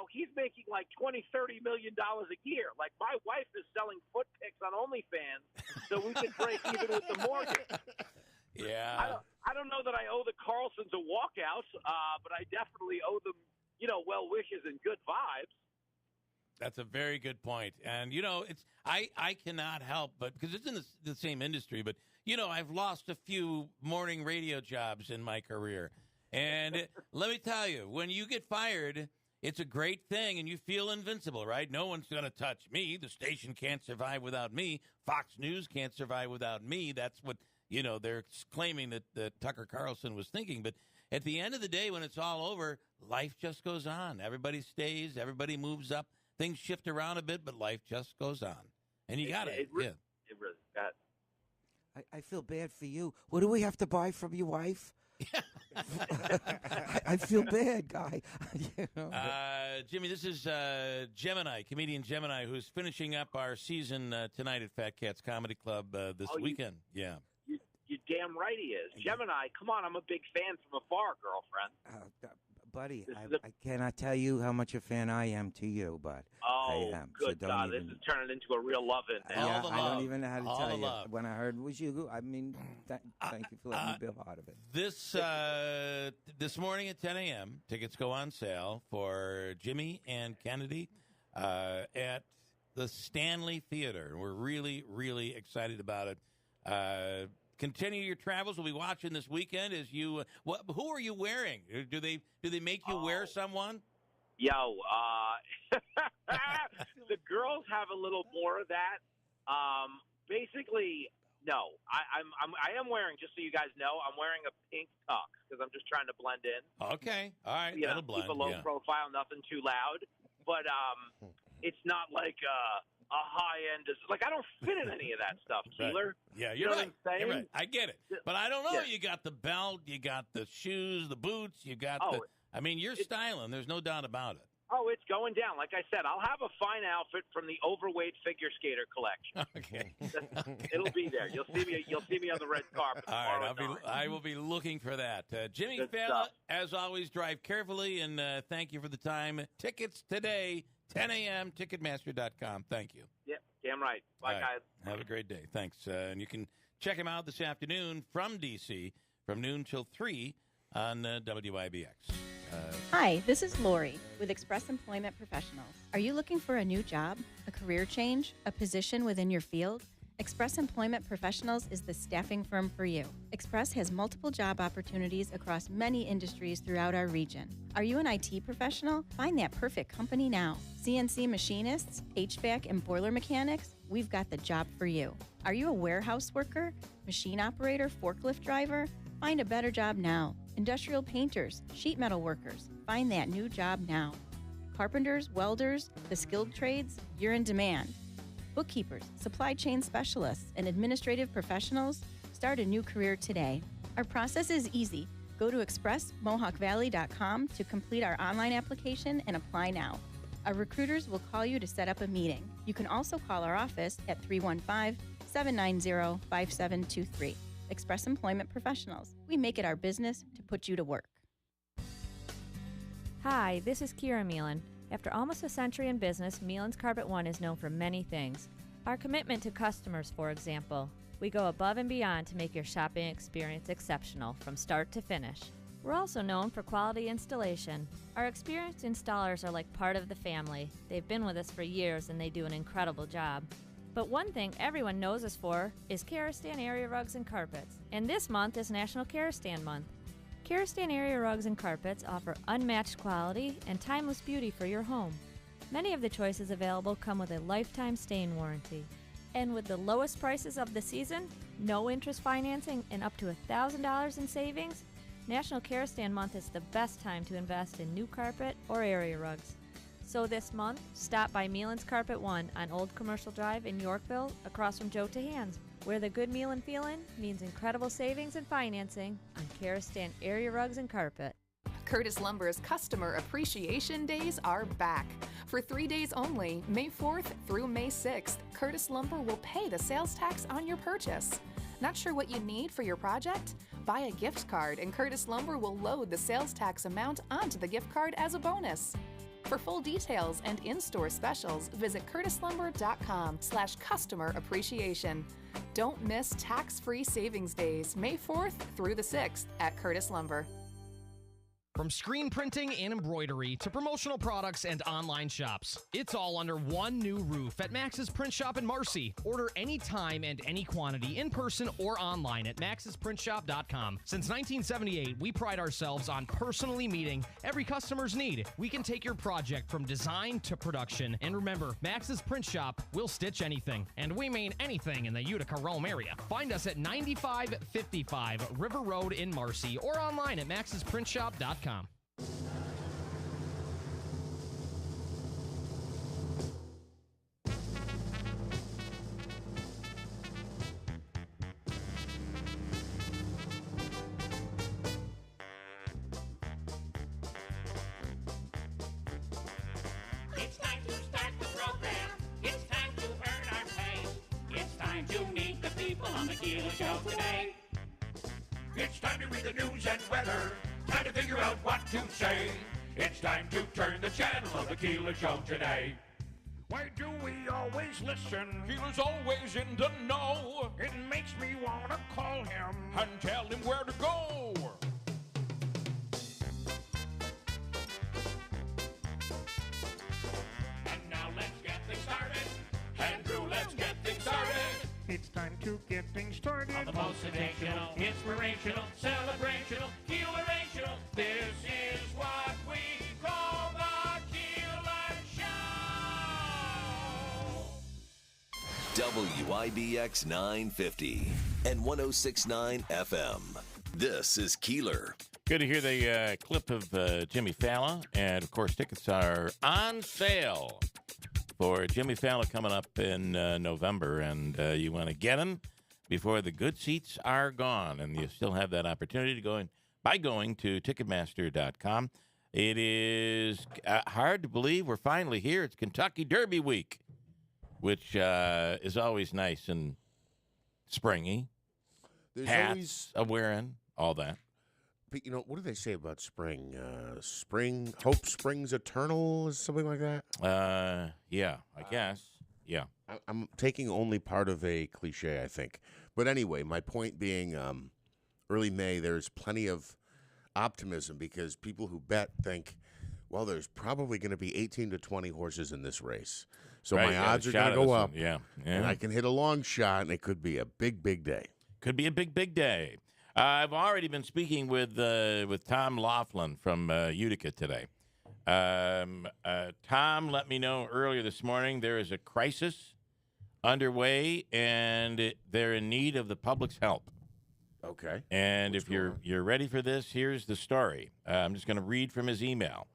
he's making like $20-30 million a year. Like, my wife is selling foot pics on OnlyFans so we can break even with the mortgage. Yeah. I don't know that I owe the Carlsons a walkout, but I definitely owe them, well wishes and good vibes. That's a very good point. And, it's I cannot help but, because it's in the same industry, but, I've lost a few morning radio jobs in my career. And let me tell you, when you get fired, it's a great thing and you feel invincible, right? No one's going to touch me. The station can't survive without me. Fox News can't survive without me. That's what, they're claiming that Tucker Carlson was thinking. But at the end of the day, when it's all over, life just goes on. Everybody stays. Everybody moves up. Things shift around a bit, but life just goes on. And you got it. It really got. I feel bad for you. What do we have to buy from your wife? I feel bad, guy. Jimmy, this is Gemini, comedian Gemini, who's finishing up our season tonight at Fat Cats Comedy Club this weekend. Yeah. You're damn right he is. Gemini, come on, I'm a big fan from afar, girlfriend. Buddy, I cannot tell you how much a fan I am to you, but I am. Good God, this is turning into a real love-in now. I don't even know how to tell you. When I heard it was you, I mean, thank you for letting me be a part of it. This morning at 10 a.m., tickets go on sale for Jimmy and Kennedy at the Stanley Theater. We're really, really excited about it. Continue your travels. We'll be watching this weekend. Who are you wearing? Do they make you wear someone? Yo, the girls have a little more of that. Basically, no. I am wearing, just so you guys know, I'm wearing a pink tux because I'm just trying to blend in. Okay, all right, that'll blend. Keep a low profile, nothing too loud. But it's not like a high-end, like, I don't fit in any of that stuff, Keeler. Right. Yeah, you're right. What I'm saying? You're right. I get it. But I don't know. Yeah. You got the belt, you got the shoes, the boots, you got you're styling. There's no doubt about it. Oh, it's going down. Like I said, I'll have a fine outfit from the overweight figure skater collection. Okay. It'll be there. You'll see me on the red carpet. All right, I will be looking for that. Jimmy Fallon, as always, drive carefully, and thank you for the time. Tickets today, 10 a.m., Ticketmaster.com. Thank you. Yep, damn right. Bye, guys. Have a great day. Thanks. And you can check him out this afternoon from D.C. from noon till 3 on WIBX. Hi, this is Lori with Express Employment Professionals. Are you looking for a new job, a career change, a position within your field? Express Employment Professionals is the staffing firm for you. Express has multiple job opportunities across many industries throughout our region. Are you an IT professional? Find that perfect company now. CNC machinists, HVAC and boiler mechanics, we've got the job for you. Are you a warehouse worker, machine operator, forklift driver? Find a better job now. Industrial painters, sheet metal workers, find that new job now. Carpenters, welders, the skilled trades, you're in demand. Bookkeepers, supply chain specialists, and administrative professionals, start a new career today. Our process is easy. Go to expressmohawkvalley.com to complete our online application and apply now. Our recruiters will call you to set up a meeting. You can also call our office at 315-790-5723. Express Employment Professionals. We make it our business to put you to work. Hi, this is Kira Meelan. After almost a century in business, Meelan's Carpet One is known for many things. Our commitment to customers, for example. We go above and beyond to make your shopping experience exceptional from start to finish. We're also known for quality installation. Our experienced installers are like part of the family. They've been with us for years and they do an incredible job. But one thing everyone knows us for is Karastan area rugs and carpets. And this month is National Karastan Month. Karastan area rugs and carpets offer unmatched quality and timeless beauty for your home. Many of the choices available come with a lifetime stain warranty. And with the lowest prices of the season, no interest financing, and up to $1,000 in savings, National Karastan Month is the best time to invest in new carpet or area rugs. So this month, stop by Meelan's Carpet One on Old Commercial Drive in Yorkville, across from Joe Tahan's, where the good Meelan feeling means incredible savings and financing on Karastan area rugs and carpet. Curtis Lumber's Customer Appreciation Days are back. For 3 days only, May 4th through May 6th, Curtis Lumber will pay the sales tax on your purchase. Not sure what you need for your project? Buy a gift card and Curtis Lumber will load the sales tax amount onto the gift card as a bonus. For full details and in-store specials, visit curtislumber.com/customer appreciation. Don't miss tax-free savings days, May 4th through the 6th at Curtis Lumber. From screen printing and embroidery to promotional products and online shops, it's all under one new roof at Max's Print Shop in Marcy. Order anytime and any quantity in person or online at maxsprintshop.com. Since 1978, we pride ourselves on personally meeting every customer's need. We can take your project from design to production. And remember, Max's Print Shop will stitch anything. And we mean anything in the Utica, Rome area. Find us at 9555 River Road in Marcy or online at maxsprintshop.com. It's time to start the program. It's time to earn our pay. It's time to meet the people on the Keeler Show today. It's time to read the news and weather. Time to figure out what to say. It's time to turn the channel of the Keeler Show today. Why do we always listen? Keeler's always in the know. It makes me want to call him and tell him where to go. And now let's get things started. Andrew, let's get things started. It's time to get things started. On the most sensational, inspirational, celebrational, Keelerational. This is what we call the Keeler Show. WIBX 950 and 106.9 FM. This is Keeler. Good to hear the clip of Jimmy Fallon. And, of course, tickets are on sale for Jimmy Fallon coming up in November. And you want to get them before the good seats are gone. And you still have that opportunity to go in by going to Ticketmaster.com. It is hard to believe we're finally here. It's Kentucky Derby week, which is always nice and springy. There's Hats always wearing, all that. But, you know, what do they say about spring? Spring, hope springs eternal, something like that? Yeah, I guess. Yeah. I'm taking only part of a cliche, I think. But anyway, my point being, early May, there's plenty of optimism because people who bet think, well, there's probably going to be 18 to 20 horses in this race. So Right, my yeah, odds the are going shot to of go this up. one, yeah. And I can hit a long shot, and it could be a big, big day. Could be a big, big day. I've already been speaking with Tom Laughlin from Utica today. Tom let me know earlier this morning there is a crisis underway, and they're in need of the public's help. Okay. And if you're ready for this, here's the story. I'm just going to read from his email.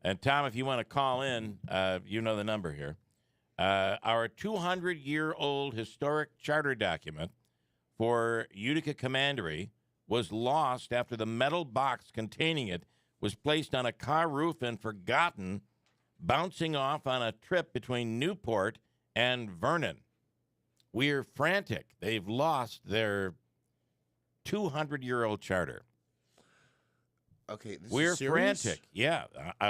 And, Tom, if you want to call in, you know the number here. Our 200-year-old historic charter document for Utica Commandery was lost after the metal box containing it was placed on a car roof and forgotten, bouncing off on a trip between Newport and Vernon. We're frantic. They've lost their 200-year-old charter. Okay, this We're is serious? frantic. Yeah.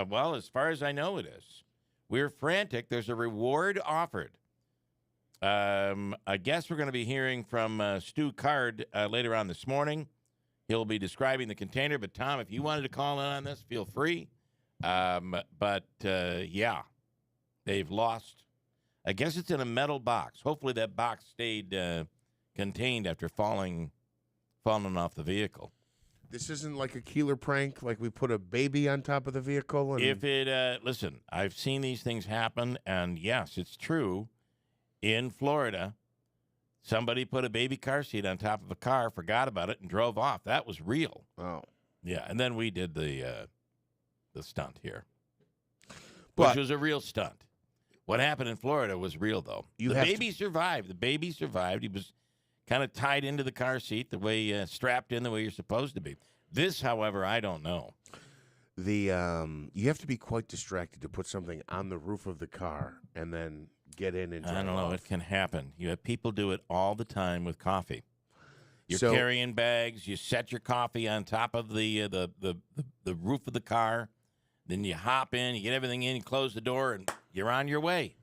Well, as far as I know, it is. We're frantic. There's a reward offered. I guess we're going to be hearing from Stu Card later on this morning. He'll be describing the container. But, Tom, if you wanted to call in on this, feel free. Yeah, they've lost. I guess it's in a metal box. Hopefully that box stayed contained after falling off the vehicle. This isn't like a Keeler prank, like we put a baby on top of the vehicle? And If it, listen, I've seen these things happen, and yes, it's true. In Florida, somebody put a baby car seat on top of a car, forgot about it, and drove off. That was real. Oh. Yeah, and then we did the stunt here, But- which was a real stunt. What happened in Florida was real, though. The baby survived. The baby survived. He was kind of tied into the car seat the way, strapped in the way you're supposed to be. This, however, I don't know. You have to be quite distracted to put something on the roof of the car and then get in and drive I don't know. off. It can happen. You have people do it all the time with coffee. You're So- carrying bags. You set your coffee on top of the roof of the car. Then you hop in, you get everything in, you close the door, and you're on your way.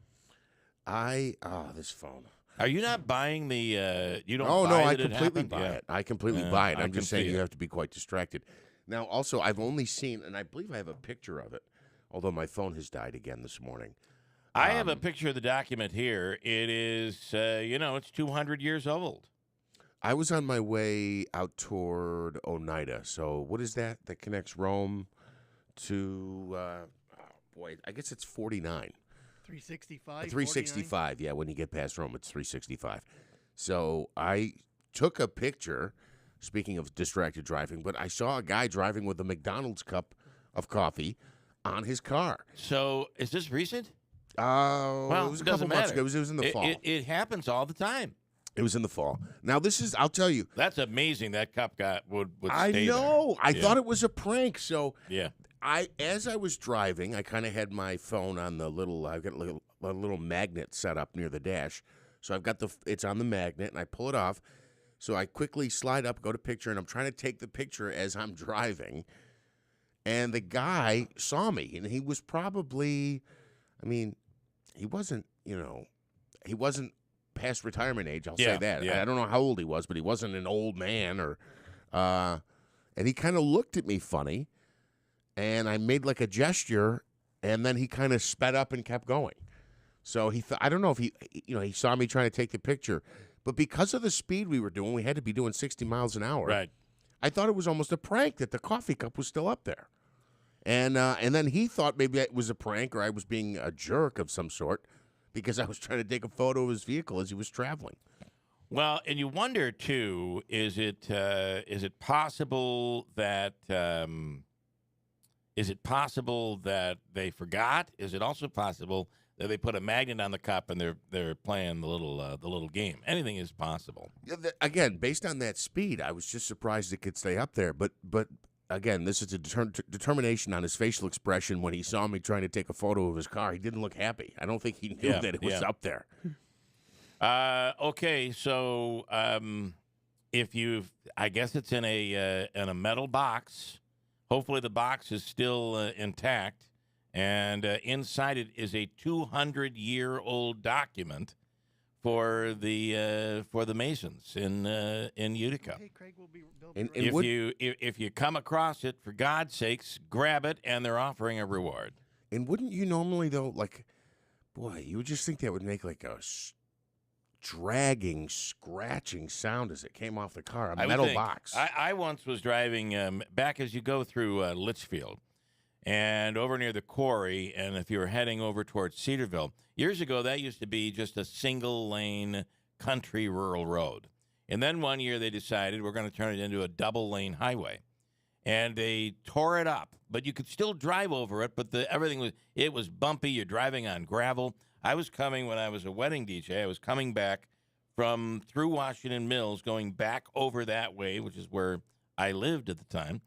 This phone. Are you not buying the? You don't. Oh buy no, I that it completely happened? buy Yeah. it. I completely buy it. I I'm can just saying see you it. have to be quite distracted. Now, also, I've only seen, and I believe I have a picture of it, although my phone has died again this morning. I have a picture of the document here. It is, it's 200 years old. I was on my way out toward Oneida. So what is that? That connects Rome to, I guess it's 49. 365. 365, yeah. When you get past Rome, it's 365. So I took a picture, speaking of distracted driving, but I saw a guy driving with a McDonald's cup of coffee on his car. So is this recent? Well, it was a couple months ago. It was in the fall. It happens all the time. It was in the fall. Now, this is, I'll tell you. That's amazing that cup would I stay know. there. I thought it was a prank. So yeah. As I was driving, I kind of had my phone on the little, I've got a little magnet set up near the dash. So I've got it's on the magnet, and I pull it off. So I quickly slide up, go to picture, and I'm trying to take the picture as I'm driving. And the guy saw me, and he was probably, he wasn't, he wasn't past retirement age, I'll say that. Yeah. I don't know how old he was, but he wasn't an old man and he kind of looked at me funny, and I made like a gesture, and then he kind of sped up and kept going. So I don't know if he saw me trying to take the picture, but because of the speed we were doing, we had to be doing 60 miles an hour. Right. I thought it was almost a prank that the coffee cup was still up there. And then he thought maybe it was a prank or I was being a jerk of some sort because I was trying to take a photo of his vehicle as he was traveling. Well, and you wonder too: is it possible that they forgot? Is it also possible that they put a magnet on the cup and they're playing the little game? Anything is possible. Yeah, again, based on that speed, I was just surprised it could stay up there. But again, this is a determination on his facial expression when he saw me trying to take a photo of his car. He didn't look happy. I don't think he knew that it was up there. Okay, so I guess it's in a metal box. Hopefully, the box is still intact, and inside it is a 200-year-old document for the Masons in Utica. Hey, Craig will be building. If you come across it, for God's sakes, grab it, and they're offering a reward. And wouldn't you normally though, you would just think that would make like a dragging, scratching sound as it came off the car, a metal box. I once was driving back as you go through Litchfield and over near the quarry, and if you were heading over towards Cedarville, years ago that used to be just a single-lane country rural road. And then one year they decided we're going to turn it into a double-lane highway. And they tore it up, but you could still drive over it, but everything was bumpy. You're driving on gravel. I was coming when I was a wedding DJ. I was coming back through Washington Mills, going back over that way, which is where I lived at the time.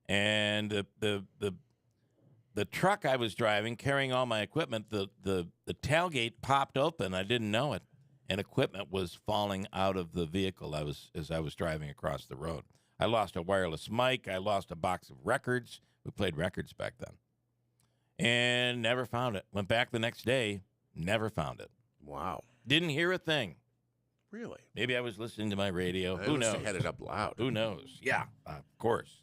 And the truck I was driving, carrying all my equipment, the tailgate popped open. I didn't know it, and equipment was falling out of the vehicle as I was driving across the road. I lost a wireless mic. I lost a box of records. We played records back then. And never found it. Went back the next day, never found it. Wow. Didn't hear a thing. Really? Maybe I was listening to my radio. Who knows? I had it up loud. Who knows? Yeah, of course.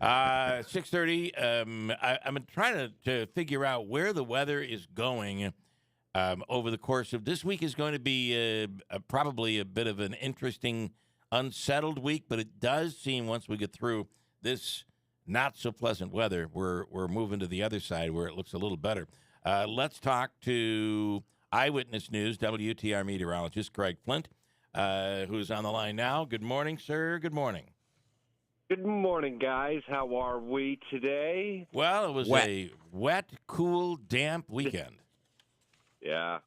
6:30. I'm trying to figure out where the weather is going over the course of this week. Is going to be probably a bit of an interesting, unsettled week, but it does seem once we get through this not so pleasant weather, we're moving to the other side where it looks a little better. Let's talk to Eyewitness News WTR meteorologist Craig Flint, who's on the line now. Good morning, sir. Good morning. Good morning, guys. How are we today? Well, it was a wet, cool, damp weekend. Yeah,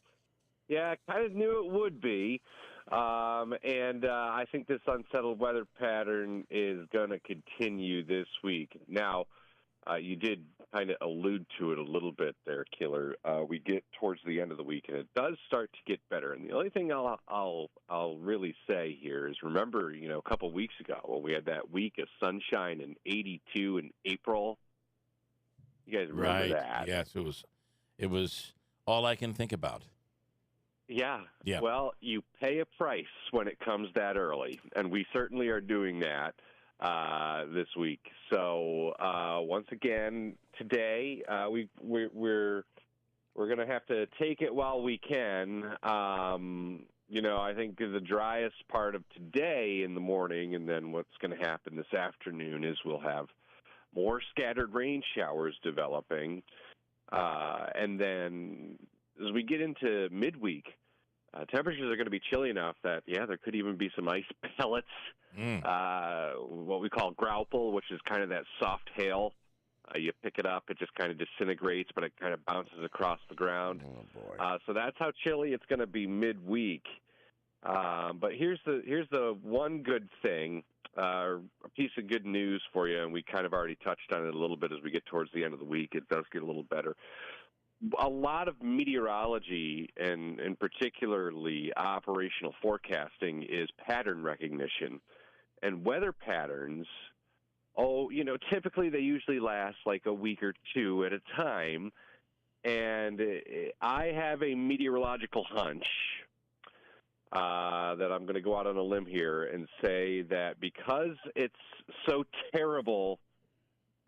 I kind of knew it would be. And I think this unsettled weather pattern is going to continue this week. Now, you did kind of allude to it a little bit there, Keeler. We get towards the end of the week, and it does start to get better. And the only thing I'll really say here is remember, a couple weeks ago when we had that week of sunshine and 82 in April. You guys remember that? Yes, it was all I can think about. Yeah. Yeah. Well, you pay a price when it comes that early, and we certainly are doing that this week. So once again, today we're going to have to take it while we can. I think the driest part of today in the morning, and then what's going to happen this afternoon is we'll have more scattered rain showers developing, and then as we get into midweek, temperatures are going to be chilly enough that, there could even be some ice pellets, what we call graupel, which is kind of that soft hail. You pick it up, it just kind of disintegrates, but it kind of bounces across the ground. Oh, boy. So that's how chilly it's going to be midweek. But here's the one good thing, a piece of good news for you, and we kind of already touched on it a little bit as we get towards the end of the week. It does get a little better. A lot of meteorology and particularly operational forecasting is pattern recognition. And weather patterns, typically they usually last like a week or two at a time. And I have a meteorological hunch that I'm going to go out on a limb here and say that because it's so terrible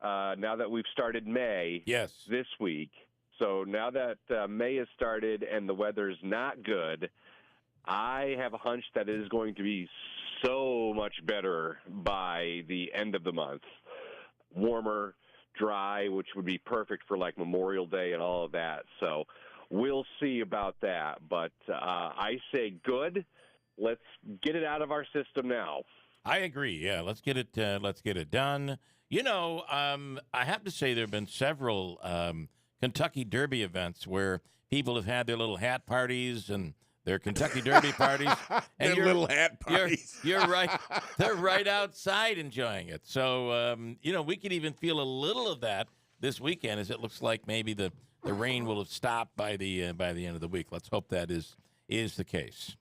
now that we've started May this week, so now that May has started and the weather's not good, I have a hunch that it is going to be so much better by the end of the month. Warmer, dry, which would be perfect for like Memorial Day and all of that. So we'll see about that. But I say good. Let's get it out of our system now. I agree. Yeah, let's get it done. I have to say there have been several Kentucky Derby events where people have had their little hat parties and their Kentucky Derby parties. And their little hat parties. You're right. They're right outside enjoying it. So, we could even feel a little of that this weekend as it looks like maybe the rain will have stopped by the end of the week. Let's hope that is the case.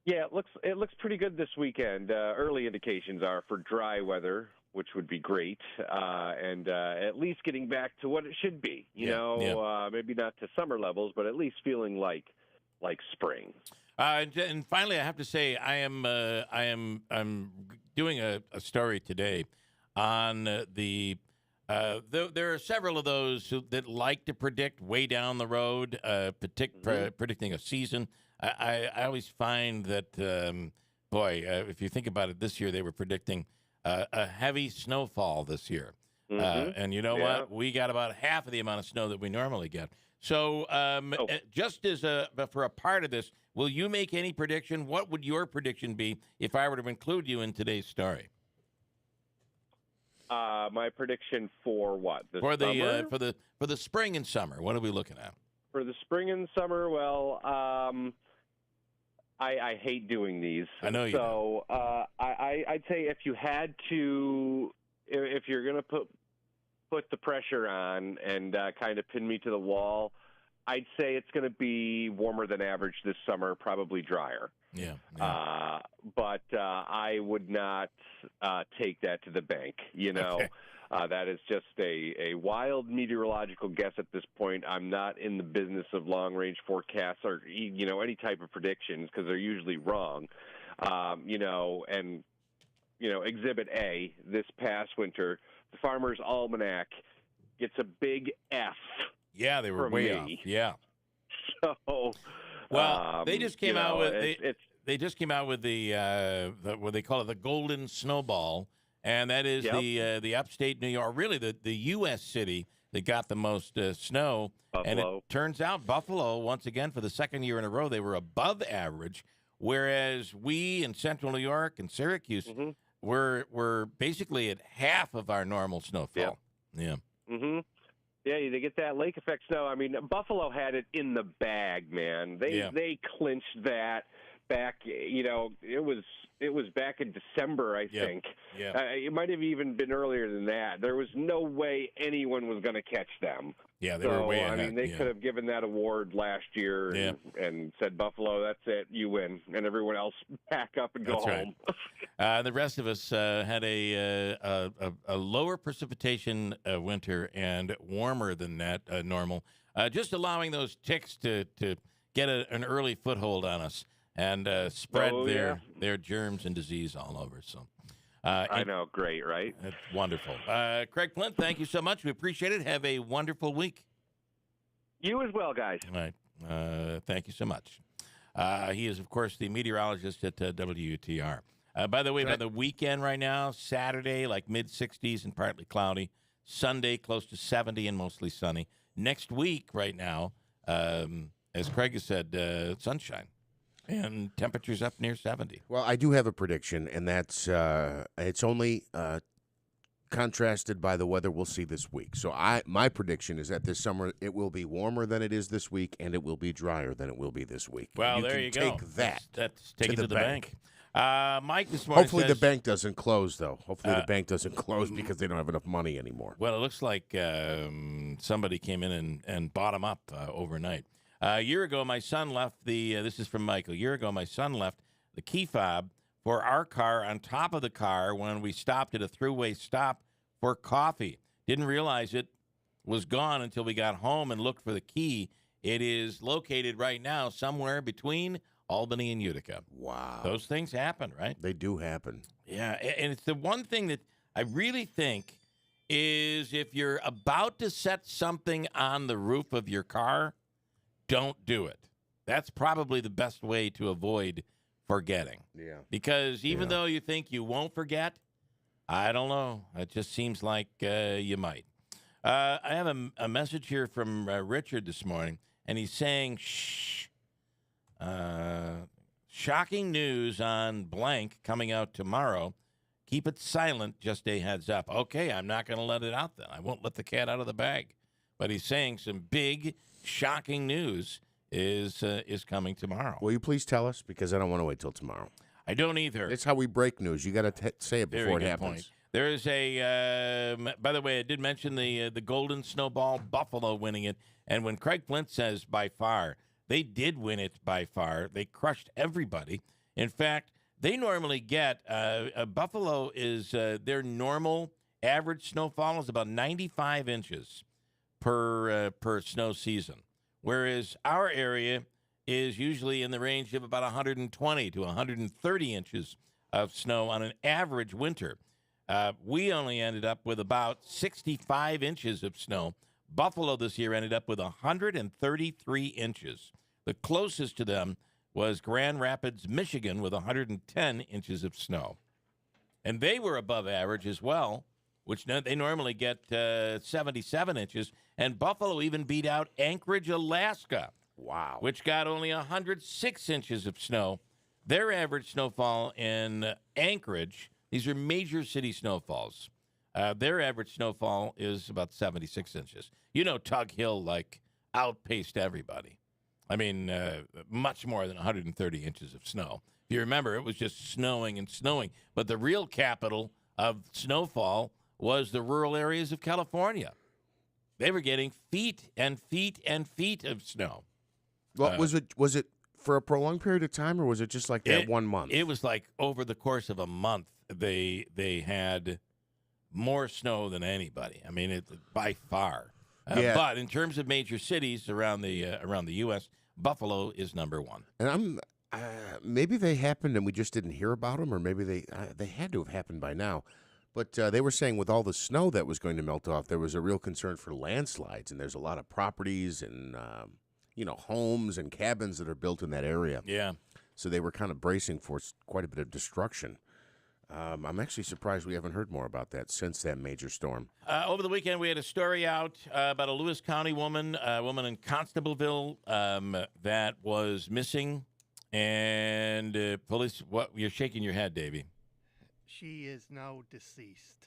Yeah, it looks pretty good this weekend. Early indications are for dry weather, which would be great, and at least getting back to what it should be. Maybe not to summer levels, but at least feeling like spring. And finally, I have to say, I'm doing a story today on there are several of those that like to predict way down the road, predicting a season. I always find that, if you think about it, this year they were predicting a heavy snowfall this year. And you know what? We got about half of the amount of snow that we normally get. So just as for a part of this, will you make any prediction? What would your prediction be if I were to include you in today's story? My prediction for what? For the spring and summer. What are we looking at? For the spring and summer, well, I hate doing these. I know you. So I'd say if you had to, if you're going to put the pressure on and kind of pin me to the wall, I'd say it's going to be warmer than average this summer, probably drier. Yeah. But I would not take that to the bank. Okay. That is just a wild meteorological guess at this point. I'm not in the business of long-range forecasts or, any type of predictions because they're usually wrong. Exhibit A this past winter, the Farmer's Almanac gets a big F. Yeah, they were way off. Yeah. So, they just came out with they just came out with the what they call it, the Golden Snowball. And that is the upstate New York, really the U.S. city that got the most snow. Buffalo. And it turns out Buffalo, once again, for the second year in a row, they were above average, whereas we in central New York and Syracuse were basically at half of our normal snowfall. Yeah. Mm-hmm. Yeah, they get that lake effect snow. I mean, Buffalo had it in the bag, man. They clinched that back, it was back in December, I think. Yeah. It might have even been earlier than that. There was no way anyone was going to catch them. Yeah, they were way ahead. I mean, they could have given that award last year and said, Buffalo, that's it, you win, and everyone else pack up and go home. Right. The rest of us had a lower precipitation winter and warmer than that normal, just allowing those ticks to get an early foothold on us and spread their germs and disease all over. So. I know. Great, right? That's wonderful. Craig Flint, thank you so much. We appreciate it. Have a wonderful week. You as well, guys. All right. Thank you so much. He is, of course, the meteorologist at WUTR. By the way, by the weekend right now, Saturday, like mid-60s and partly cloudy. Sunday, close to 70 and mostly sunny. Next week right now, as Craig has said, sunshine. And temperatures up near 70. Well, I do have a prediction, and that's it's only contrasted by the weather we'll see this week. So my prediction is that this summer it will be warmer than it is this week, and it will be drier than it will be this week. Well, there you go. Take that. That's take it to the bank. Mike this morning Hopefully the bank doesn't close, though. Hopefully the bank doesn't close because they don't have enough money anymore. Well, it looks like somebody came in and bought them up overnight. A year ago, my son left this is from Michael. A year ago, my son left the key fob for our car on top of the car when we stopped at a thruway stop for coffee. Didn't realize it was gone until we got home and looked for the key. It is located right now somewhere between Albany and Utica. Wow. Those things happen, right? They do happen. Yeah, and it's the one thing that I really think is if you're about to set something on the roof of your car, don't do it. That's probably the best way to avoid forgetting. Yeah. Because even though you think you won't forget, I don't know. It just seems like you might. I have a message here from Richard this morning, and he's saying, shh. Shocking news on blank coming out tomorrow. Keep it silent, just a heads up. Okay, I'm not going to let it out then. I won't let the cat out of the bag. But he's saying some big shocking news is coming tomorrow. Will you please tell us? Because I don't want to wait till tomorrow. I don't either. It's how we break news. You got to say it before it happens. Point. There is a. By the way, I did mention the Golden Snowball, Buffalo winning it, and when Craig Flint says by far, they did win it by far. They crushed everybody. In fact, they normally get Buffalo is their normal average snowfall is about 95 inches per snow season, whereas our area is usually in the range of about 120 to 130 inches of snow on an average winter. We only ended up with about 65 inches of snow. Buffalo this year ended up with 133 inches. The closest to them was Grand Rapids, Michigan, with 110 inches of snow. And they were above average as well, which they normally get 77 inches. And Buffalo even beat out Anchorage, Alaska. Wow. Which got only 106 inches of snow. Their average snowfall in Anchorage, these are major city snowfalls. Their average snowfall is about 76 inches. You know, Tug Hill, outpaced everybody. I mean, much more than 130 inches of snow. If you remember, it was just snowing and snowing. But the real capital of snowfall was the rural areas of California. They were getting feet and feet and feet of snow. Well, was it for a prolonged period of time, or was it just like that 1 month? It was like over the course of a month, they had more snow than anybody. I mean, by far. But in terms of major cities around the U.S., Buffalo is number one. And maybe they happened and we just didn't hear about them, or maybe they had to have happened by now. But they were saying with all the snow that was going to melt off, there was a real concern for landslides, and there's a lot of properties and homes and cabins that are built in that area. Yeah. So they were kind of bracing for quite a bit of destruction. I'm actually surprised we haven't heard more about that since that major storm. Over the weekend, we had a story out about a Lewis County woman, a woman in Constableville that was missing. And police, what? You're shaking your head, Davey. She is now deceased.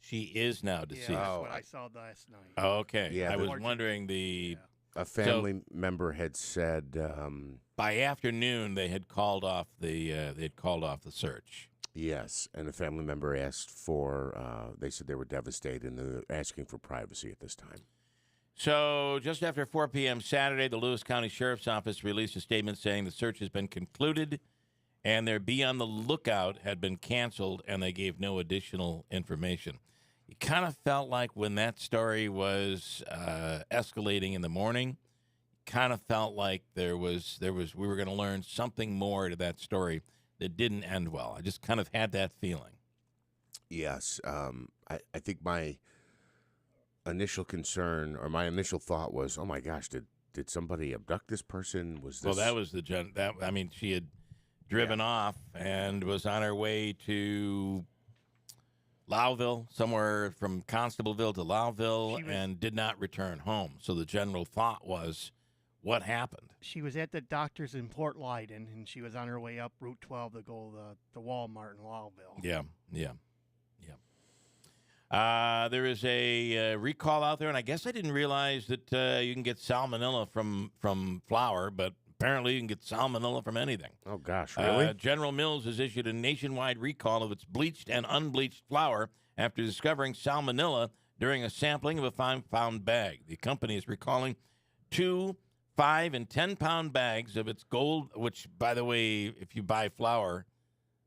She is now deceased. Yeah, that's what I saw last night. Oh, okay. Yeah, I was wondering a family member had said by afternoon they had called off the search. Yes, and a family member asked for. They said they were devastated and they're asking for privacy at this time. So just after 4 p.m. Saturday, the Lewis County Sheriff's Office released a statement saying the search has been concluded and their Be on the Lookout had been canceled, and they gave no additional information. It kind of felt like when that story was escalating in the morning, kind of felt like we were going to learn something more to that story that didn't end well. I just kind of had that feeling. Yes. I think my initial concern or my initial thought was, oh, my gosh, did somebody abduct this person? Was this... Well, that was she had driven off and was on her way to Lowville, somewhere from Constableville to Lowville, and did not return home. So the general thought was, what happened? She was at the doctor's in Port Leyden, and she was on her way up Route 12 to go to the Walmart in Lowville. Yeah. There is a recall out there, and I guess I didn't realize that you can get salmonella from flour, but apparently you can get salmonella from anything. Oh, gosh, really? General Mills has issued a nationwide recall of its bleached and unbleached flour after discovering salmonella during a sampling of a 5-pound bag. The company is recalling 2 5- and 10-pound bags of its gold, which, by the way, if you buy flour,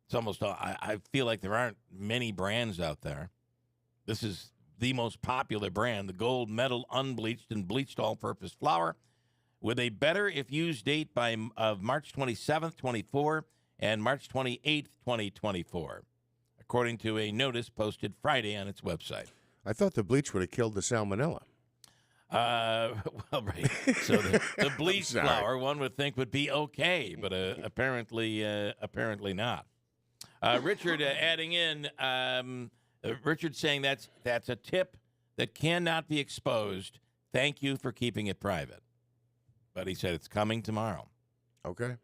it's almost, I feel like there aren't many brands out there. This is the most popular brand, the gold medal unbleached and bleached all-purpose flour, with a better if used date of March 27th, 24, and March 28th, 2024, according to a notice posted Friday on its website. I thought the bleach would have killed the salmonella. Well, right. So the bleached flour, one would think, would be okay, but apparently not. Richard adding in, Richard saying that's a tip that cannot be exposed. Thank you for keeping it private. But he said it's coming tomorrow. Okay.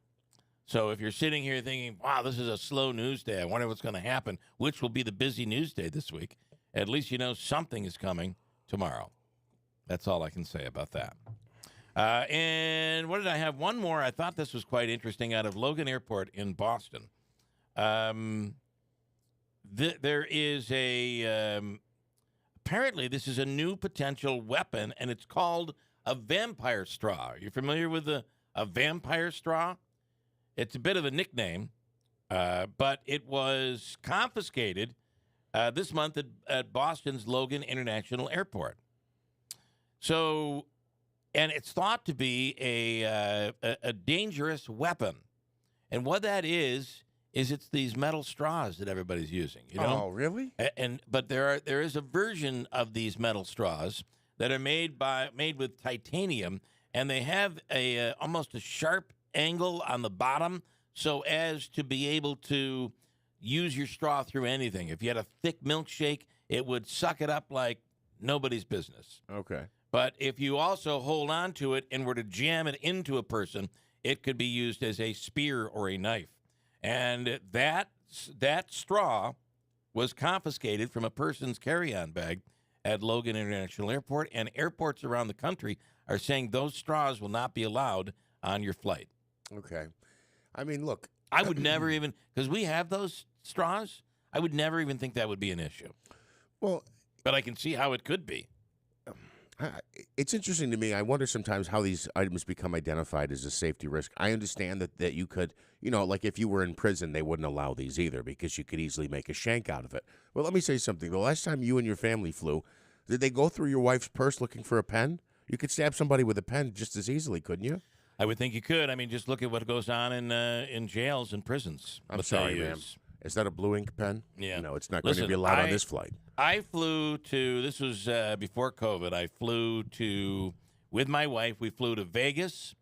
So if you're sitting here thinking, wow, this is a slow news day, I wonder what's going to happen, which will be the busy news day this week, at least you know something is coming tomorrow. That's all I can say about that. And what did I have? One more. I thought this was quite interesting out of Logan Airport in Boston. There is apparently this is a new potential weapon, and it's called a vampire straw. Are you familiar with a vampire straw? It's a bit of a nickname, but it was confiscated this month at Boston's Logan International Airport. So, and it's thought to be a dangerous weapon. And what that is it's these metal straws that everybody's using. You know? Oh, really? But there is a version of these metal straws that are made with titanium, and they have almost a sharp angle on the bottom so as to be able to use your straw through anything. If you had a thick milkshake, it would suck it up like nobody's business. Okay. But if you also hold on to it and were to jam it into a person, it could be used as a spear or a knife. And that straw was confiscated from a person's carry-on bag at Logan International Airport, and airports around the country are saying those straws will not be allowed on your flight. Okay. I mean, look. I would never even, because we have those straws, I would never even think that would be an issue. Well. But I can see how it could be. It's interesting to me. I wonder sometimes how these items become identified as a safety risk. I understand that you could, like if you were in prison, they wouldn't allow these either because you could easily make a shank out of it. Well, let me say something. The last time you and your family flew, did they go through your wife's purse looking for a pen? You could stab somebody with a pen just as easily, couldn't you? I would think you could. I mean, just look at what goes on in jails and prisons. I'm sorry, ma'am. Is that a blue ink pen? Yeah. No, it's not going to be allowed on this flight. I flew to, this was before COVID, with my wife, we flew to Vegas,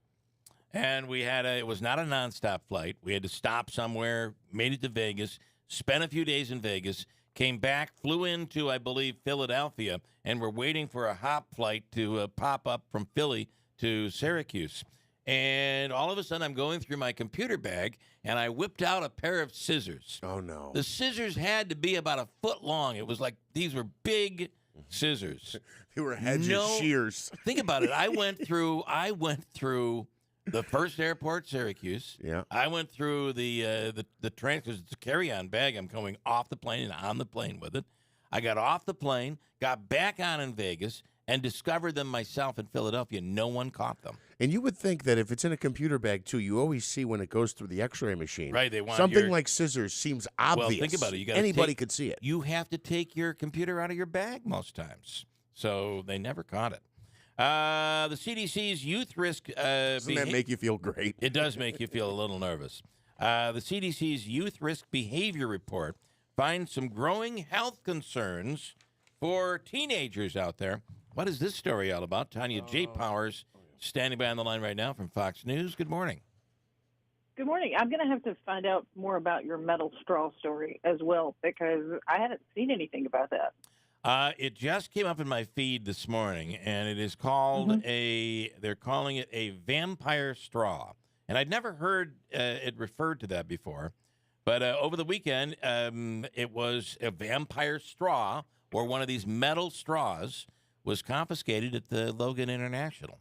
and it was not a nonstop flight. We had to stop somewhere, made it to Vegas, spent a few days in Vegas, came back, flew into, I believe, Philadelphia, and we're waiting for a hop flight to pop up from Philly to Syracuse. And all of a sudden, I'm going through my computer bag, and I whipped out a pair of scissors. Oh, no. The scissors had to be about a foot long. It was like these were big scissors. They were hedges, shears. Think about it. I went through the first airport, Syracuse. Yeah. I went through the train, because it's a carry-on bag. I'm going off the plane and on the plane with it. I got off the plane, got back on in Vegas, and discovered them myself in Philadelphia. No one caught them. And you would think that if it's in a computer bag, too, you always see when it goes through the X-ray machine. Right, they want something like scissors seems obvious. Well, think about it. Anybody could see it. You have to take your computer out of your bag most times. So they never caught it. The CDC's youth risk... Doesn't that make you feel great? It does make you feel a little nervous. The CDC's youth risk behavior report finds some growing health concerns for teenagers out there. What is this story all about? Tanya J. Powers standing by on the line right now from Fox News. Good morning. Good morning. I'm going to have to find out more about your metal straw story as well, because I haven't seen anything about that. It just came up in my feed this morning, and it is called they're calling it a vampire straw. And I'd never heard it referred to that before. But over the weekend, it was a vampire straw, or one of these metal straws, was confiscated at the Logan International.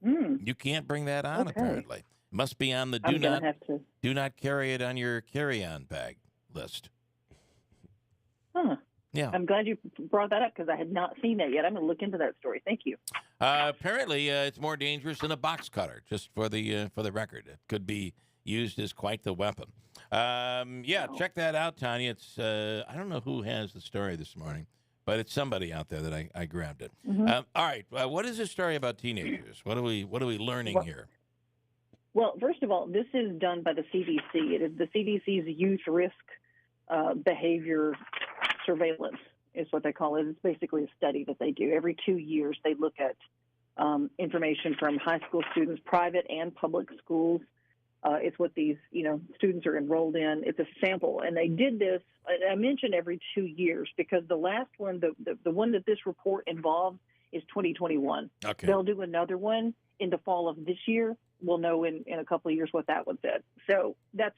You can't bring that on, apparently. Must be on the do not carry it on your carry-on bag list. Huh. Yeah. I'm glad you brought that up, because I had not seen that yet. I'm going to look into that story. Thank you. Apparently, it's more dangerous than a box cutter, just for the record. It could be used as quite the weapon. Check that out, Tanya. It's I don't know who has the story this morning, but it's somebody out there that I grabbed it. All right, what is this story about teenagers? What are we learning here? Well, first of all, this is done by the CDC. It is the CDC's youth risk behavior surveillance is what they call it. It's basically a study that they do. Every 2 years, they look at information from high school students, private and public schools. It's what these, students are enrolled in. It's a sample. And they did this, I mentioned every 2 years, because the last one, the one that this report involves, is 2021. Okay. They'll do another one in the fall of this year. We'll know in a couple of years what that one said. So that's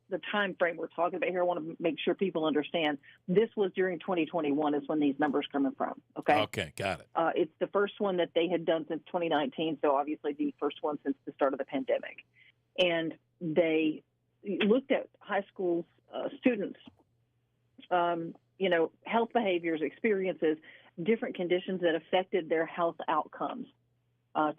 the time frame we're talking about here. I want to make sure people understand this was during 2021 is when these numbers coming from. Okay. Okay. Got it. It's the first one that they had done since 2019. So obviously the first one since the start of the pandemic. And they looked at high school students, health behaviors, experiences, different conditions that affected their health outcomes.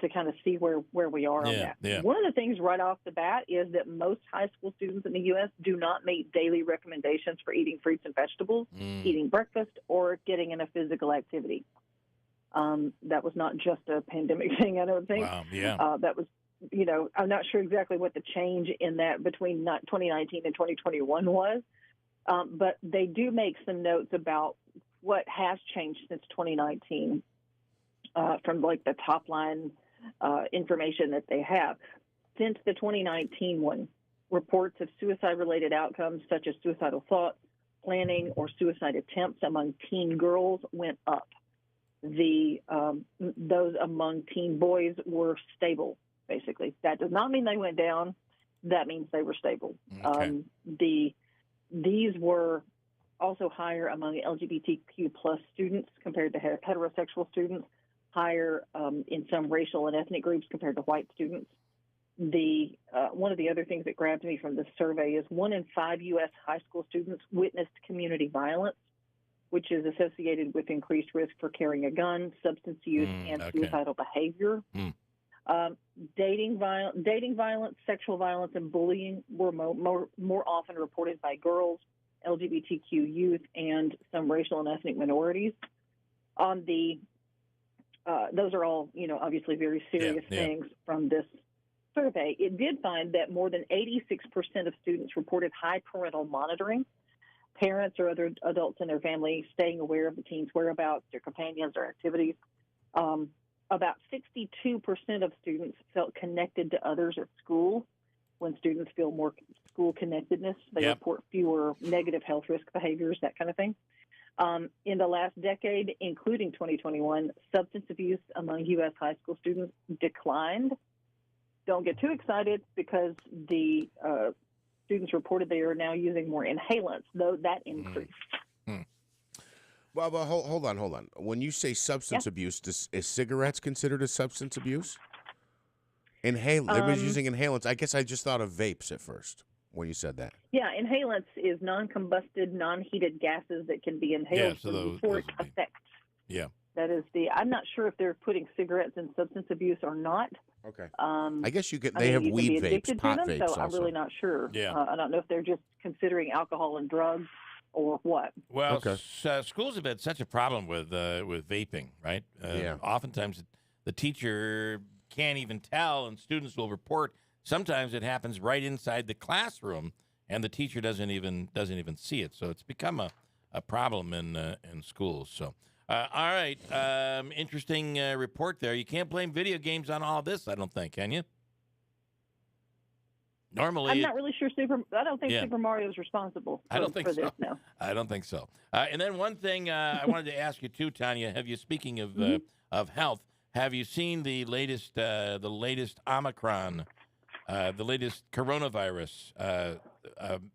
To kind of see where we are on that. Yeah. One of the things right off the bat is that most high school students in the U.S. do not meet daily recommendations for eating fruits and vegetables, eating breakfast, or getting in a physical activity. That was not just a pandemic thing, I don't think. Wow, yeah. That was, I'm not sure exactly what the change in that between 2019 and 2021 was, but they do make some notes about what has changed since 2019. From like the top line information that they have. Since the 2019 one, reports of suicide-related outcomes such as suicidal thoughts, planning, or suicide attempts among teen girls went up. Those among teen boys were stable, basically. That does not mean they went down. That means they were stable. Okay. These were also higher among LGBTQ plus students compared to heterosexual students. Higher in some racial and ethnic groups compared to white students. One of the other things that grabbed me from this survey is 1 in 5 U.S. high school students witnessed community violence, which is associated with increased risk for carrying a gun, substance use, and suicidal behavior. Dating violence, sexual violence, and bullying were more often reported by girls, LGBTQ youth, and some racial and ethnic minorities. Those are all, obviously very serious things from this survey. It did find that more than 86% of students reported high parental monitoring, parents or other adults in their family staying aware of the teens' whereabouts, their companions, or activities. About 62% of students felt connected to others at school. When students feel more school connectedness, they report fewer negative health risk behaviors, that kind of thing. In the last decade, including 2021, substance abuse among U.S. high school students declined. Don't get too excited, because the students reported they are now using more inhalants, though that increased. Well, hold on. When you say substance abuse, is cigarettes considered a substance abuse? Everybody's using inhalants. I guess I just thought of vapes at first when you said that. Yeah, inhalants is non-combusted, non-heated gases that can be inhaled before it affects That is I'm not sure if they're putting cigarettes in substance abuse or not. Okay. I guess they have you can weed be vapes, addicted pot to them, vapes so I'm also. really not sure. Yeah. I don't know if they're just considering alcohol and drugs or what. Well, schools have had such a problem with vaping, right? Yeah. Oftentimes, the teacher can't even tell, and students will report. Sometimes it happens right inside the classroom, and the teacher doesn't even see it. So it's become a problem in schools. So, all right, interesting report there. You can't blame video games on all this, I don't think, can you? Normally, I'm not really sure. I don't think Super Mario is responsible for this. now. I don't think so. And then one thing I wanted to ask you too, Tanya. Speaking of health, have you seen the latest Omicron, the latest coronavirus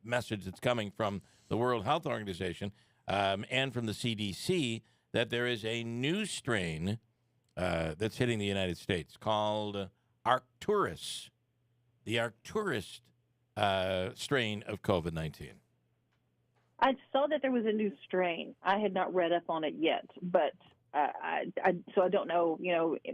message that's coming from the World Health Organization and from the CDC that there is a new strain that's hitting the United States called Arcturus. The Arcturus strain of COVID-19. I saw that there was a new strain. I had not read up on it yet, but so I don't know,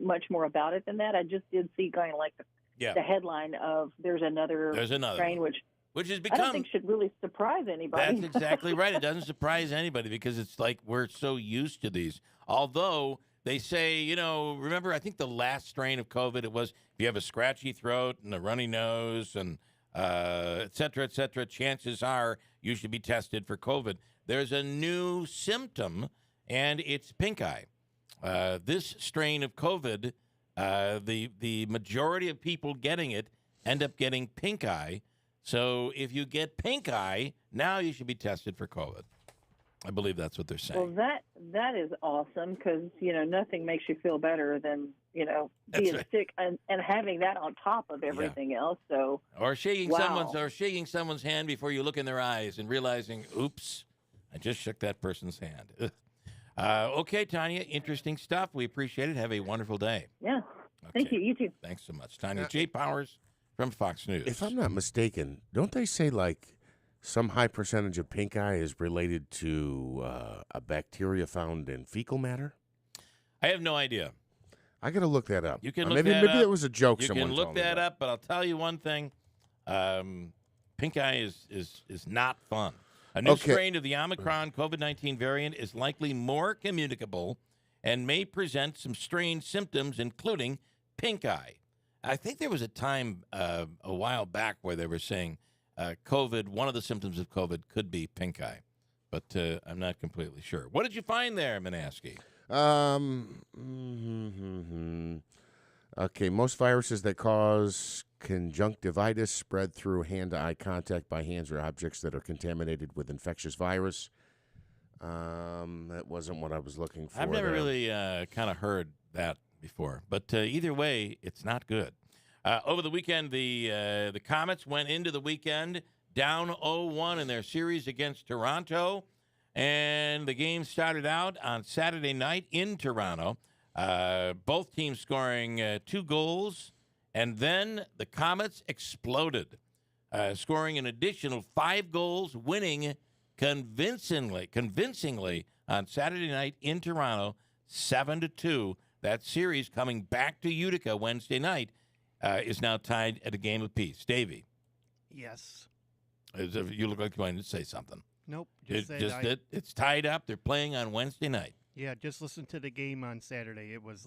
much more about it than that. I just did see kind of like the headline of there's another strain, which has become, I don't think should really surprise anybody. That's exactly right. It doesn't surprise anybody because it's like we're so used to these. Although they say, remember, I think the last strain of COVID, it was if you have a scratchy throat and a runny nose and et cetera, chances are you should be tested for COVID. There's a new symptom, and it's pink eye. This strain of COVID, the majority of people getting it end up getting pink eye. So if you get pink eye, now you should be tested for COVID. I believe that's what they're saying. Well, that is awesome because, nothing makes you feel better than, being sick and having that on top of everything else. So or shaking someone's hand before you look in their eyes and realizing, oops, I just shook that person's hand. Okay, Tanya, interesting stuff. We appreciate it. Have a wonderful day. Yeah. Okay. Thank you. You too. Thanks so much. Tanya J. Powers from Fox News. If I'm not mistaken, don't they say some high percentage of pink eye is related to a bacteria found in fecal matter? I have no idea. I got to look that up. You can maybe it was a joke. You can look that up, but I'll tell you one thing: pink eye is not fun. A new strain of the Omicron COVID-19 variant is likely more communicable and may present some strange symptoms, including pink eye. I think there was a time a while back where they were saying COVID, one of the symptoms of COVID could be pink eye, but I'm not completely sure. What did you find there, Minaski? Okay, most viruses that cause conjunctivitis spread through hand-to-eye contact by hands or objects that are contaminated with infectious virus. That wasn't what I was looking for. I've never really kind of heard that before, but either way, it's not good. Over the weekend, the Comets went into the weekend down 0-1 in their series against Toronto, and the game started out on Saturday night in Toronto. Both teams scoring 2 goals, and then the Comets exploded, scoring an additional 5 goals, winning convincingly on Saturday night in Toronto, 7-2. That series coming back to Utica Wednesday night is now tied at a game apiece. Davey. Yes. You look like you wanted to say something. Nope. It's tied up. They're playing on Wednesday night. Yeah, just listen to the game on Saturday. It was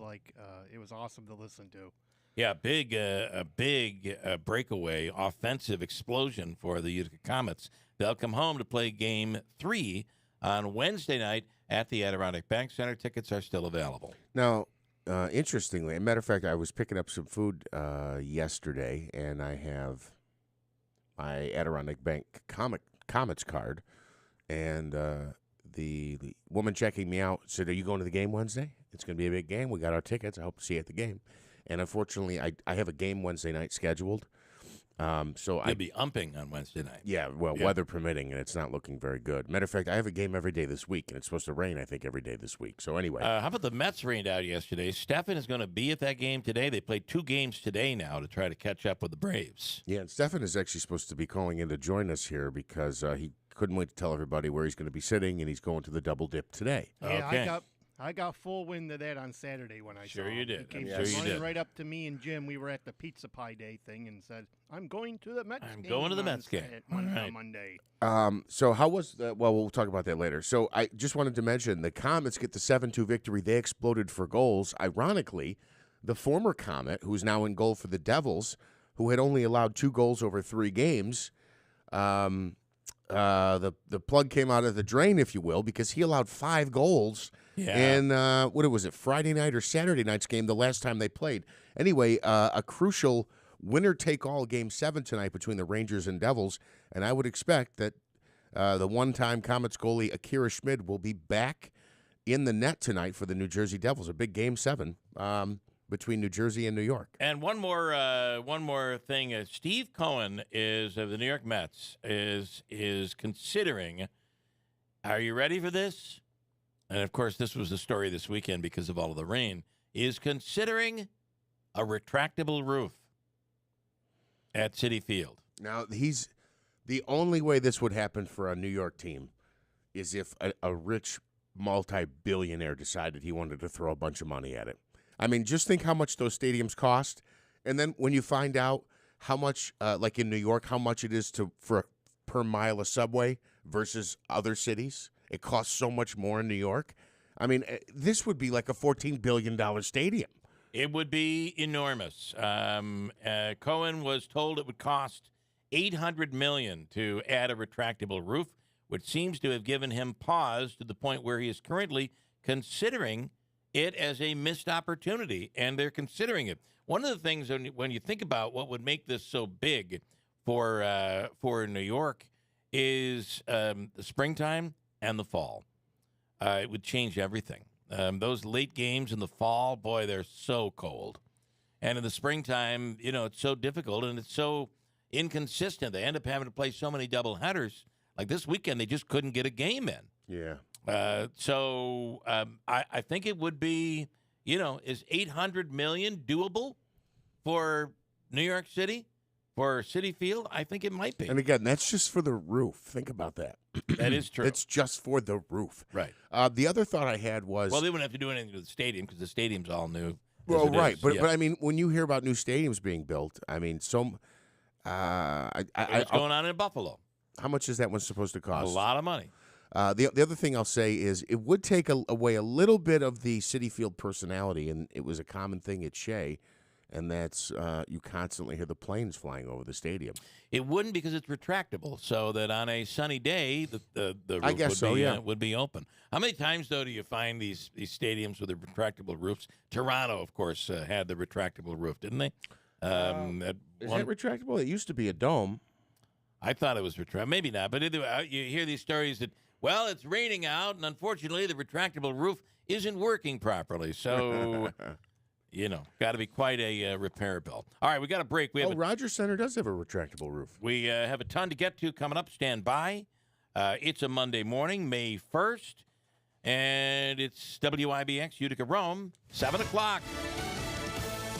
it was awesome to listen to. Yeah, a big breakaway offensive explosion for the Utica Comets. They'll come home to play Game 3 on Wednesday night at the Adirondack Bank Center. Tickets are still available. Now, interestingly, as a matter of fact, I was picking up some food yesterday, and I have my Adirondack Bank Comets card, and the woman checking me out said, "Are you going to the game Wednesday? It's going to be a big game. We got our tickets. I hope to see you at the game." And unfortunately, I have a game Wednesday night scheduled. So You'll be umping on Wednesday night. Yeah, weather permitting, and it's not looking very good. Matter of fact, I have a game every day this week, and it's supposed to rain, I think, every day this week. So anyway. How about the Mets rained out yesterday? Stefan is going to be at that game today. They played 2 games today now to try to catch up with the Braves. Yeah, and Stefan is actually supposed to be calling in to join us here because he couldn't wait to tell everybody where he's going to be sitting, and he's going to the Double Dip today. Yeah, okay. I got full wind of that on Saturday when I Sure saw him. you did. He came Sure you running did. right up to me and Jim. We were at the Pizza Pie Day thing and said, I'm going to the Mets game. Going to the Mets game. On All right. Monday. So how was the? Well, we'll talk about that later. So I just wanted to mention the Comets get the 7-2 victory. They exploded for goals. Ironically, the former Comet, who's now in goal for the Devils, who had only allowed 2 goals over 3 games, the plug came out of the drain, if you will, because he allowed 5 goals in what was it, Friday night or Saturday night's game, the last time they played. Anyway, a crucial winner-take-all Game 7 tonight between the Rangers and Devils, and I would expect that the one-time Comets goalie Akira Schmid will be back in the net tonight for the New Jersey Devils, a big Game 7 between New Jersey and New York. And one more thing. Steve Cohen is of the New York Mets is considering. Are you ready for this? And of course, this was the story this weekend because of all of the rain. Is considering a retractable roof at Citi Field. Now he's the only way this would happen for a New York team is if a rich multi-billionaire decided he wanted to throw a bunch of money at it. I mean, just think how much those stadiums cost, and then when you find out how much, like in New York, how much it is for per mile of subway versus other cities, it costs so much more in New York. I mean, this would be like a $14 billion stadium. It would be enormous. Cohen was told it would cost $800 million to add a retractable roof, which seems to have given him pause to the point where he is currently considering it as a missed opportunity, and they're considering it. One of the things when you think about what would make this so big for New York is the springtime and the fall. It would change everything. Those late games in the fall, boy, they're so cold. And in the springtime, it's so difficult and it's so inconsistent. They end up having to play so many doubleheaders. Like this weekend, they just couldn't get a game in. Yeah. So I think it would be, is $800 million doable for New York City, for Citi Field? I think it might be. And again, that's just for the roof. Think about that. That is true. It's just for the roof. Right. The other thought I had was... Well, they wouldn't have to do anything to the stadium because the stadium's all new. Well, right. But I mean, when you hear about new stadiums being built, I mean, what's going on in Buffalo? How much is that one supposed to cost? A lot of money. The other thing I'll say is it would take away a little bit of the Citi Field personality, and it was a common thing at Shea, and that's you constantly hear the planes flying over the stadium. It wouldn't because it's retractable, so that on a sunny day, the roof would be open. How many times, though, do you find these stadiums with the retractable roofs? Toronto, of course, had the retractable roof, didn't they? Is that retractable? It used to be a dome. I thought it was retractable. Maybe not, but you hear these stories that, well, it's raining out, and unfortunately the retractable roof isn't working properly. So, got to be quite a repair bill. All right, we got a break. Rogers Center does have a retractable roof. We have a ton to get to coming up. Stand by. It's a Monday morning, May 1st, and it's WIBX Utica Rome, 7 o'clock.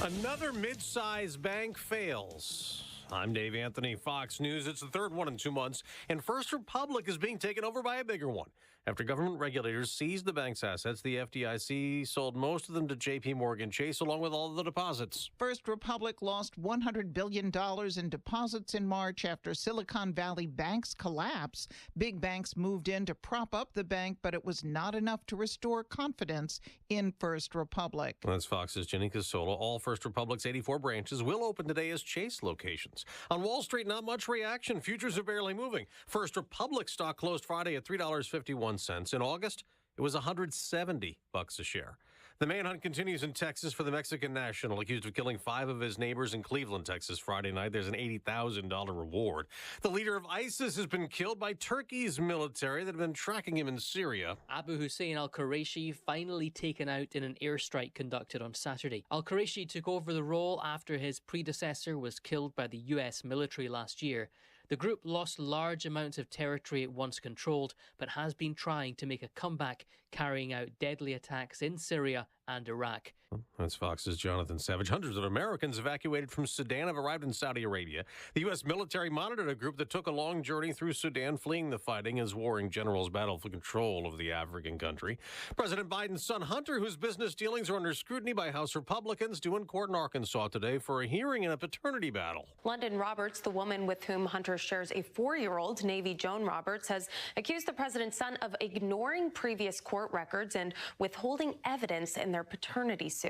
Another mid-size bank fails. I'm Dave Anthony, Fox News. It's the third one in 2 months, and First Republic is being taken over by a bigger one. After government regulators seized the bank's assets, the FDIC sold most of them to J.P. Morgan Chase, along with all of the deposits. First Republic lost $100 billion in deposits in March after Silicon Valley Bank's collapse. Big banks moved in to prop up the bank, but it was not enough to restore confidence in First Republic. That's Fox's Jenny Casola. All First Republic's 84 branches will open today as Chase locations. On Wall Street, not much reaction. Futures are barely moving. First Republic stock closed Friday at $3.51. In August, it was $170 a share. The manhunt continues in Texas for the Mexican national accused of killing 5 of his neighbors in Cleveland, Texas, Friday night. There's an $80,000 reward. The leader of ISIS has been killed by Turkey's military that have been tracking him in Syria. Abu Hussein al-Quraishi finally taken out in an airstrike conducted on Saturday. Al-Quraishi took over the role after his predecessor was killed by the U.S. military last year. The group lost large amounts of territory it once controlled, but has been trying to make a comeback, carrying out deadly attacks in Syria and Iraq. That's Fox's Jonathan Savage. Hundreds of Americans evacuated from Sudan have arrived in Saudi Arabia. The U.S. military monitored a group that took a long journey through Sudan, fleeing the fighting as warring generals battle for control of the African country. President Biden's son Hunter, whose business dealings are under scrutiny by House Republicans, due in court in Arkansas today for a hearing in a paternity battle. London Roberts, the woman with whom Hunter shares a 4-year-old, Navy Joan Roberts, has accused the president's son of ignoring previous court records and withholding evidence in their paternity suit.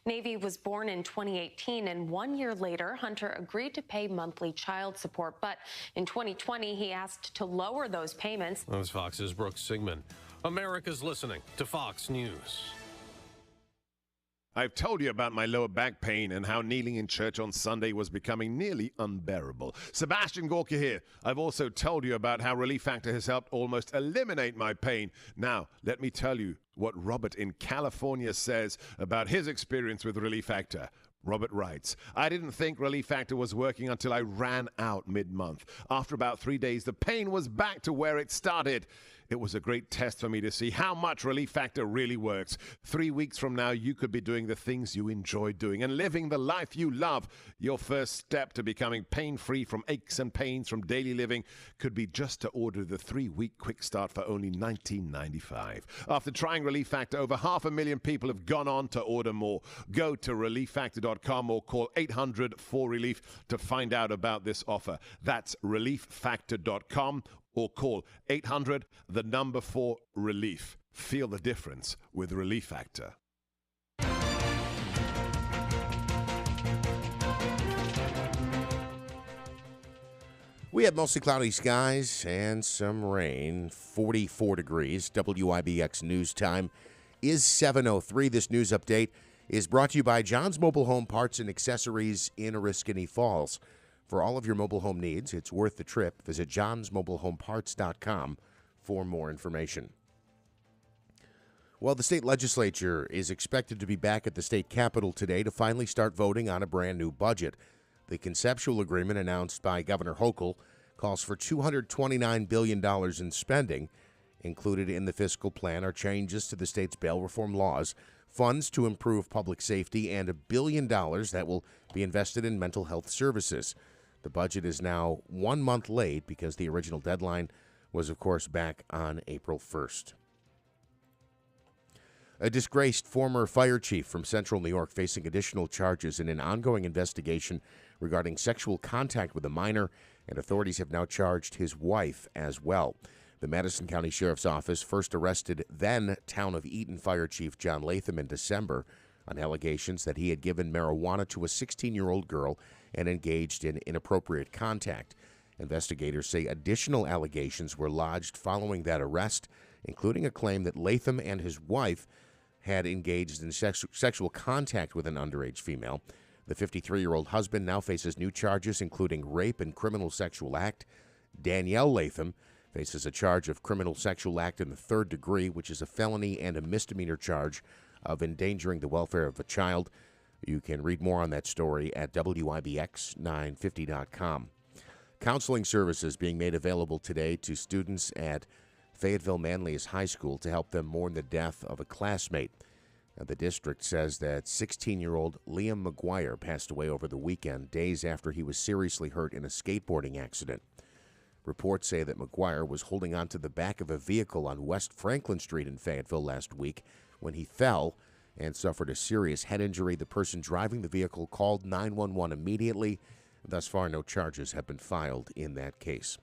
Navy was born in 2018, and 1 year later, Hunter agreed to pay monthly child support. But in 2020, he asked to lower those payments. That was Fox's Brooks Sigmund. America's listening to Fox News. I've told you about my lower back pain and how kneeling in church on Sunday was becoming nearly unbearable. Sebastian Gorka here. I've also told you about how Relief Factor has helped almost eliminate my pain. Now, let me tell you what Robert in California says about his experience with Relief Factor. Robert writes, I didn't think Relief Factor was working until I ran out mid-month. After about 3 days, the pain was back to where it started. It was a great test for me to see how much Relief Factor really works. 3 weeks from now, you could be doing the things you enjoy doing and living the life you love. Your first step to becoming pain-free from aches and pains from daily living could be just to order the 3-week quick start for only $19.95. After trying Relief Factor, over 500,000 people have gone on to order more. Go to relieffactor.com or call 800-4RELIEF to find out about this offer. That's relieffactor.com. or call 800-4RELIEF. Feel the difference with Relief Factor. We have mostly cloudy skies and some rain, 44 degrees. WIBX News Time is 7:03. This news update is brought to you by John's Mobile Home Parts and Accessories in Oriskany Falls. For all of your mobile home needs, it's worth the trip. Visit johnsmobilehomeparts.com for more information. Well, the state legislature is expected to be back at the state capitol today to finally start voting on a brand new budget. The conceptual agreement announced by Governor Hochul calls for $229 billion in spending. Included in the fiscal plan are changes to the state's bail reform laws, funds to improve public safety, and $1 billion that will be invested in mental health services. The budget is now 1 month late because the original deadline was, of course, back on April 1st. A disgraced former fire chief from Central New York facing additional charges in an ongoing investigation regarding sexual contact with a minor, and authorities have now charged his wife as well. The Madison County Sheriff's Office first arrested then Town of Eaton Fire Chief John Latham in December on allegations that he had given marijuana to a 16-year-old girl and engaged in inappropriate contact. Investigators say additional allegations were lodged following that arrest, including a claim that Latham and his wife had engaged in sexual contact with an underage female. The 53-year-old husband now faces new charges, including rape and criminal sexual act. Danielle Latham faces a charge of criminal sexual act in the third degree, which is a felony and a misdemeanor charge of endangering the welfare of a child. You can read more on that story at WIBX950.com. Counseling services being made available today to students at Fayetteville Manlius High School to help them mourn the death of a classmate. The district says that 16-year-old Liam McGuire passed away over the weekend, days after he was seriously hurt in a skateboarding accident. Reports say that McGuire was holding onto the back of a vehicle on West Franklin Street in Fayetteville last week when he fell and suffered a serious head injury. The person driving the vehicle called 911 immediately. Thus far, no charges have been filed in that case.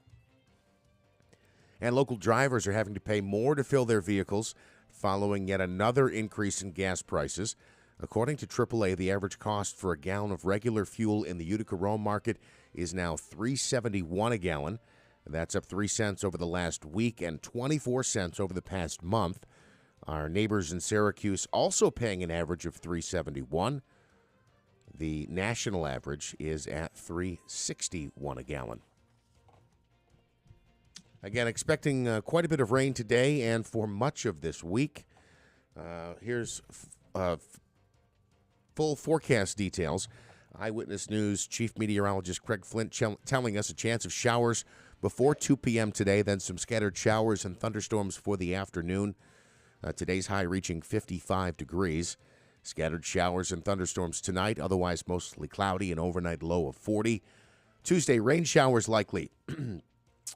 And local drivers are having to pay more to fill their vehicles following yet another increase in gas prices. According to AAA, the average cost for a gallon of regular fuel in the Utica Rome market is now $3.71 a gallon. That's up 3 cents over the last week and 24 cents over the past month. Our neighbors in Syracuse also paying an average of $3.71. The national average is at $3.61 a gallon. Again, expecting quite a bit of rain today and for much of this week. Here's full forecast details. Eyewitness News Chief Meteorologist Craig Flint telling us a chance of showers before 2 p.m. today, then some scattered showers and thunderstorms for the afternoon. Today's high reaching 55 degrees. Scattered showers and thunderstorms tonight, otherwise mostly cloudy, an overnight low of 40. Tuesday, rain showers likely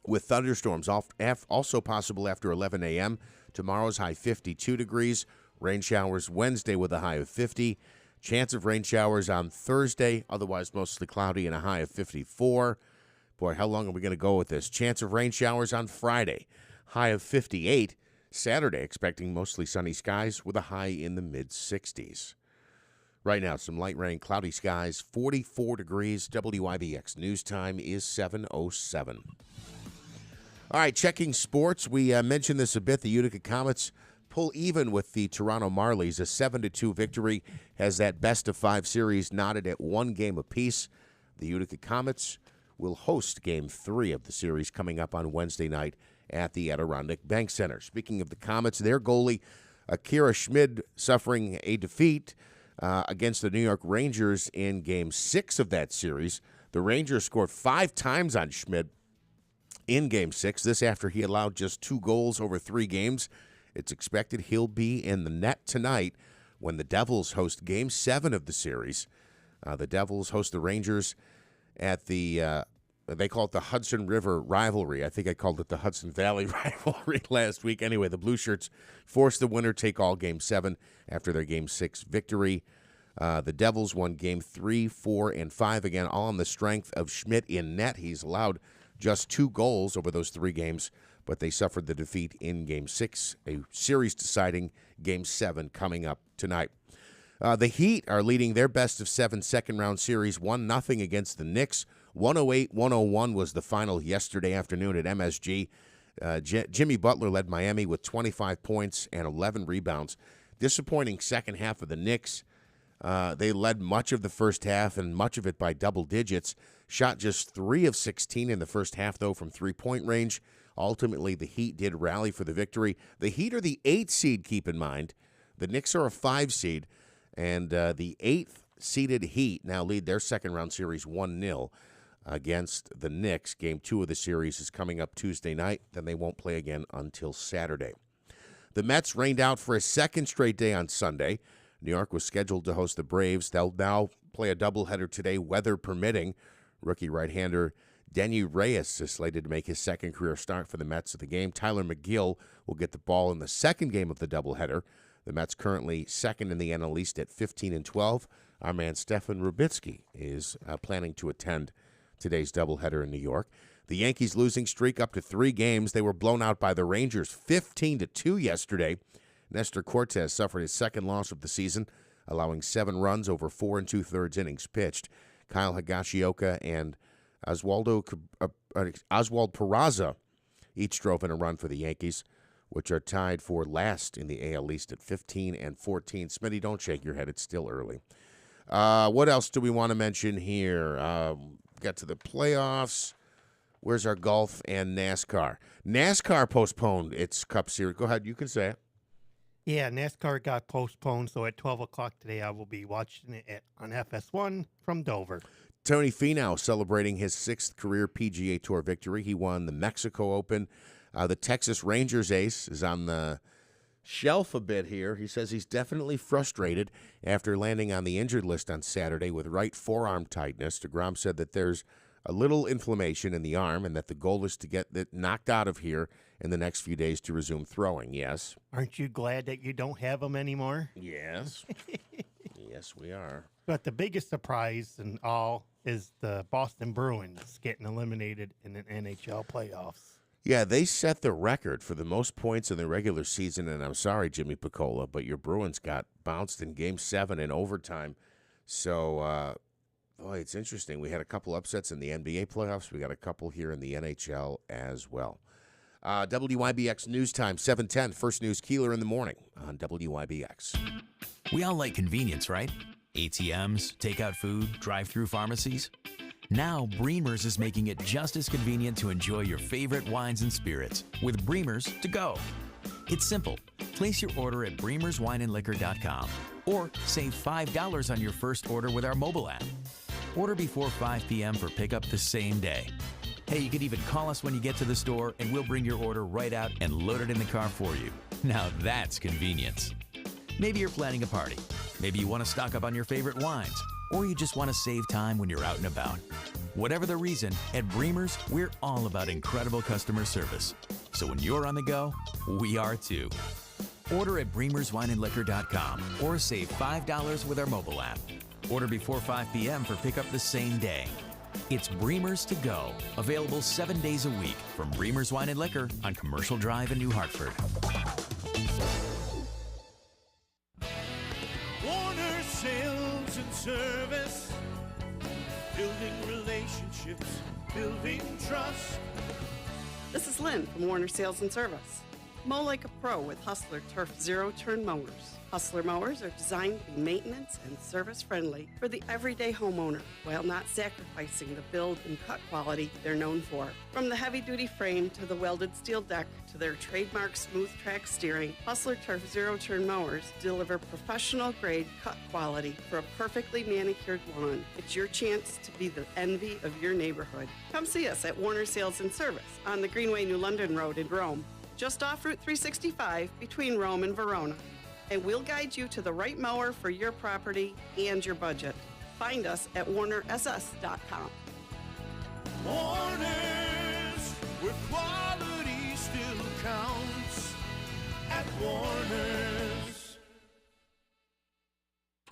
with thunderstorms also possible after 11 a.m. Tomorrow's high 52 degrees. Rain showers Wednesday with a high of 50. Chance of rain showers on Thursday, otherwise mostly cloudy and a high of 54. Boy, how long are we going to go with this? Chance of rain showers on Friday, high of 58. Saturday, expecting mostly sunny skies with a high in the mid-60s. Right now, some light rain, cloudy skies, 44 degrees. WIBX news time is 7:07. All right, checking sports. We mentioned this a bit. The Utica Comets pull even with the Toronto Marlies. A 7-2 victory has that best-of-5 series knotted at 1 game apiece. The Utica Comets will host Game 3 of the series coming up on Wednesday night at the Adirondack Bank Center. Speaking of the Comets, their goalie, Akira Schmid, suffering a defeat against the New York Rangers in Game 6 of that series. The Rangers scored 5 times on Schmid in Game 6, this after he allowed just 2 goals over 3 games. It's expected he'll be in the net tonight when the Devils host Game 7 of the series. The Devils host the Rangers at the, they call it the Hudson River Rivalry. I think I called it the Hudson Valley Rivalry last week. Anyway, the Blue Shirts forced the winner take all Game 7 after their Game 6 victory. The Devils won Game 3, 4, and 5, again, all on the strength of Schmidt in net. He's allowed just 2 goals over those 3 games, but they suffered the defeat in Game 6, a series-deciding Game 7 coming up tonight. The Heat are leading their best-of-7 second-round series 1-0 against the Knicks. 108-101 was the final yesterday afternoon at MSG. Jimmy Butler led Miami with 25 points and 11 rebounds. Disappointing second half of the Knicks. They led much of the first half and much of it by double digits. Shot just 3 of 16 in the first half, though, from three-point range. Ultimately, the Heat did rally for the victory. The Heat are the 8th seed, keep in mind. The Knicks are a 5 seed, and the 8th seeded Heat now lead their second-round series 1-0 against the Knicks. Game 2 of the series is coming up Tuesday night. Then they won't play again until Saturday. The Mets rained out for a second straight day on Sunday. New York was scheduled to host the Braves. They'll now play a doubleheader today, weather permitting. Rookie right-hander Denny Reyes is slated to make his second career start for the Mets at the game. Tyler McGill will get the ball in the second game of the doubleheader. The Mets currently second in the NL East at 15-12. Our man Stefan Rubitsky is planning to attend today's doubleheader in New York. The Yankees losing streak up to 3 games. They were blown out by the Rangers 15-2 yesterday. Nestor Cortes suffered his second loss of the season, allowing 7 runs over 4 2/3 innings pitched. Kyle Higashioka and Oswald Peraza each drove in a run for the Yankees, which are tied for last in the AL East at 15-14. Smitty, don't shake your head. It's still early. What else do we want to mention here? Got to the playoffs. Where's our golf and NASCAR? NASCAR postponed its Cup Series. Go ahead. You can say it. Yeah, NASCAR got postponed, so at 12 o'clock today I will be watching it on FS1 from Dover. Tony Finau celebrating his 6th career PGA Tour victory. He won the Mexico Open. The Texas Rangers ace is on the shelf a bit here. He says he's definitely frustrated after landing on the injured list on Saturday with right forearm tightness. DeGrom said that there's a little inflammation in the arm and that the goal is to get it knocked out of here in the next few days to resume throwing. Yes. Aren't you glad that you don't have them anymore? Yes. Yes, we are. But the biggest surprise in all is the Boston Bruins getting eliminated in an NHL playoffs. Yeah, they set the record for the most points in the regular season, and I'm sorry, Jimmy Picola, but your Bruins got bounced in Game 7 in overtime. So, boy, it's interesting. We had a couple upsets in the NBA playoffs. We got a couple here in the NHL as well. WIBX News Time, 7:10. First News Keeler in the morning on WIBX. We all like convenience, right? ATMs, takeout food, drive-through pharmacies. Now, Bremer's is making it just as convenient to enjoy your favorite wines and spirits with Bremer's to go. It's simple. Place your order at bremerswineandliquor.com or save $5 on your first order with our mobile app. Order before 5 p.m. for pickup the same day. Hey, you can even call us when you get to the store and we'll bring your order right out and load it in the car for you. Now that's convenience. Maybe you're planning a party. Maybe you want to stock up on your favorite wines, or you just want to save time when you're out and about. Whatever the reason, at Bremer's, we're all about incredible customer service. So when you're on the go, we are too. Order at bremerswineandliquor.com or save $5 with our mobile app. Order before 5 p.m. for pickup the same day. It's Bremer's to go, available 7 days a week from Bremer's Wine and Liquor on Commercial Drive in New Hartford. Warner Sales and Service, building relationships, building trust. This is Lynn from Warner Sales and Service. Mow like a pro with Hustler Turf Zero-Turn Mowers. Hustler mowers are designed to be maintenance and service friendly for the everyday homeowner while not sacrificing the build and cut quality they're known for. From the heavy-duty frame to the welded steel deck to their trademark smooth track steering, Hustler Turf Zero-Turn Mowers deliver professional-grade cut quality for a perfectly manicured lawn. It's your chance to be the envy of your neighborhood. Come see us at Warner Sales and Service on the Greenway New London Road in Rome, just off Route 365 between Rome and Verona. And we'll guide you to the right mower for your property and your budget. Find us at warnerss.com. Warner's, where quality still counts. At Warner's.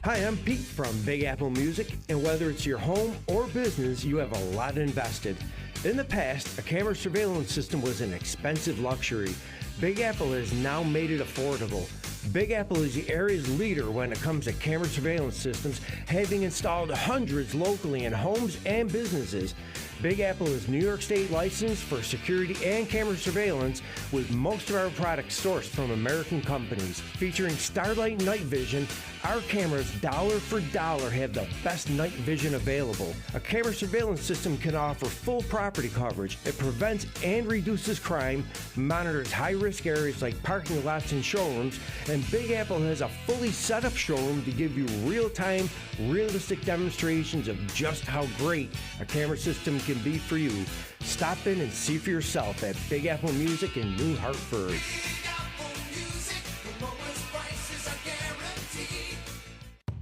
Hi, I'm Pete from Big Apple Music, and whether it's your home or business, you have a lot invested. In the past, a camera surveillance system was an expensive luxury. Big Apple has now made it affordable. Big Apple is the area's leader when it comes to camera surveillance systems, having installed hundreds locally in homes and businesses. Big Apple is New York State licensed for security and camera surveillance, with most of our products sourced from American companies. Featuring Starlight Night Vision, our cameras dollar for dollar have the best night vision available. A camera surveillance system can offer full property coverage. It prevents and reduces crime, monitors high-risk areas like parking lots and showrooms, and Big Apple has a fully set-up showroom to give you real-time, realistic demonstrations of just how great a camera system can be for you. Stop in and see for yourself at Big Apple Music in New Hartford.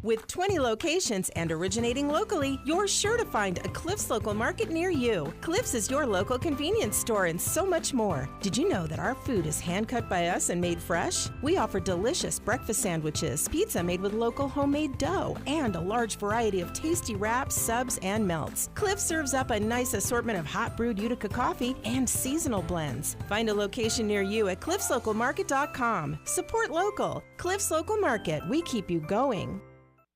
With 20 locations and originating locally, you're sure to find a Cliff's Local Market near you. Cliff's is your local convenience store and so much more. Did you know that our food is hand-cut by us and made fresh? We offer delicious breakfast sandwiches, pizza made with local homemade dough, and a large variety of tasty wraps, subs, and melts. Cliff's serves up a nice assortment of hot brewed Utica coffee and seasonal blends. Find a location near you at cliffslocalmarket.com. Support local. Cliff's Local Market. We keep you going.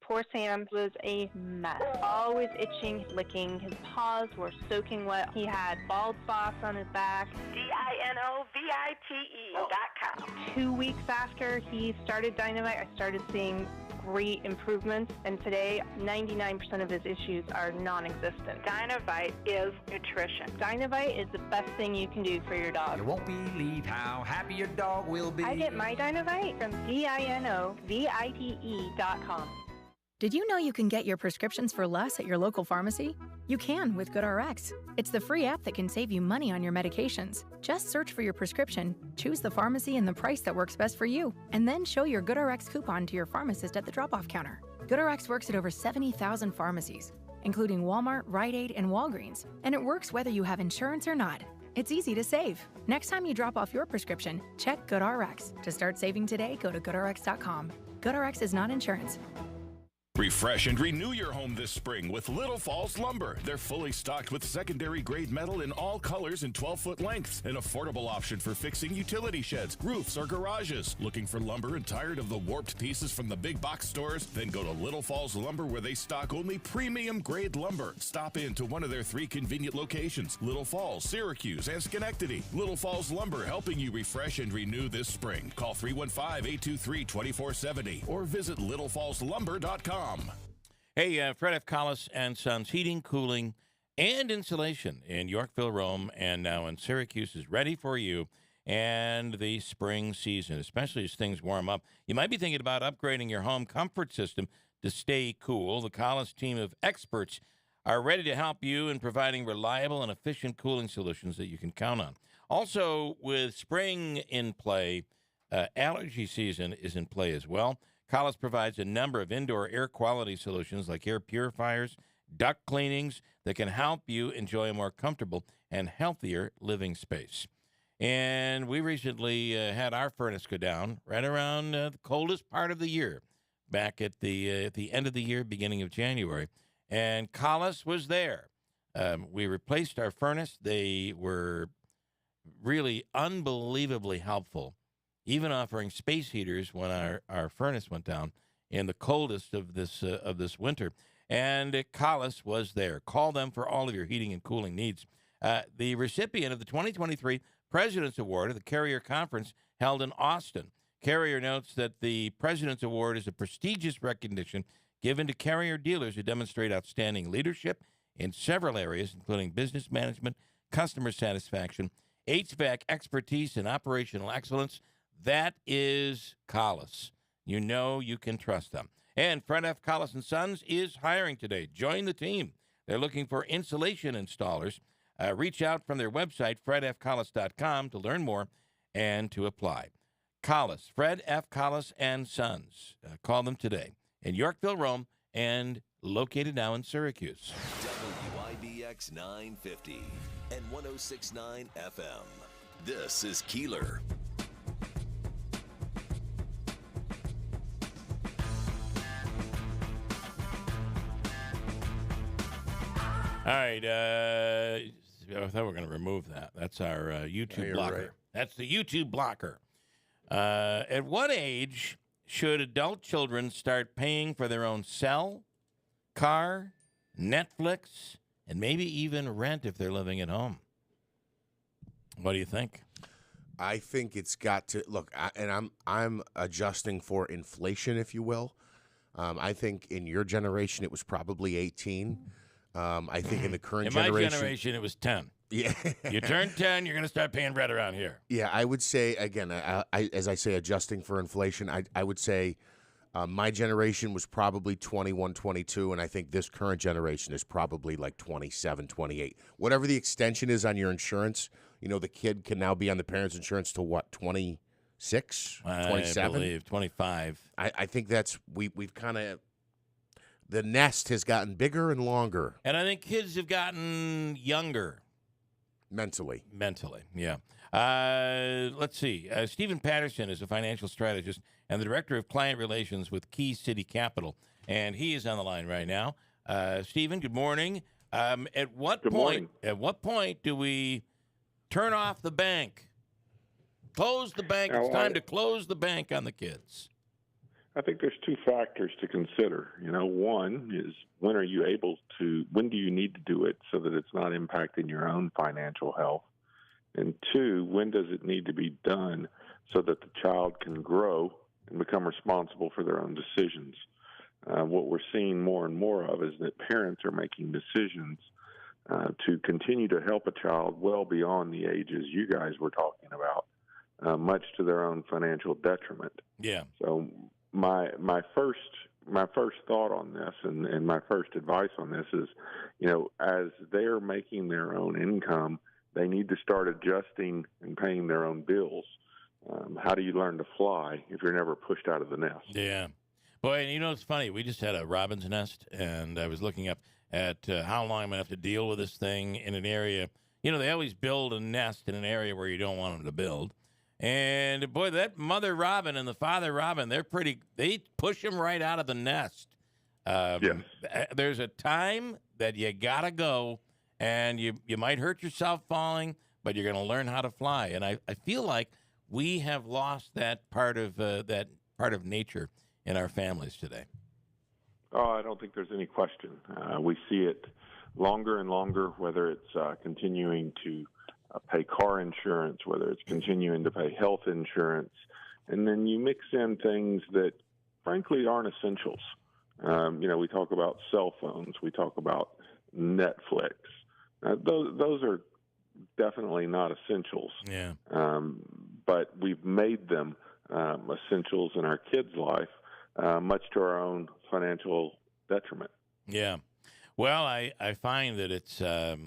Poor Sam was a mess. Always itching, licking. His paws were soaking wet. He had bald spots on his back. DINOVITE.com. 2 weeks after he started Dynamite, I started seeing great improvements, and today 99% of his issues are non-existent. Dynamite is nutrition. Dynamite is the best thing you can do for your dog. You won't believe how happy your dog will be. I get my Dynamite from DINOVITE.com. Did you know you can get your prescriptions for less at your local pharmacy? You can with GoodRx. It's the free app that can save you money on your medications. Just search for your prescription, choose the pharmacy and the price that works best for you, and then show your GoodRx coupon to your pharmacist at the drop-off counter. GoodRx works at over 70,000 pharmacies, including Walmart, Rite Aid, and Walgreens, and it works whether you have insurance or not. It's easy to save. Next time you drop off your prescription, check GoodRx. To start saving today, go to GoodRx.com. GoodRx is not insurance. Refresh and renew your home this spring with Little Falls Lumber. They're fully stocked with secondary grade metal in all colors and 12-foot lengths. An affordable option for fixing utility sheds, roofs, or garages. Looking for lumber and tired of the warped pieces from the big box stores? Then go to Little Falls Lumber, where they stock only premium grade lumber. Stop in to one of their 3 convenient locations: Little Falls, Syracuse, and Schenectady. Little Falls Lumber, helping you refresh and renew this spring. Call 315-823-2470 or visit littlefallslumber.com. Hey, Fred F. Collis and Sons Heating, Cooling, and Insulation in Yorkville, Rome, and now in Syracuse is ready for you and the spring season, especially as things warm up. You might be thinking about upgrading your home comfort system to stay cool. The Collis team of experts are ready to help you in providing reliable and efficient cooling solutions that you can count on. Also, with spring in play, allergy season is in play as well. Collis provides a number of indoor air quality solutions like air purifiers, duct cleanings that can help you enjoy a more comfortable and healthier living space. And we recently had our furnace go down right around the coldest part of the year, back at the end of the year, beginning of January. And Collis was there. We replaced our furnace. They were really unbelievably helpful, even offering space heaters when our furnace went down in the coldest of this winter. And Collis was there. Call them for all of your heating and cooling needs. The recipient of the 2023 President's Award of the Carrier Conference held in Austin. Carrier notes that the President's Award is a prestigious recognition given to Carrier dealers who demonstrate outstanding leadership in several areas, including business management, customer satisfaction, HVAC expertise, and operational excellence. That is Collis. You know you can trust them. And Fred F. Collis & Sons is hiring today. Join the team. They're looking for insulation installers. Reach out from their website, fredfcollis.com, to learn more and to apply. Collis, Fred F. Collis & Sons. Call them today in Yorkville, Rome, and located now in Syracuse. WIBX 950 and 106.9 FM. This is Keeler. All right. I thought we were going to remove that. That's our YouTube blocker. Right. That's the YouTube blocker. At what age should adult children start paying for their own cell, car, Netflix, and maybe even rent if they're living at home? What do you think? I think it's got to look, and I'm adjusting for inflation, if you will. I think in your generation it was probably 18. I think in the current generation... In my generation, it was 10. Yeah. You turn 10, you're going to start paying rent around here. Yeah, I would say, again, as I say, adjusting for inflation, I would say my generation was probably 21, 22, and I think this current generation is probably like 27, 28. Whatever the extension is on your insurance, the kid can now be on the parent's insurance till what, 26, 27? I believe 25. I think that's, we've kind of... The nest has gotten bigger and longer. And I think kids have gotten younger. Mentally, yeah. Let's see. Stephen Patterson is a financial strategist and the director of client relations with Key City Capital. And he is on the line right now. Stephen, good morning. At what point do we turn off the bank? Close the bank. It's time to close the bank on the kids. I think there's two factors to consider. One is when do you need to do it so that it's not impacting your own financial health? And two, when does it need to be done so that the child can grow and become responsible for their own decisions? What we're seeing more and more of is that parents are making decisions to continue to help a child well beyond the ages you guys were talking about, much to their own financial detriment. Yeah. So my first thought on this and my first advice on this is, as they're making their own income, they need to start adjusting and paying their own bills. How do you learn to fly if you're never pushed out of the nest? Yeah. Boy, and it's funny. We just had a robin's nest, and I was looking up at how long I'm going to have to deal with this thing in an area. They always build a nest in an area where you don't want them to build. And, boy, that mother robin and the father robin, they push them right out of the nest. Yes. There's a time that you got to go, and you might hurt yourself falling, but you're going to learn how to fly. And I feel like we have lost that part of nature in our families today. Oh, I don't think there's any question. We see it longer and longer, whether it's continuing to pay car insurance, whether it's continuing to pay health insurance, and then you mix in things that, frankly, aren't essentials. We talk about cell phones, we talk about Netflix. Those are definitely not essentials. Yeah. But we've made them essentials in our kids' life, much to our own financial detriment. Yeah. Well, I find that it's the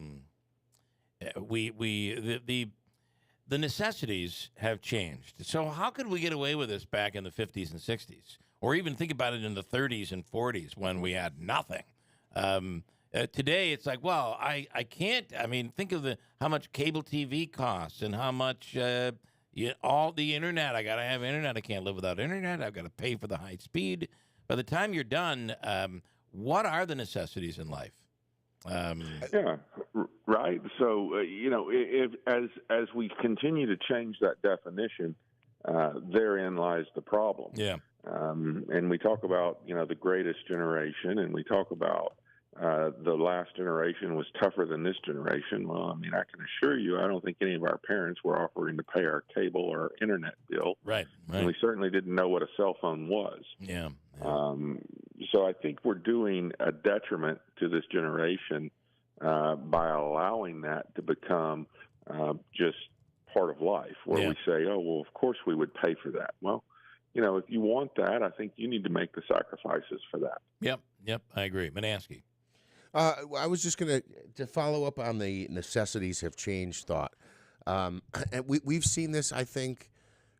necessities have changed. So how could we get away with this back in the 50s and 60s? or even think about it in the 30s and 40s when we had nothing. Today, it's like, well, I can't. I mean, think of how much cable TV costs and how much all the internet. I got to have internet. I can't live without internet. I've got to pay for the high speed. By the time you're done, what are the necessities in life? Yeah, right. So, if as we continue to change that definition, therein lies the problem. Yeah. And we talk about, the greatest generation, and we talk about the last generation was tougher than this generation. Well, I mean, I can assure you, I don't think any of our parents were offering to pay our cable or internet bill. Right. And we certainly didn't know what a cell phone was. Yeah. So I think we're doing a detriment to this generation by allowing that to become just part of life, where we say, oh, well, of course we would pay for that. Well, if you want that, I think you need to make the sacrifices for that. Yep, I agree. Manansky. I was just going to follow up on the necessities have changed thought. And we've seen this, I think,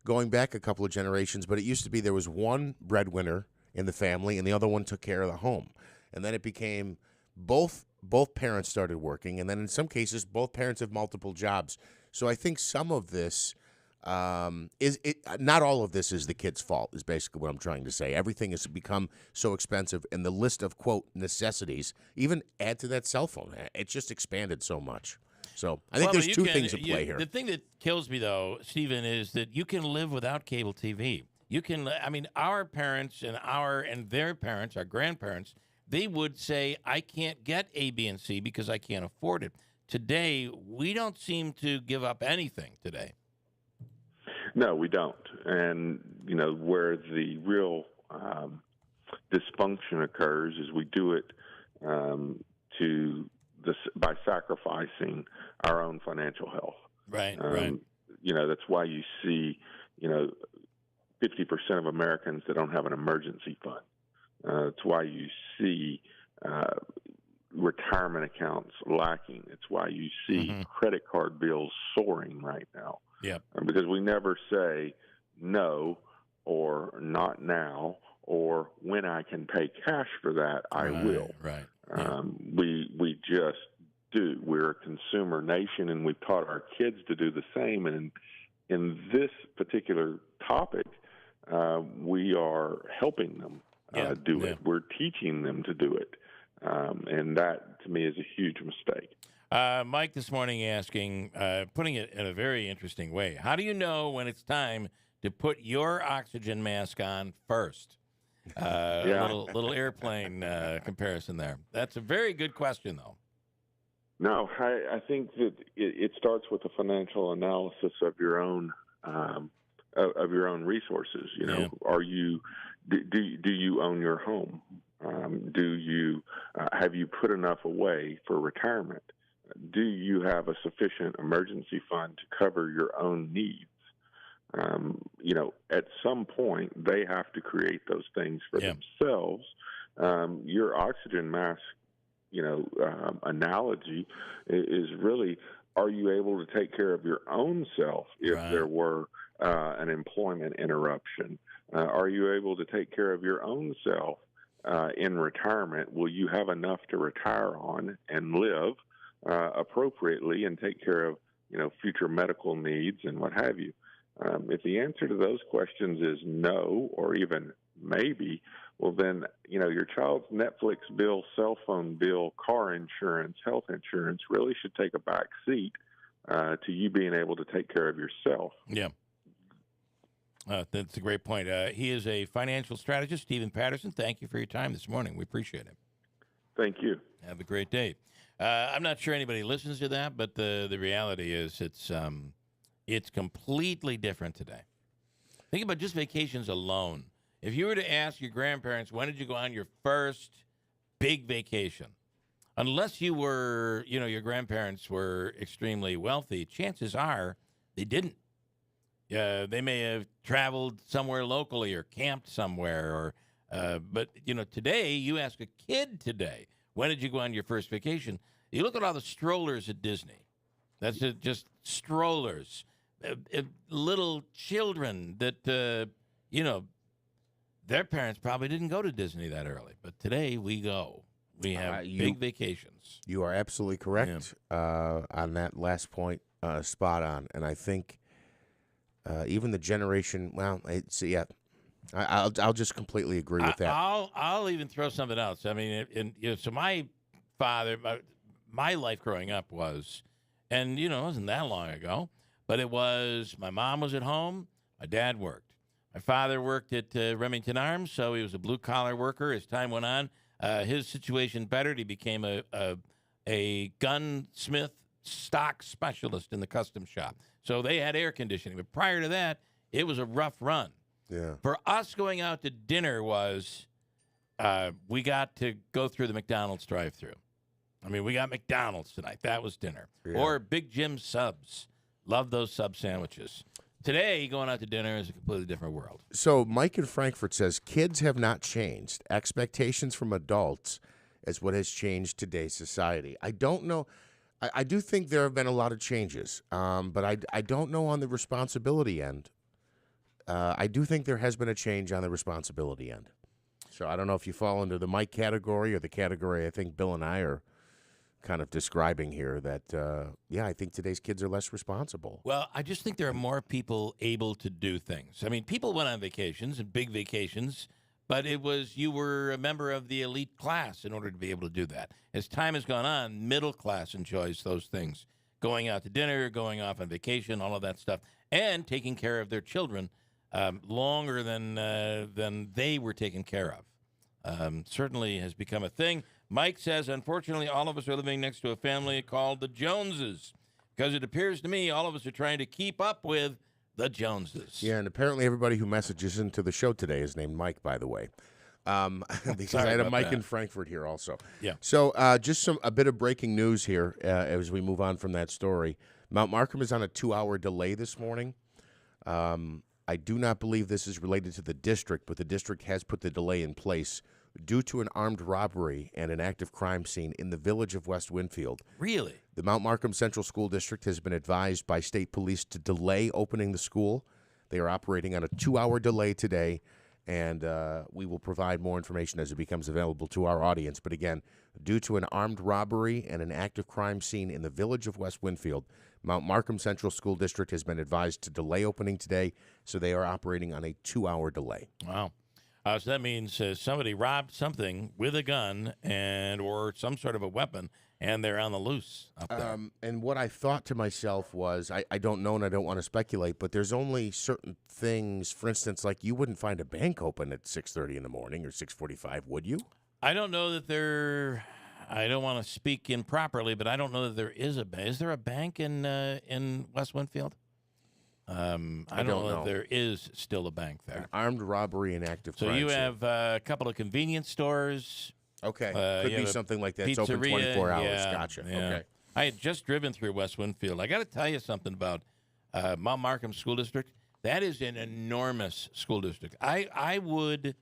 going back a couple of generations, but it used to be there was one breadwinner in the family and the other one took care of the home. And then it became both parents started working, and then in some cases both parents have multiple jobs. So I think some of this not all of this is the kid's fault, is basically what I'm trying to say. Everything has become so expensive, and the list of, quote, necessities, even add to that cell phone. It's just expanded so much. So I think there's two things at play here. The thing that kills me, though, Stephen, is that you can live without cable TV. You can, I mean, our parents and their parents, our grandparents, they would say, I can't get A, B, and C because I can't afford it. Today, we don't seem to give up anything today. No, we don't. And, where the real dysfunction occurs is we do it by sacrificing our own financial health. Right. That's why you see, 50% of Americans that don't have an emergency fund. It's why you see retirement accounts lacking. It's why you see credit card bills soaring right now. Yeah. Because we never say no or not now or when I can pay cash for that, I will. Right. We just do. We're a consumer nation, and we've taught our kids to do the same. And in this particular topic, we are helping them do it. We're teaching them to do it. And that, to me, is a huge mistake. Mike this morning asking, putting it in a very interesting way, how do you know when it's time to put your oxygen mask on first? Little airplane comparison there. That's a very good question, though. No, I think that it starts with a financial analysis of your own resources. Do you own your home? Have you put enough away for retirement? Do you have a sufficient emergency fund to cover your own needs? At some point, they have to create those things for themselves. Your oxygen mask, analogy is really, are you able to take care of your own self if there were an employment interruption? Are you able to take care of your own self in retirement? Will you have enough to retire on and live appropriately and take care of, future medical needs and what have you? If the answer to those questions is no, or even maybe, well, then, your child's Netflix bill, cell phone bill, car insurance, health insurance really should take a back seat to you being able to take care of yourself. Yeah. That's a great point. He is a financial strategist, Stephen Patterson. Thank you for your time this morning. We appreciate it. Thank you. Have a great day. I'm not sure anybody listens to that, but the reality is it's completely different today. Think about just vacations alone. If you were to ask your grandparents, when did you go on your first big vacation? Unless you were, your grandparents were extremely wealthy, chances are they didn't. They may have traveled somewhere locally or camped somewhere, but today you ask a kid today, when did you go on your first vacation? You look at all the strollers at Disney. That's just strollers, little children that their parents probably didn't go to Disney that early. But today we go. We have big vacations. You are absolutely correct on that last point, spot on. And I think even the generation, I'll just completely agree with that. I'll even throw something else. I mean, so my father, my life growing up was, and it wasn't that long ago, but it was my mom was at home, my dad worked. My father worked at Remington Arms, so he was a blue collar worker. As time went on, his situation bettered. He became a gunsmith stock specialist in the custom shop. So they had air conditioning, but prior to that, it was a rough run. Yeah. For us, going out to dinner was we got to go through the McDonald's drive-thru. I mean, we got McDonald's tonight. That was dinner. Yeah. Or Big Jim subs. Love those sub sandwiches. Today, going out to dinner is a completely different world. So Mike in Frankfurt says, kids have not changed. Expectations from adults is what has changed today's society. I don't know. I do think there have been a lot of changes, but I don't know on the responsibility end. I do think there has been a change on the responsibility end. So I don't know if you fall into the Mike category or the category I think Bill and I are kind of describing here that, I think today's kids are less responsible. Well, I just think there are more people able to do things. I mean, people went on vacations and big vacations, but it was you were a member of the elite class in order to be able to do that. As time has gone on, middle class enjoys those things. Going out to dinner, going off on vacation, all of that stuff, and taking care of their children longer than they were taken care of. Certainly has become a thing. Mike says, unfortunately, all of us are living next to a family called the Joneses because it appears to me all of us are trying to keep up with the Joneses. Yeah, and apparently everybody who messages into the show today is named Mike, by the way. Because I had a Mike in Frankfurt here also. Yeah. So just a bit of breaking news here as we move on from that story. Mount Markham is on a 2-hour delay this morning. I do not believe this is related to the district, but the district has put the delay in place due to an armed robbery and an active crime scene in the village of West Winfield. Really? The Mount Markham Central School District has been advised by state police to delay opening the school. They are operating on a 2-hour delay today, and we will provide more information as it becomes available to our audience. But again, due to an armed robbery and an active crime scene in the village of West Winfield, Mount Markham Central School District has been advised to delay opening today, so they are operating on a 2-hour delay. Wow. So that means somebody robbed something with a gun or some sort of a weapon, and they're on the loose up there. And what I thought to myself was, I don't know and I don't want to speculate, but there's only certain things, for instance, like you wouldn't find a bank open at 6:30 in the morning or 6:45, would you? I don't know that I don't want to speak improperly, but I don't know that there is a bank. Is there a bank in West Winfield? I don't know if there is still a bank there. An armed robbery and active crime. So you have a couple of convenience stores. Okay. Could be something like that. It's open 24 hours. Yeah, Gotcha. Yeah. Okay. I had just driven through West Winfield. I got to tell you something about Mount Markham School District. That is an enormous school district. I would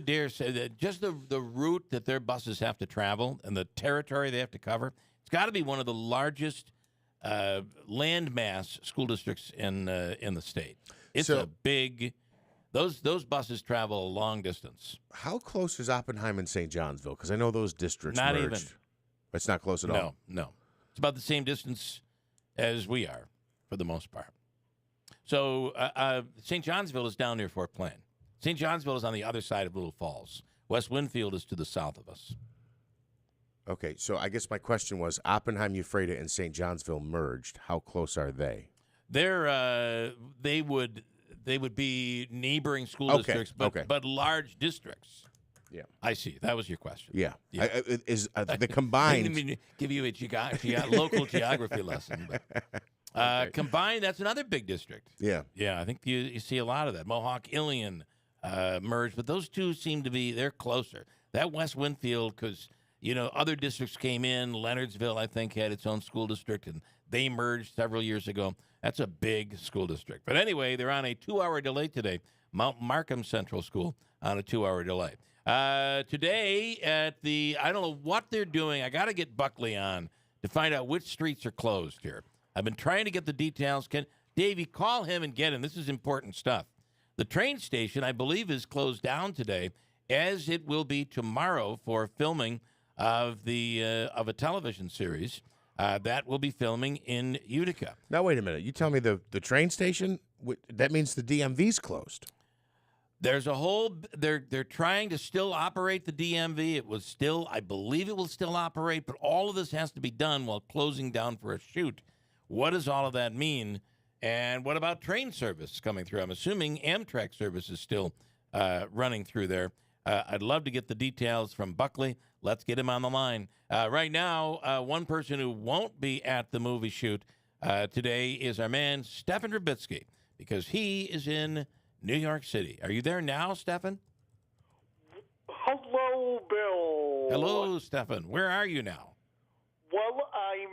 dare say that just the route that their buses have to travel and the territory they have to cover, it's got to be one of the largest landmass school districts in the state. It's a big. Those buses travel a long distance. How close is Oppenheim and St. Johnsville? Because I know those districts not merged. Even. It's not close at all. No. It's about the same distance as we are, for the most part. So St. Johnsville is down near Fort Plain. St. Johnsville is on the other side of Little Falls. West Winfield is to the south of us. Okay, so I guess my question was, Oppenheim, Ephrata, and St. Johnsville merged. How close are they? They would be neighboring school districts, but large districts. Yeah, I see. That was your question. Yeah. Is the combined? I didn't give you a local geography lesson. But, combined, that's another big district. Yeah. Yeah, I think you see a lot of that. Mohawk, Ilion merged, but those two seem to be, they're closer. That West Winfield, because, other districts came in. Leonardsville, I think, had its own school district, and they merged several years ago. That's a big school district. But anyway, they're on a 2-hour delay today. Mount Markham Central School on a 2-hour delay. Today I don't know what they're doing. I got to get Buckley on to find out which streets are closed here. I've been trying to get the details. Davey, call him and get him. This is important stuff. The train station, I believe, is closed down today, as it will be tomorrow for filming of a television series that will be filming in Utica. Now, wait a minute. You tell me the train station, that means the DMV's closed. There's a whole, they're trying to still operate the DMV. It was still, I believe it will still operate, but all of this has to be done while closing down for a shoot. What does all of that mean? And what about train service coming through? I'm assuming Amtrak service is still running through there. I'd love to get the details from Buckley. Let's get him on the line. Right now, one person who won't be at the movie shoot today is our man, Stefan Rubitsky, because he is in New York City. Are you there now, Stefan? Hello, Bill. Hello, Stefan. Where are you now? Well, I'm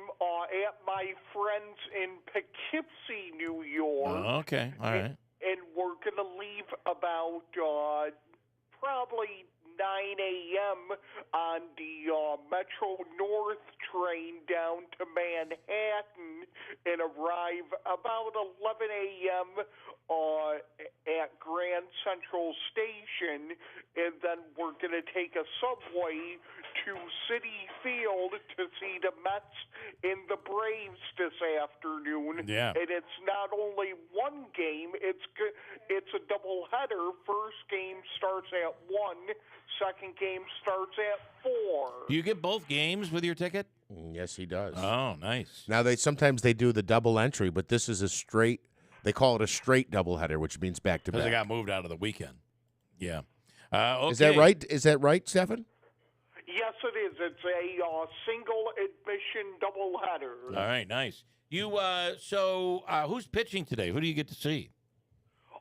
at my friends in Poughkeepsie, New York. Oh, okay, all right. And we're going to leave about probably 9 a.m. on the Metro North train down to Manhattan and arrive about 11 a.m. At Grand Central Station, and then we're going to take a subway to Citi Field to see the Mets and the Braves this afternoon. Yeah. And it's not only one game, it's a doubleheader. First game starts at 1, second game starts at 4. Do you get both games with your ticket? Yes, he does. Oh, nice. Now, sometimes they do the double entry, but this is a straight, they call it a straight doubleheader, which means back-to-back. Because they got moved out of the weekend. Yeah. Okay. Is that right? Is that right, Stefan? Yes, it is. It's a single admission doubleheader. All right, nice. So who's pitching today? Who do you get to see?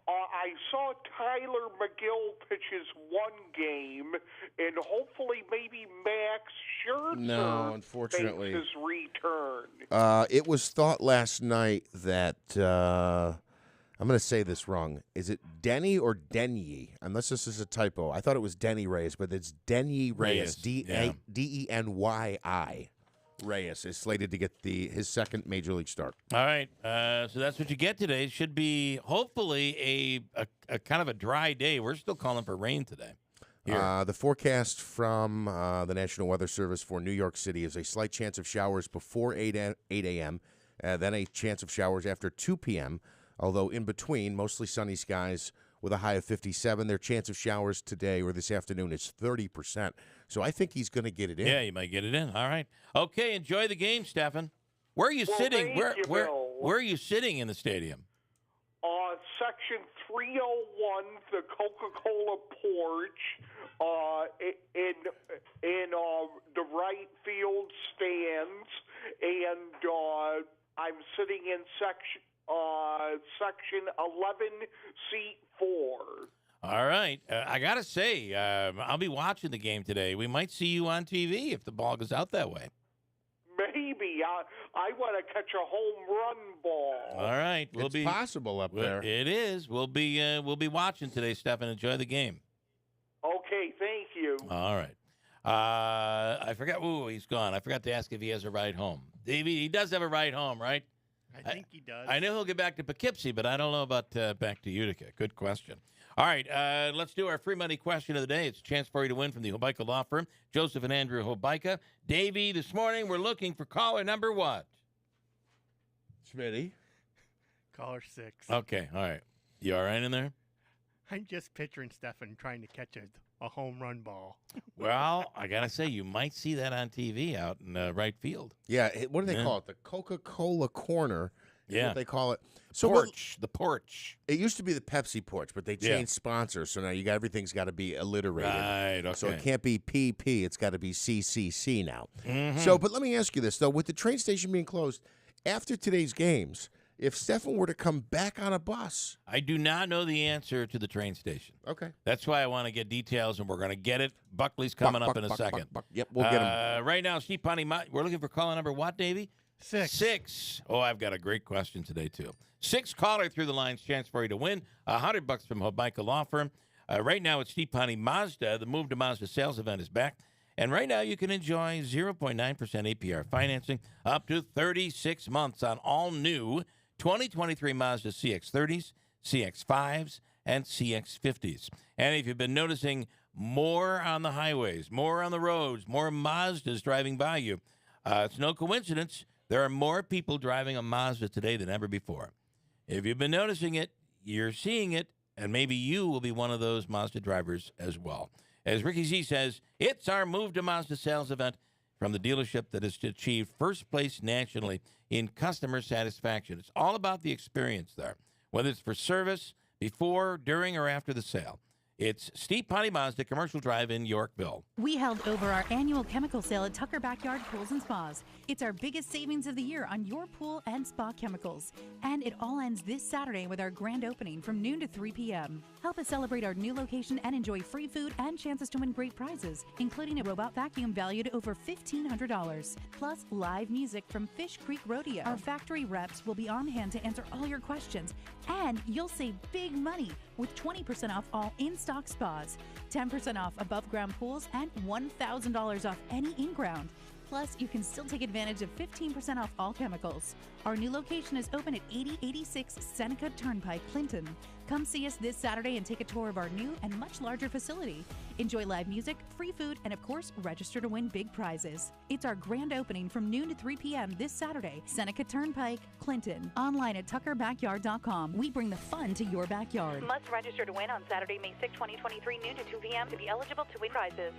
I saw Tyler McGill pitches one game, and hopefully maybe Max Scherzer unfortunately. makes his return. It was thought last night that, I'm going to say this wrong. Is it Denny or Denyi? Unless this is a typo. I thought it was Denny Reyes, but it's Denyi Reyes. Denyi. Reyes is slated to get his second major league start. All right, so that's what you get today. It should be hopefully a kind of a dry day. We're still calling for rain today. The forecast from the National Weather Service for New York City is a slight chance of showers before 8 a.m., then a chance of showers after 2 p.m., although in between, mostly sunny skies with a high of 57. Their chance of showers today or this afternoon is 30%. So I think he's going to get it in. Yeah, he might get it in. All right. Okay, enjoy the game, Stefan. Where are you sitting? Where are you sitting in the stadium? Section 301, the Coca-Cola porch, in the right field stands, and I'm sitting in section 11, seat 4. All right. I got to say, I'll be watching the game today. We might see you on TV if the ball goes out that way. Maybe. I want to catch a home run ball. All right. It's possible up there. It is. We'll be watching today, Stefan. Enjoy the game. Okay. Thank you. All right. I forgot. Ooh, he's gone. I forgot to ask if he has a ride home. Davey, he does have a ride home, right? I think he does. I know he'll get back to Poughkeepsie, but I don't know about back to Utica. Good question. All right, let's do our free money question of the day. It's a chance for you to win from the Hobeika Law Firm, Joseph and Andrew Hobeika. Davey, this morning we're looking for caller number what? Smitty. Caller 6. Okay, all right. You all right in there? I'm just picturing Stefan trying to catch a home run ball. Well, I got to say, you might see that on TV out in right field. Yeah, what do they call it? The Coca-Cola corner. Yeah. What they call it. The porch. It used to be the Pepsi porch, but they changed sponsors, so now everything's got to be alliterated. Right, okay. So it can't be PP, it's got to be CCC now. Mm-hmm. So, but let me ask you this, though. With the train station being closed, after today's games, if Stefan were to come back on a bus. I do not know the answer to the train station. Okay. That's why I want to get details, and we're going to get it. Buckley's coming up in a second. Yep, we'll get him. Right now, Steve Ponty, we're looking for caller number what, Davey? 6. Oh, I've got a great question today, too. 6 caller through the lines, chance for you to win $100 from Hobeika Law Firm. Right now, it's Steve Ponty Mazda. The Move to Mazda sales event is back. And right now, you can enjoy 0.9% APR financing up to 36 months on all new 2023 Mazda CX-30s, CX-5s, and CX-50s. And if you've been noticing more on the highways, more on the roads, more Mazdas driving by you, it's no coincidence. There are more people driving a Mazda today than ever before. If you've been noticing it, you're seeing it, and maybe you will be one of those Mazda drivers as well. As Ricky Z says, it's our Move to Mazda sales event from the dealership that has achieved first place nationally in customer satisfaction. It's all about the experience there, whether it's for service, before, during, or after the sale. It's Steve Ponte Mazda Commercial Drive in Yorkville. We held over our annual chemical sale at Tucker Backyard Pools and Spas. It's our biggest savings of the year on your pool and spa chemicals. And it all ends this Saturday with our grand opening from noon to 3 p.m. Help us celebrate our new location and enjoy free food and chances to win great prizes, including a robot vacuum valued at over $1,500. Plus live music from Fish Creek Rodeo. Our factory reps will be on hand to answer all your questions. And you'll save big money with 20% off all in-stock spas, 10% off above-ground pools, and $1,000 off any in-ground. Plus, you can still take advantage of 15% off all chemicals. Our new location is open at 8086 Seneca Turnpike, Clinton. Come see us this Saturday and take a tour of our new and much larger facility. Enjoy live music, free food, and of course, register to win big prizes. It's our grand opening from noon to 3 p.m. this Saturday, Seneca Turnpike, Clinton. Online at tuckerbackyard.com. We bring the fun to your backyard. Must register to win on Saturday, May 6, 2023, noon to 2 p.m. to be eligible to win prizes.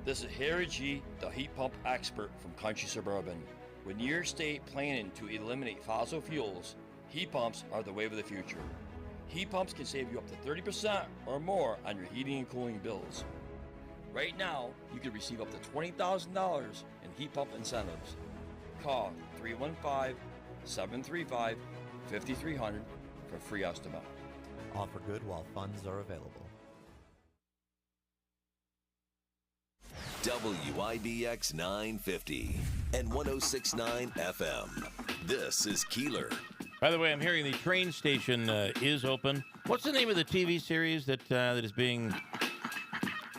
This is Harry G., the heat pump expert from Country Suburban. With New York State planning to eliminate fossil fuels, heat pumps are the wave of the future. Heat pumps can save you up to 30% or more on your heating and cooling bills. Right now, you can receive up to $20,000 in heat pump incentives. Call 315-735-5300 for a free estimate. Offer good while funds are available. WIBX 950 and 106.9 FM. This is Keeler. By the way, I'm hearing the train station is open. What's the name of the TV series that is being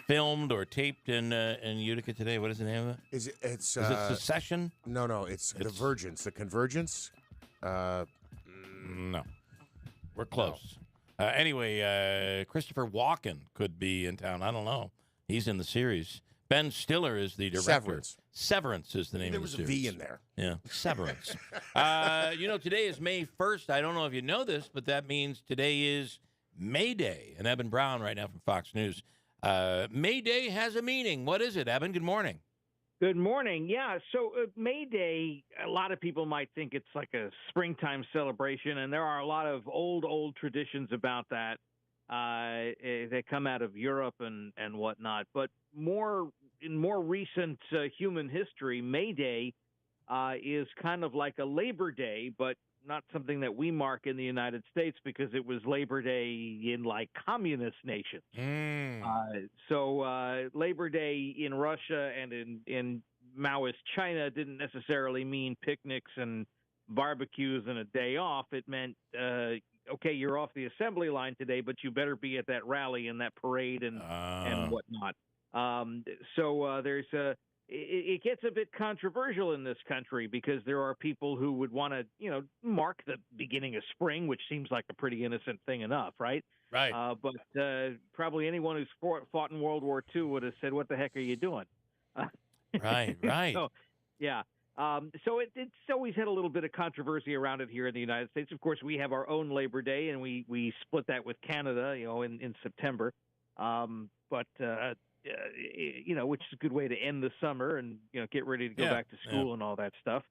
filmed or taped in Utica today? What is the name of it? Is it Secession? No, it's Divergence. The Convergence? No. We're close. No. Anyway, Christopher Walken could be in town. I don't know. He's in the series. Ben Stiller is the director. Severance is the name of the series. There was a V in there. Yeah, Severance. Today is May 1st. I don't know if you know this, but that means today is May Day. And Eben Brown right now from Fox News. May Day has a meaning. What is it, Eben? Good morning. Good morning. Yeah, so May Day, a lot of people might think it's like a springtime celebration, and there are a lot of old traditions about that. They come out of Europe and whatnot. But in more recent human history, May Day is kind of like a Labor Day, but not something that we mark in the United States because it was Labor Day in like communist nations. So Labor Day in Russia and in Maoist China didn't necessarily mean picnics and barbecues and a day off. It meant, okay, you're off the assembly line today, but you better be at that rally and that parade and whatnot. It gets a bit controversial in this country because there are people who would want to, mark the beginning of spring, which seems like a pretty innocent thing enough, right? Right. But probably anyone who's fought in World War II would have said, "What the heck are you doing?" Right. So, yeah. So it's always had a little bit of controversy around it here in the United States. Of course, we have our own Labor Day, and we split that with Canada, in September. Which is a good way to end the summer and, get ready to go back to school and all that stuff.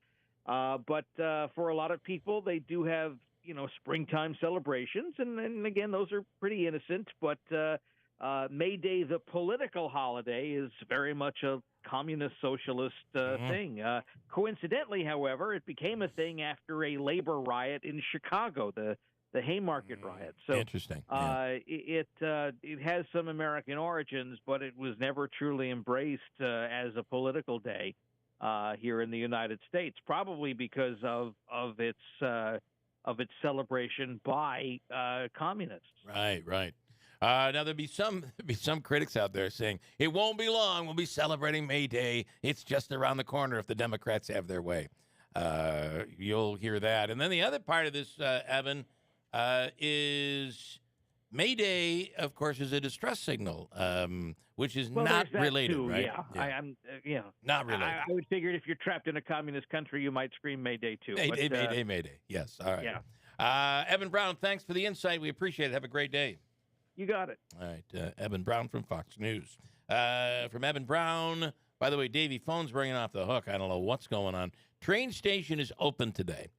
But for a lot of people, they do have, springtime celebrations. And again, those are pretty innocent. But May Day, the political holiday, is very much a communist socialist thing. Coincidentally, however, it became a thing after a labor riot in Chicago, the Haymarket riot. So interesting. It has some American origins, but it was never truly embraced as a political day here in the United States, probably because of its celebration by communists. Right. Now there'd be some critics out there saying it won't be long. We'll be celebrating May Day. It's just around the corner if the Democrats have their way. You'll hear that. And then the other part of this, Evan, is Mayday, of course, is a distress signal, which is Well, not there's that related, too, right? Yeah, I'm. Not related. I would figure if you're trapped in a communist country, you might scream Mayday too. Mayday, but, Mayday, Mayday. Yes. All right. Yeah. Evan Brown, thanks for the insight. We appreciate it. Have a great day. You got it. All right. Evan Brown from Fox News. From Evan Brown, by the way, Davey, phone's ringing off the hook. I don't know what's going on. Train station is open today.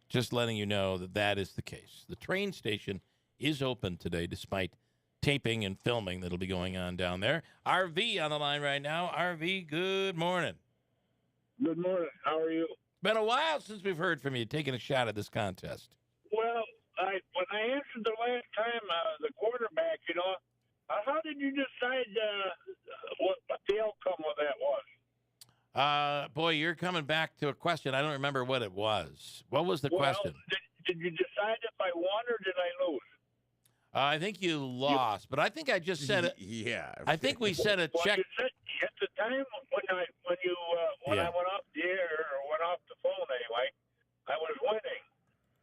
Just letting you know that is the case. The train station is open today, despite taping and filming that'll be going on down there. RV on the line right now. RV, good morning. Good morning. How are you? Been a while since we've heard from you taking a shot at this contest. Well, when I answered the last time, the quarterback, how did you decide what the outcome of that was? Boy, you're coming back to a question. I don't remember what it was. What was the question? Did you decide if I won or did I lose? I think you lost, but I think I just said it. Yeah. I think we said a check. You said, at the time when I went off the air or went off the phone anyway, I was winning.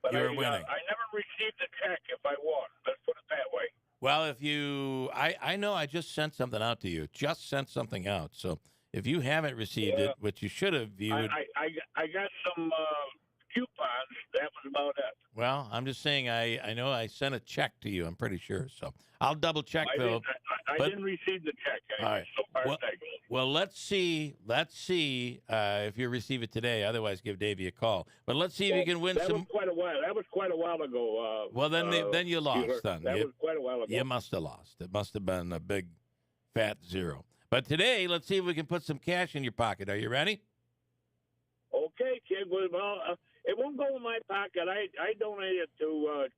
But You were winning. I never received the check if I won. Let's put it that way. Well, if you, I know I just sent something out to you. Just sent something out. So if you haven't received it, which you should have, you would. I got some coupons. That was about it. Well, I'm just saying I know I sent a check to you. I'm pretty sure. So I'll double check though. I didn't receive the check. Anyway, All right. So far, thank you. Well, let's see if you receive it today. Otherwise, give Davey a call. But let's see if you can win that some. Was quite a while. That was quite a while ago. Well, then you lost. Then that was quite a while ago. You must have lost. It must have been a big, fat zero. But today, let's see if we can put some cash in your pocket. Are you ready? Okay, kid. Well, it won't go in my pocket. I donate it to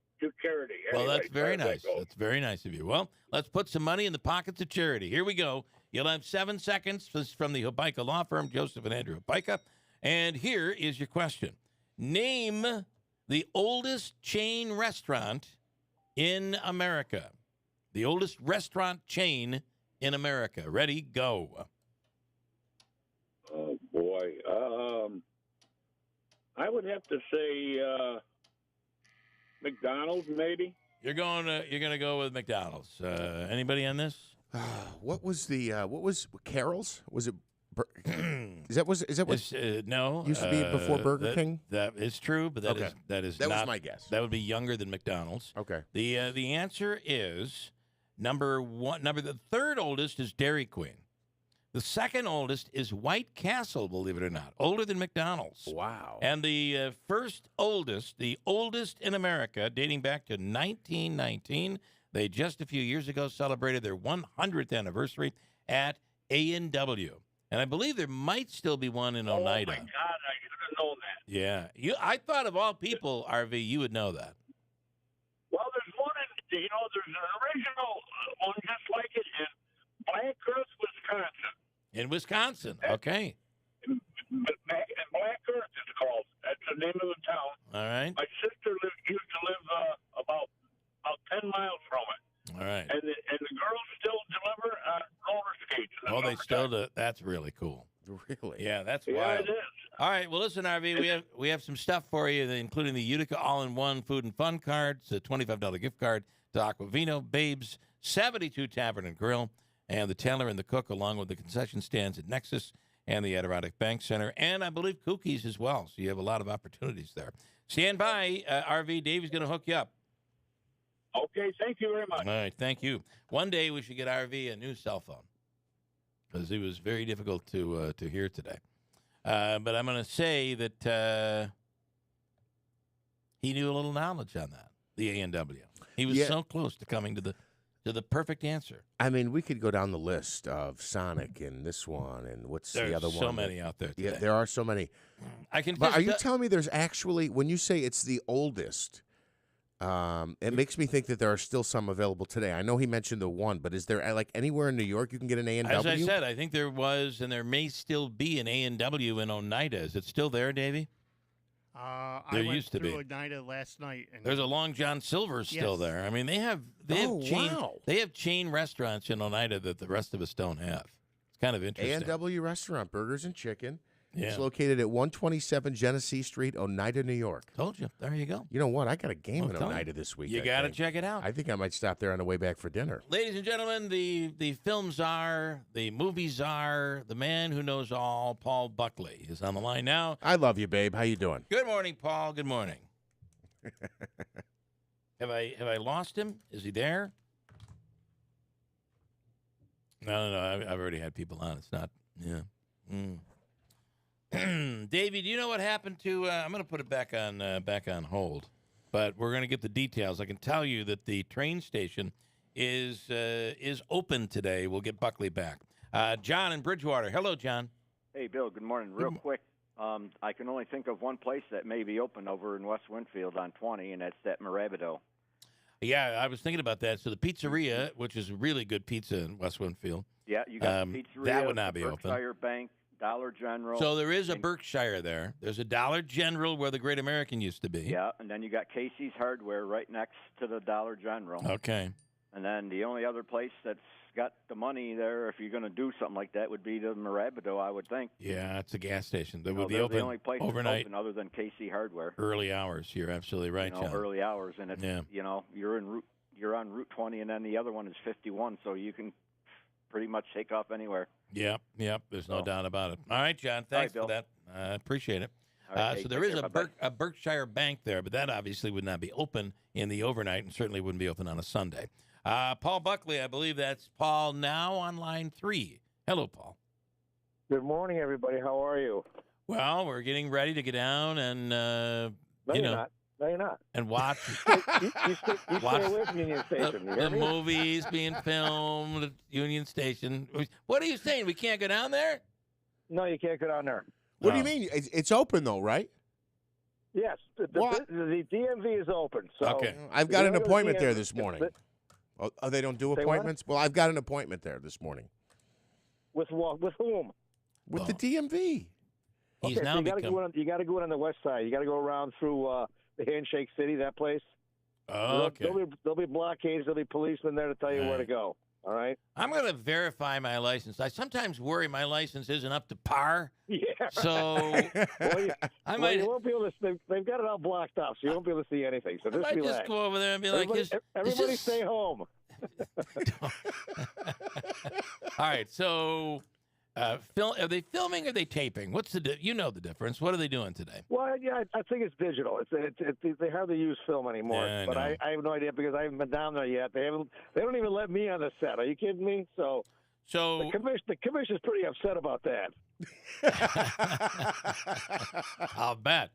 charity. Well, anyway, that's very nice. That's very nice of you. Well, let's put some money in the pockets of charity. Here we go. You'll have 7 seconds. This is from the Hopica Law Firm, Joseph and Andrew Hopica. And here is your question. Name the oldest chain restaurant in America. The oldest restaurant chain in America. Ready, go. Oh, boy. I would have to say McDonald's, maybe. You're going to go with McDonald's. Anybody on this? What was Carol's? Was it? Is that what? No. Used to be before Burger King. That is true, but that is that not, was my guess. That would be younger than McDonald's. Okay. The answer is number one. The third oldest is Dairy Queen. The second oldest is White Castle, believe it or not, older than McDonald's. Wow. And the first oldest, the oldest in America, dating back to 1919. They just a few years ago celebrated their 100th anniversary at A&W. And I believe there might still be one in Oneida. Oh, my God, I should have known that. Yeah. I thought of all people, RV, you would know that. Well, there's one there's an original one just like it in Black Earth, Wisconsin. In Wisconsin, okay. In Black Earth, it's called. That's the name of the town. All right. My sister used to live about 10 miles from it. All right. And the girls still deliver on roller skates. Oh, they still do. That's really cool. Really? Yeah, that's Yeah, wild. it is. All right. Well, listen, RV, we have some stuff for you, including the Utica All-in-One Food and Fun cards, a $25 gift card to Aquavino, Babes, 72 Tavern and Grill, and the Tailor and the Cook, along with the concession stands at Nexus and the Adirondack Bank Center, and I believe Cookies as well. So you have a lot of opportunities there. Stand by, RV. Dave's going to hook you up. Okay, thank you very much. All right, thank you. One day we should get RV a new cell phone because it was very difficult to hear today. But I'm going to say that he knew a little knowledge on that, the A&W. He was so close to coming to the perfect answer. I mean, we could go down the list of Sonic and this one and what's the other one? There's so many out there today. Yeah, there are so many. But are you telling me there's actually, when you say it's the oldest, it makes me think that there are still some available today. I know he mentioned the one, but is there like anywhere in New York you can get an A&W? As I said, I think there was, and there may still be an A&W in Oneida. Is it still there, Davey? I went used to through be. Oneida last night. And There's a Long John Silver's still Yes. there. I mean, they have chain restaurants in Oneida that the rest of us don't have. It's kind of interesting. A&W restaurant, burgers and chicken. Yeah. It's located at 127 Genesee Street, Oneida, New York. Told you. There you go. You know what? I got a game Well, in tell Oneida you. this week. You I got to think. check it out. I think I might stop there on the way back for dinner. Ladies and gentlemen, the film czar, the movie czar, the man who knows all, Paul Buckley, is on the line now. I love you, babe. How you doing? Good morning, Paul. Good morning. Have I lost him? Is he there? No. I've already had people on. It's not. Yeah. Davey, do you know what happened to? I'm going to put it back on hold, but we're going to get the details. I can tell you that the train station is open today. We'll get Buckley back. John in Bridgewater. Hello, John. Hey, Bill. Good morning. Real quick, I can only think of one place that may be open over in West Winfield on 20, and that's that Marabito. Yeah, I was thinking about that. So the pizzeria, which is really good pizza in West Winfield. Yeah, you got the pizzeria. That would not be Berkshire open. Bank, Dollar General. So there is a Berkshire there. There's a Dollar General where the Great American used to be. Yeah, and then you got Casey's Hardware right next to the Dollar General. Okay. And then the only other place that's got the money there, if you're going to do something like that, would be the Marabito, I would think. Yeah, it's a gas station. That You know, would be they're open the only place overnight. that's open other than Casey Hardware. Early hours. You're absolutely right, You know, John. early hours, and it's Yeah. you know you're on Route 20, and then the other one is 51, so you can pretty much take off anywhere. Yep. There's no So- doubt about it. All right, John. Thanks for Bill. that. I appreciate it. All right, hey, so there take is care. Bye-bye. a Berkshire Bank there, but that obviously would not be open in the overnight and certainly wouldn't be open on a Sunday. Paul Buckley, I believe that's Paul now on line 3. Hello, Paul. Good morning, everybody. How are you? Well, we're getting ready to get down and, No, you you're know, not. No, you're not. and watch You stay away from Union Station. You hear the me? movies being filmed at Union Station. What are you saying? We can't go down there? No, you can't go down there. What do you mean? It's open though, right? Yes, the DMV is open. So Okay. I've got an appointment there this morning. Oh, they don't do Say what? appointments? Well, I've got an appointment there this morning. With what? With whom? With the DMV. He's now you got to go in on the west side. You got to go around through the Handshake City, that place. Oh, okay. There'll be blockades. There'll be policemen there to tell you where to go. All right. I'm going to verify my license. I sometimes worry my license isn't up to par. Yeah. So I might. You won't be able to. They've got it all blocked off, so you won't be able to see anything. So I might relax. just go over there and be like, everybody stay home. All right. So, are they filming or are they taping? What's the? You know the difference. What are they doing today? Well, yeah, I think it's digital. They hardly use film anymore. Yeah, I but know. I have no idea because I haven't been down there yet. They don't even let me on the set. Are you kidding me? So the commission's pretty upset about that. I'll bet.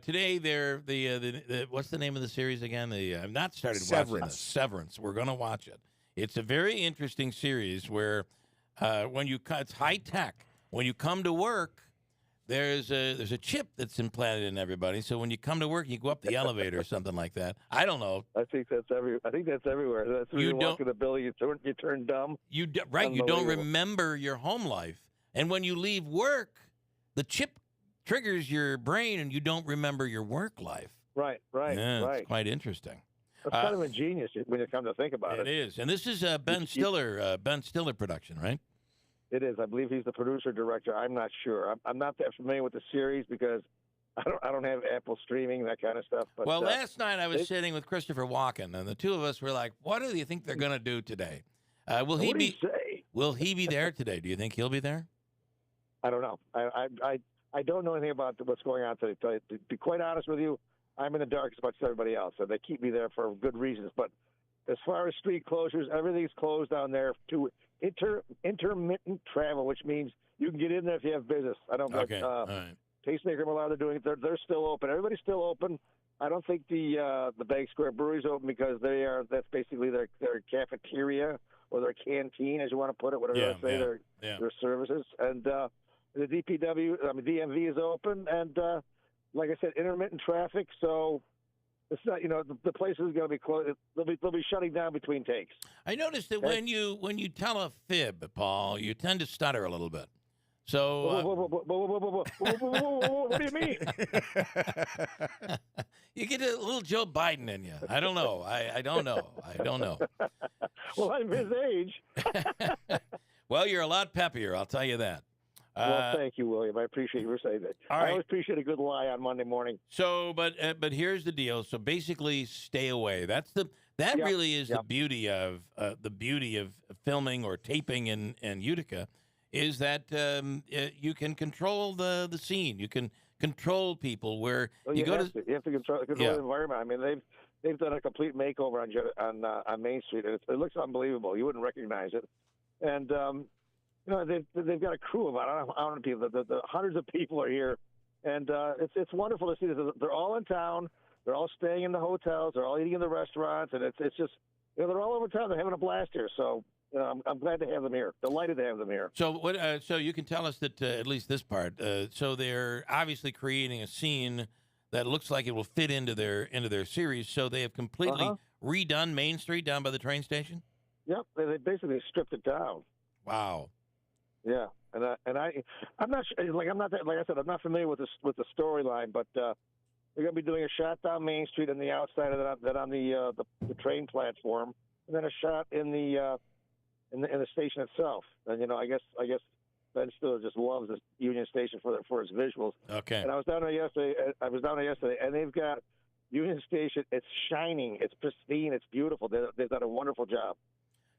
Today, they're the what's the name of the series again? I've not started watching this. Severance. We're going to watch it. It's a very interesting series where it's high tech. When you come to work, there's a chip that's implanted in everybody. So when you come to work, you go up the elevator or something like that. I don't know. I think that's everywhere. That's when you walk in the building, you turn dumb. You don't remember your home life, and when you leave work, the chip triggers your brain, and you don't remember your work life. Right. Yeah, it's quite interesting. That's kind of ingenious when you come to think about it. It is, and this is Ben Stiller production, right? It is. I believe he's the producer director. I'm not sure. I'm not that familiar with the series because I don't have Apple streaming, that kind of stuff. But last night I was sitting with Christopher Walken, and the two of us were like, "What do you think they're going to do today? Will he be there today? Do you think he'll be there?" I don't know. I don't know anything about what's going on today. To be quite honest with you, I'm in the dark as much as everybody else, so they keep me there for good reasons. But as far as street closures, everything's closed down there to intermittent travel, which means you can get in there if you have business. I don't know. Okay. All right. Tastemaker Millard, they're doing it. They're still open. Everybody's still open. I don't think the Bank Square Brewery's open because that's basically their cafeteria or their canteen, as you want to put it, whatever you want to say, their services. And the DMV is open, and like I said, intermittent traffic. So it's not, the place is going to be closed. They'll be shutting down between takes. I noticed that when you tell a fib, Paul, you tend to stutter a little bit. So what do you mean? You get a little Joe Biden in you. I don't know. I don't know. Well, I'm his age. Well, you're a lot peppier, I'll tell you that. Well, thank you, William. I appreciate you saying that. All I right. always appreciate a good lie on Monday morning. So, but here's the deal. So basically, stay away. That really is the beauty of filming or taping in Utica, is that you can control the scene. You can control people where you have to control the environment. I mean, they've done a complete makeover on Main Street, and it looks unbelievable. You wouldn't recognize it, and they've got a crew of I don't know how many people. The hundreds of people are here, and it's wonderful to see this. They're all in town. They're all staying in the hotels. They're all eating in the restaurants, and it's just they're all over town. They're having a blast here. So I'm glad to have them here. Delighted to have them here. So what? So you can tell us that at least this part. So they're obviously creating a scene that looks like it will fit into their series. So they have completely redone Main Street down by the train station. Yep, they basically stripped it down. Wow. Yeah, I'm not sure. Like I said, I'm not familiar with the storyline, but they're going to be doing a shot down Main Street on the outside of that on the train platform, and then a shot in the station itself. And I guess Ben Stiller just loves this Union Station for its visuals. Okay. And I was down there yesterday, and they've got Union Station. It's shining, it's pristine, it's beautiful. They've done a wonderful job.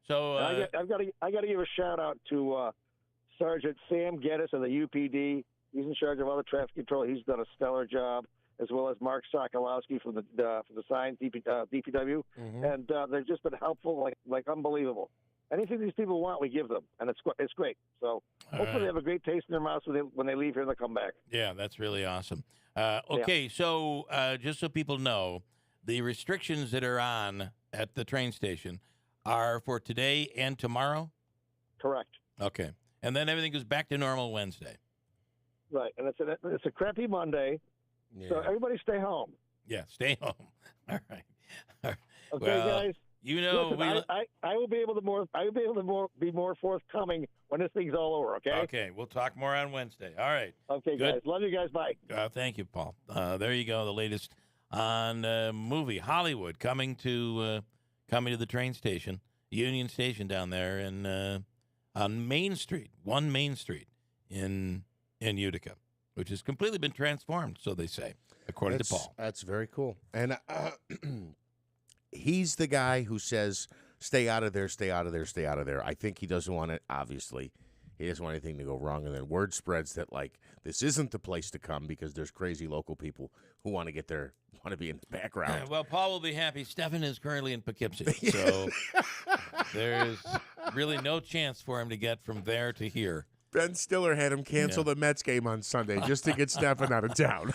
So I've got to give a shout out to Sergeant Sam Geddes of the UPD. He's in charge of all the traffic control. He's done a stellar job, as well as Mark Sokolowski from the sign DPW, and they've just been helpful, like unbelievable. Anything these people want, we give them, and it's great. So hopefully they have a great taste in their mouths when they leave here and they come back. Yeah, that's really awesome. Okay, so just so people know, the restrictions that are on at the train station are for today and tomorrow? Correct. Okay. And then everything goes back to normal Wednesday. Right, and it's a crappy Monday, so everybody stay home. Yeah, stay home. All right. Okay, well, guys. Listen, I will be able to be more forthcoming when this thing's all over. Okay. Okay, we'll talk more on Wednesday. All right. Okay, good. guys. Love you guys. Bye. Thank you, Paul. There you go. The latest on movie Hollywood coming to the train station, Union Station down there, and on Main Street, one Main Street in Utica, which has completely been transformed, so they say, according to Paul. That's very cool. And he's the guy who says, stay out of there, stay out of there, stay out of there. I think he doesn't want it, obviously. He doesn't want anything to go wrong. And then word spreads that, like, this isn't the place to come because there's crazy local people who want to be in the background. Well, Paul will be happy. Stefan is currently in Poughkeepsie, so there's really no chance for him to get from there to here. Ben Stiller had him cancel the Mets game on Sunday just to get Stefan out of town.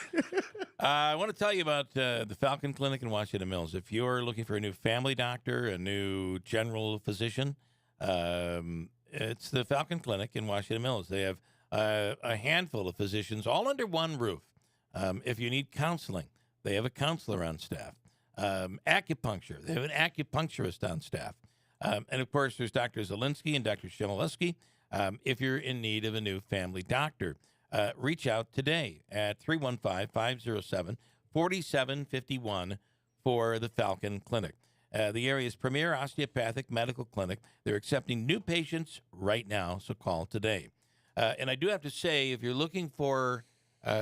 I want to tell you about the Falcon Clinic in Washington Mills. If you're looking for a new family doctor, a new general physician, it's the Falcon Clinic in Washington Mills. They have a handful of physicians all under one roof. If you need counseling, they have a counselor on staff. Acupuncture, they have an acupuncturist on staff. And, of course, there's Dr. Zielinski and Dr. Shimoleski. If you're in need of a new family doctor, reach out today at 315-507-4751 for the Falcon Clinic. The area's premier osteopathic medical clinic. They're accepting new patients right now, so call today. And I do have to say, if you're looking for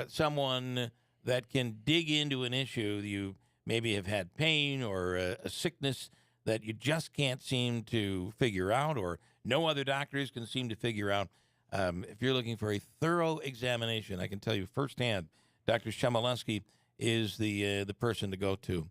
someone that can dig into an issue, you maybe have had pain or a sickness that you just can't seem to figure out, or no other doctors can seem to figure out. If you're looking for a thorough examination, I can tell you firsthand, Dr. Shimoleski is the person to go to.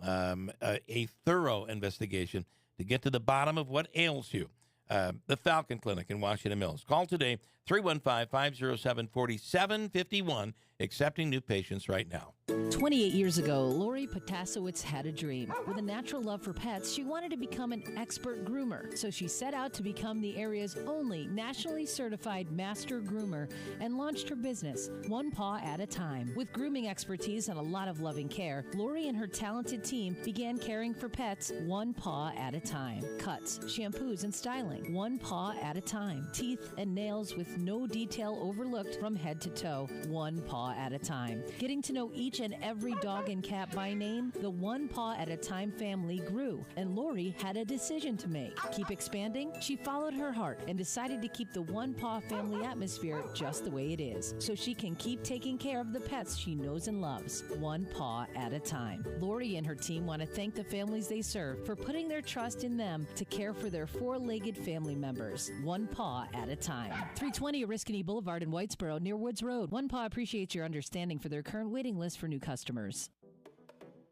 A thorough investigation to get to the bottom of what ails you. The Falcon Clinic in Washington Mills. Call today, 315-507-4751, accepting new patients right now. 28 years ago, Lori Potasowicz had a dream. With a natural love for pets, she wanted to become an expert groomer. So she set out to become the area's only nationally certified master groomer and launched her business, one paw at a time. With grooming expertise and a lot of loving care, Lori and her talented team began caring for pets one paw at a time. Cuts, shampoos, and styling, one paw at a time. Teeth and nails with with no detail overlooked from head to toe, one paw at a time. Getting to know each and every dog and cat by name, the One Paw at a Time family grew, and Lori had a decision to make. Keep expanding? She followed her heart and decided to keep the One Paw family atmosphere just the way it is, so she can keep taking care of the pets she knows and loves, one paw at a time. Lori and her team want to thank the families they serve for putting their trust in them to care for their four-legged family members, one paw at a time. 320 Oriskany Boulevard in Whitesboro near Woods Road. One Paw appreciates your understanding for their current waiting list for new customers.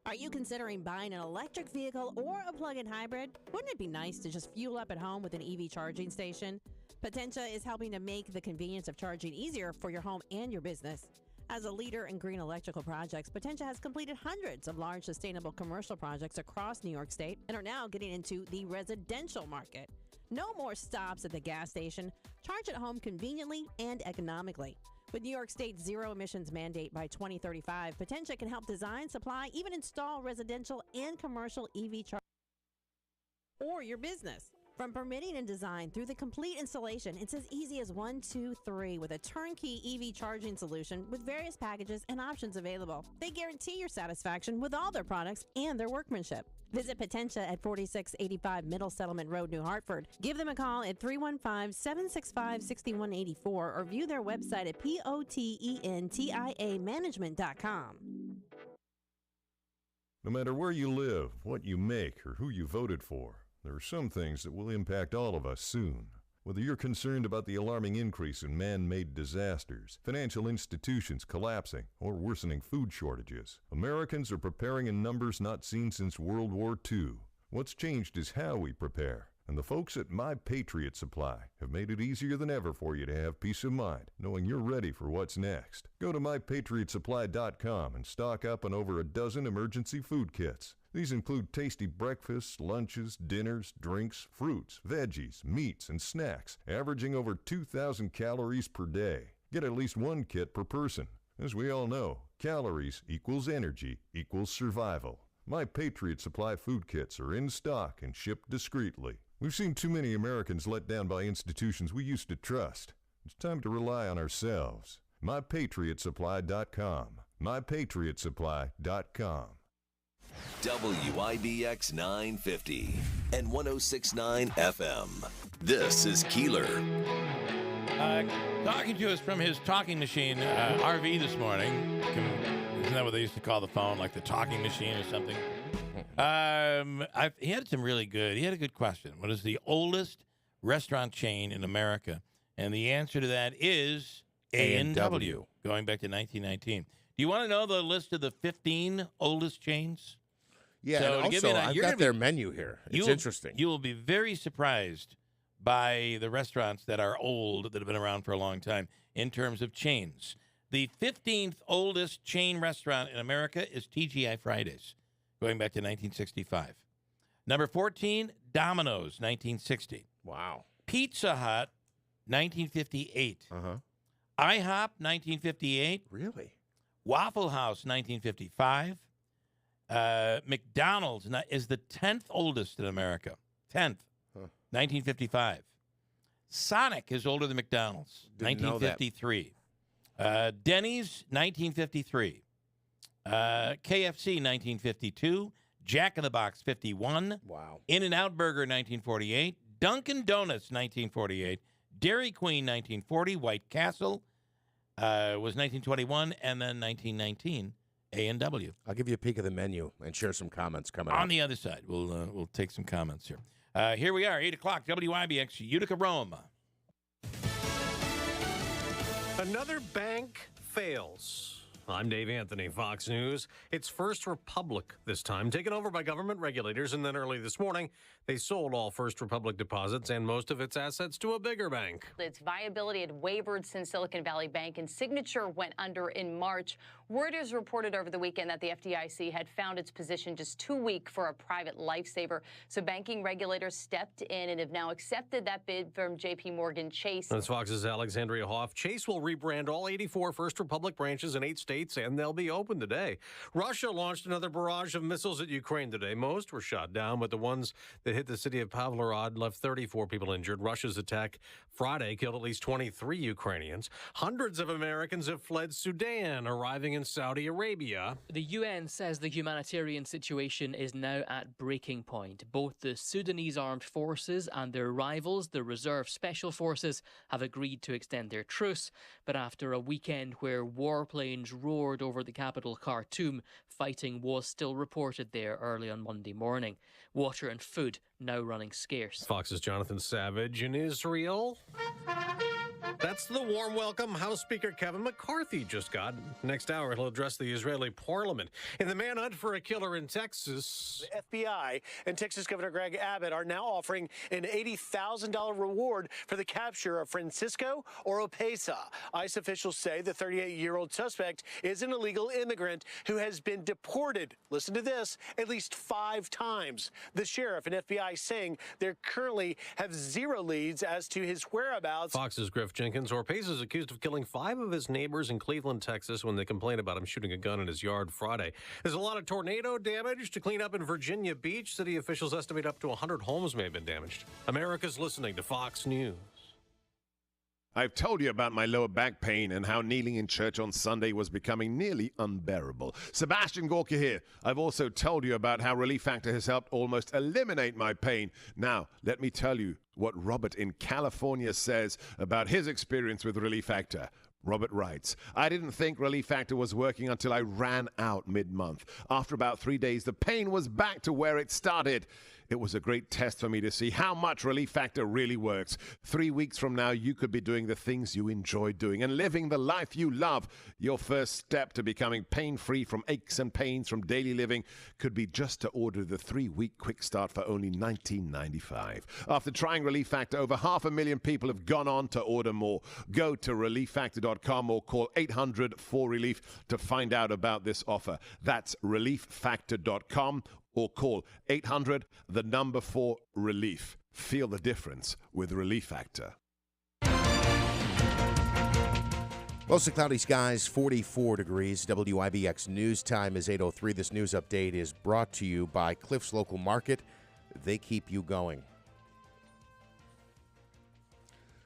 Are you considering buying an electric vehicle or a plug-in hybrid? Wouldn't it be nice to just fuel up at home with an EV charging station? Potentia is helping to make the convenience of charging easier for your home and your business. As a leader in green electrical projects, Potentia has completed hundreds of large sustainable commercial projects across New York State and are now getting into the residential market. No more stops at the gas station. Charge at home conveniently and economically. With New York State's zero emissions mandate by 2035, Potentia can help design, supply, even install residential and commercial EV charging or your business. From permitting and design through the complete installation, it's as easy as 1, 2, 3 with a turnkey EV charging solution with various packages and options available. They guarantee your satisfaction with all their products and their workmanship. Visit Potentia at 4685 Middle Settlement Road, New Hartford. Give them a call at 315-765-6184 or view their website at potentiamanagement.com. No matter where you live, what you make, or who you voted for, there are some things that will impact all of us soon. Whether you're concerned about the alarming increase in man-made disasters, financial institutions collapsing, or worsening food shortages, Americans are preparing in numbers not seen since World War II. What's changed is how we prepare. And the folks at My Patriot Supply have made it easier than ever for you to have peace of mind, knowing you're ready for what's next. Go to MyPatriotSupply.com and stock up on over a dozen emergency food kits. These include tasty breakfasts, lunches, dinners, drinks, fruits, veggies, meats, and snacks, averaging over 2,000 calories per day. Get at least one kit per person. As we all know, calories equals energy equals survival. My Patriot Supply food kits are in stock and shipped discreetly. We've seen too many Americans let down by institutions we used to trust. It's time to rely on ourselves. MyPatriotSupply.com. MyPatriotSupply.com. WIBX 950 and 106.9 FM. This is Keeler. Talking to us from his talking machine RV this morning. Isn't that what they used to call the phone, like the talking machine or something? He had a good question. What is the oldest restaurant chain in America? And the answer to that is A&W, going back to 1919. Do you want to know the list of the 15 oldest chains? Yeah, so and also, I've got their menu here. It's interesting. You will be very surprised by the restaurants that are old, that have been around for a long time, in terms of chains. The 15th oldest chain restaurant in America is TGI Fridays, going back to 1965. Number 14, Domino's, 1960. Wow. Pizza Hut, 1958. Uh-huh. IHOP, 1958. Really? Waffle House, 1955. McDonald's is the 10th oldest in America. 10th, 1955. Sonic is older than McDonald's, 1953. Denny's, 1953. KFC, 1952. Jack in the Box, 51. Wow. In-N-Out Burger, 1948. Dunkin' Donuts, 1948. Dairy Queen, 1940. White Castle was 1921. And then 1919. A&W. I'll give you a peek of the menu and share some comments coming up. On the other side, we'll take some comments here. Here we are, 8 o'clock, WIBX, Utica, Rome. Another bank fails. I'm Dave Anthony, Fox News. It's First Republic this time, taken over by government regulators, and then early this morning, they sold all First Republic deposits and most of its assets to a bigger bank. Its viability had wavered since Silicon Valley Bank and Signature went under in March. Reuters reported over the weekend that the FDIC had found its position just too weak for a private lifesaver. So banking regulators stepped in and have now accepted that bid from J.P. Morgan Chase. That's Fox's Alexandria Hoff. Chase will rebrand all 84 First Republic branches in 8 states states, and they'll be open today. Russia launched another barrage of missiles at Ukraine today. Most were shot down, but the ones that hit the city of Pavlorod left 34 people injured. Russia's attack Friday killed at least 23 Ukrainians. Hundreds of Americans have fled Sudan, arriving in Saudi Arabia. The UN says the humanitarian situation is now at breaking point. Both the Sudanese armed forces and their rivals, the Reserve Special Forces, have agreed to extend their truce. But after a weekend where warplanes roared over the capital Khartoum, fighting was still reported there early on Monday morning. Water and food now running scarce. Fox's Jonathan Savage in Israel. That's the warm welcome House Speaker Kevin McCarthy just got. Next hour, he'll address the Israeli parliament. In the manhunt for a killer in Texas, the FBI and Texas Governor Greg Abbott are now offering an $80,000 reward for the capture of Francisco Oropesa. ICE officials say the 38-year-old suspect is an illegal immigrant who has been deported, listen to this, at least 5 times. The sheriff and FBI saying they currently have 0 leads as to his whereabouts. Fox's Griff Jenkins. Oropesa is accused of killing 5 of his neighbors in Cleveland, Texas, when they complained about him shooting a gun in his yard Friday. There's a lot of tornado damage to clean up in Virginia Beach. City officials estimate up to 100 homes may have been damaged. America's listening to Fox News. I've told you about my lower back pain and how kneeling in church on Sunday was becoming nearly unbearable. Sebastian Gorka here. I've also told you about how Relief Factor has helped almost eliminate my pain. Now, let me tell you what Robert in California says about his experience with Relief Factor. Robert writes, I didn't think Relief Factor was working until I ran out mid-month. After about 3 days, the pain was back to where it started. It was a great test for me to see how much Relief Factor really works. 3 weeks from now, you could be doing the things you enjoy doing and living the life you love. Your first step to becoming pain-free from aches and pains from daily living could be just to order the 3-week quick start for only $19.95. After trying Relief Factor, over 500,000 people have gone on to order more. Go to relieffactor.com or call 800-4RELIEF to find out about this offer. That's relieffactor.com. or call 800-4RELIEF. Feel the difference with Relief Factor. Mostly cloudy skies, 44 degrees. WIBX News Time is 8:03. This news update is brought to you by Cliff's Local Market. They keep you going.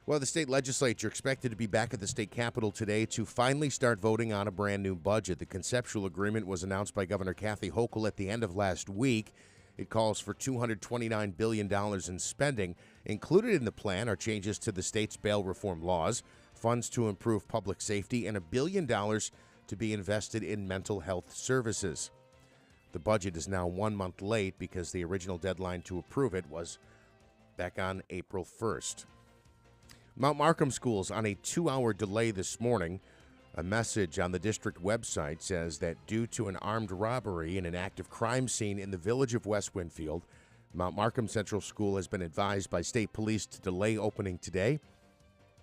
Well, the state legislature expected to be back at the state capitol today to finally start voting on a brand new budget. The conceptual agreement was announced by Governor Kathy Hochul at the end of last week. It calls for $229 billion in spending. Included in the plan are changes to the state's bail reform laws, funds to improve public safety, and $1 billion to be invested in mental health services. The budget is now 1 month late because the original deadline to approve it was back on April 1st. Mount Markham schools on a 2-hour delay this morning. A message on the district website says that due to an armed robbery and an active crime scene in the village of West Winfield, Mount Markham Central School has been advised by state police to delay opening today.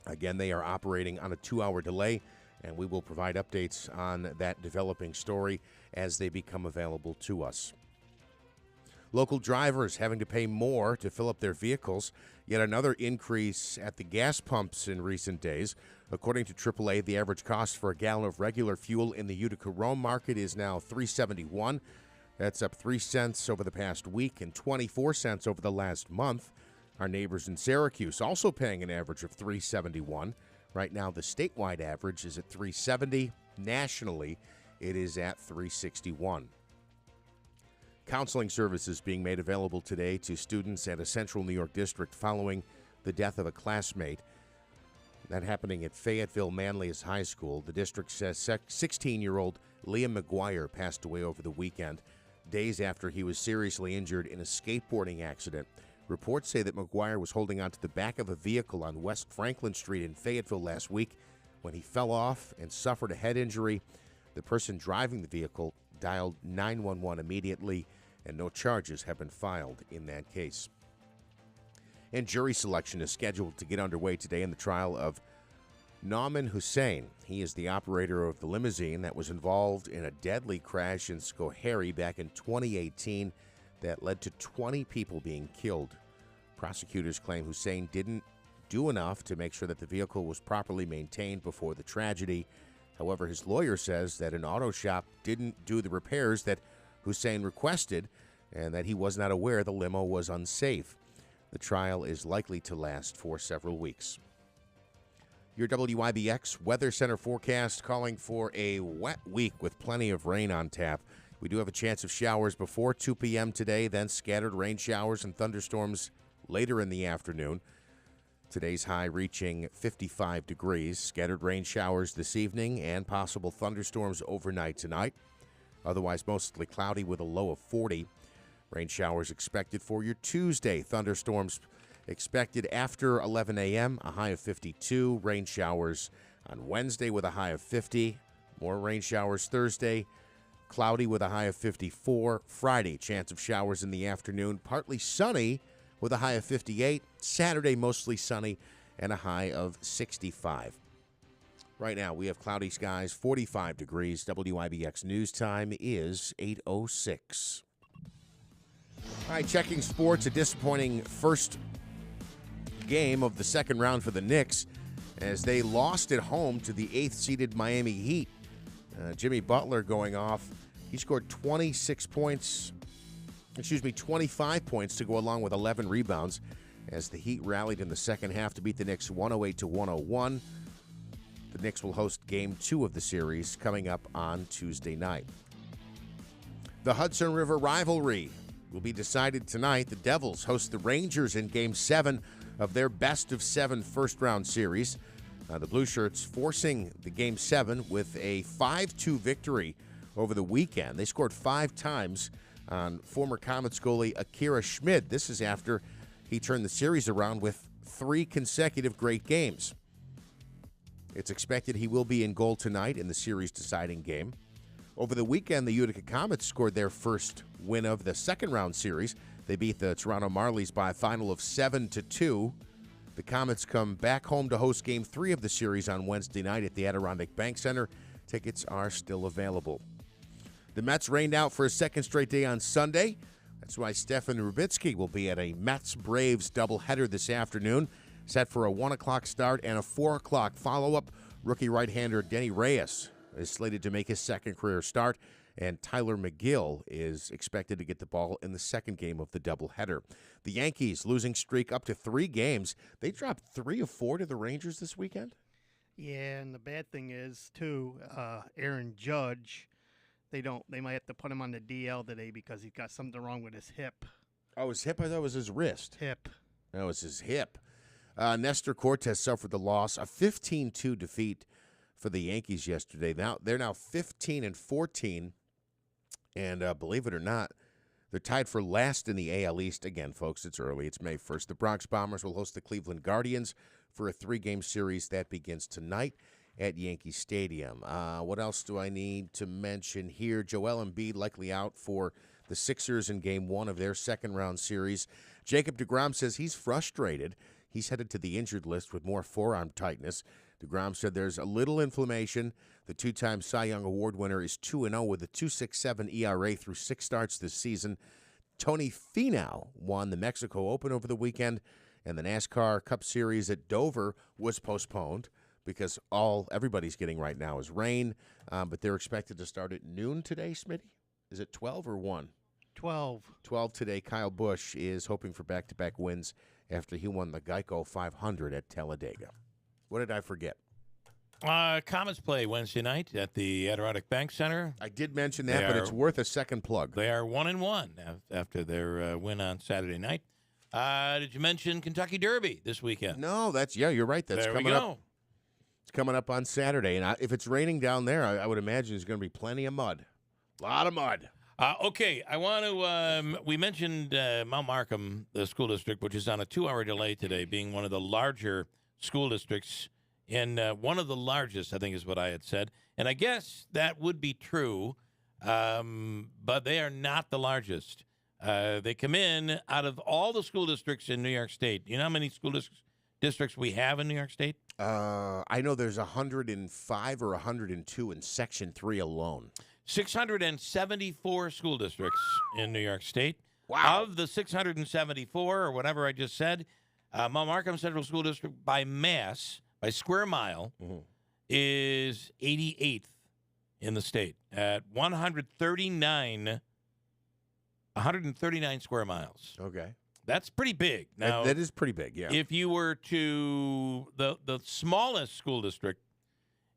Again, they are operating on a 2-hour delay, and we will provide updates on that developing story as they become available to us. Local drivers having to pay more to fill up their vehicles. Yet another increase at the gas pumps in recent days. According to AAA, the average cost for a gallon of regular fuel in the Utica Rome market is now $3.71. That's up 3 cents over the past week and 24 cents over the last month. Our neighbors in Syracuse also paying an average of $3.71. Right now, the statewide average is at $3.70. Nationally, it is at $3.61. Counseling services being made available today to students at a central New York district following the death of a classmate. That happening at Fayetteville Manlius High School. The district says 16-year-old Liam McGuire passed away over the weekend, days after he was seriously injured in a skateboarding accident. Reports say that McGuire was holding onto the back of a vehicle on West Franklin Street in Fayetteville last week when he fell off and suffered a head injury. The person driving the vehicle dialed 911 immediately, and no charges have been filed in that case. And jury selection is scheduled to get underway today in the trial of Nauman Hussein. He is the operator of the limousine that was involved in a deadly crash in Schoharie back in 2018 that led to 20 people being killed. Prosecutors claim Hussein didn't do enough to make sure that the vehicle was properly maintained before the tragedy. However, his lawyer says that an auto shop didn't do the repairs that Hussein requested and that he was not aware the limo was unsafe. The trial is likely to last for several weeks. Your WIBX Weather Center forecast calling for a wet week with plenty of rain on tap. We do have a chance of showers before 2 p.m. today, then scattered rain showers and thunderstorms later in the afternoon. Today's high reaching 55 degrees. Scattered rain showers this evening and possible thunderstorms overnight tonight. Otherwise, mostly cloudy with a low of 40. Rain showers expected for your Tuesday. Thunderstorms expected after 11 a.m., a high of 52. Rain showers on Wednesday with a high of 50. More rain showers Thursday. Cloudy with a high of 54. Friday, chance of showers in the afternoon. Partly sunny with a high of 58. Saturday, mostly sunny and a high of 65. Right now, we have cloudy skies, 45 degrees. WIBX news time is 8:06. All right, checking sports, a disappointing first game of the second round for the Knicks as they lost at home to the 8th-seeded Miami Heat. Jimmy Butler going off. He scored 25 points to go along with 11 rebounds as the Heat rallied in the second half to beat the Knicks 108-101. The Knicks will host Game 2 of the series coming up on Tuesday night. The Hudson River rivalry will be decided tonight. The Devils host the Rangers in Game 7 of their best-of-7 first-round series. The Blue Shirts forcing the Game 7 with a 5-2 victory over the weekend. They scored 5 times on former Comets goalie Akira Schmid. This is after he turned the series around with 3 consecutive great games. It's expected he will be in goal tonight in the series-deciding game. Over the weekend, the Utica Comets scored their first win of the second-round series. They beat the Toronto Marlies by a final of 7-2. The Comets come back home to host Game 3 of the series on Wednesday night at the Adirondack Bank Center. Tickets are still available. The Mets rained out for a second straight day on Sunday. That's why Stefan Rubitsky will be at a Mets-Braves doubleheader this afternoon, set for a 1 o'clock start and a 4 o'clock follow-up. Rookie right-hander Denny Reyes is slated to make his second career start, and Tyler McGill is expected to get the ball in the second game of the doubleheader. The Yankees losing streak up to 3 games. They dropped 3 of 4 to the Rangers this weekend. Yeah, and the bad thing is, too, Aaron Judge, they might have to put him on the DL today because he's got something wrong with his hip. Oh, his hip? I thought it was his wrist. Hip. That was his hip. Nestor Cortez suffered the loss, a 15-2 defeat for the Yankees yesterday. Now they're now 15-14, and believe it or not, they're tied for last in the AL East. Again, folks, it's early. It's May 1st. The Bronx Bombers will host the Cleveland Guardians for a 3-game series that begins tonight at Yankee Stadium. What else do I need to mention here? Joel Embiid likely out for the Sixers in Game 1 of their second-round series. Jacob deGrom says he's frustrated. He's headed to the injured list with more forearm tightness. deGrom said there's a little inflammation. The 2-time Cy Young Award winner is 2-0 with a 2.67 ERA through 6 starts this season. Tony Finau won the Mexico Open over the weekend, and the NASCAR Cup Series at Dover was postponed because everybody's getting right now is rain. But they're expected to start at noon today, Smitty? Is it 12 or 1? 12. 12 today. Kyle Busch is hoping for back-to-back wins after he won the Geico 500 at Talladega. What did I forget? Comets play Wednesday night at the Adirondack Bank Center. I did mention that, but it's worth a second plug. They are 1-1 after their win on Saturday night. Did you mention Kentucky Derby this weekend? No, you're right. That's there coming we go. up. It's coming up on Saturday, and if it's raining down there, I would imagine there's going to be plenty of mud. A lot of mud. Okay, I want to, we mentioned Mount Markham, the school district, which is on a 2-hour delay today, being one of the larger school districts, and one of the largest, I think is what I had said. And I guess that would be true, but they are not the largest. They come in out of all the school districts in New York State. You know how many school districts we have in New York State? I know there's 105 or 102 in Section 3 alone. 674 school districts in New York State. Wow. Of the 674, or whatever I just said, Mount Markham Central School District by square mile, is 88th in the state at 139 square miles. Okay. That's pretty big. Now, that is pretty big, yeah. If you were to, the smallest school district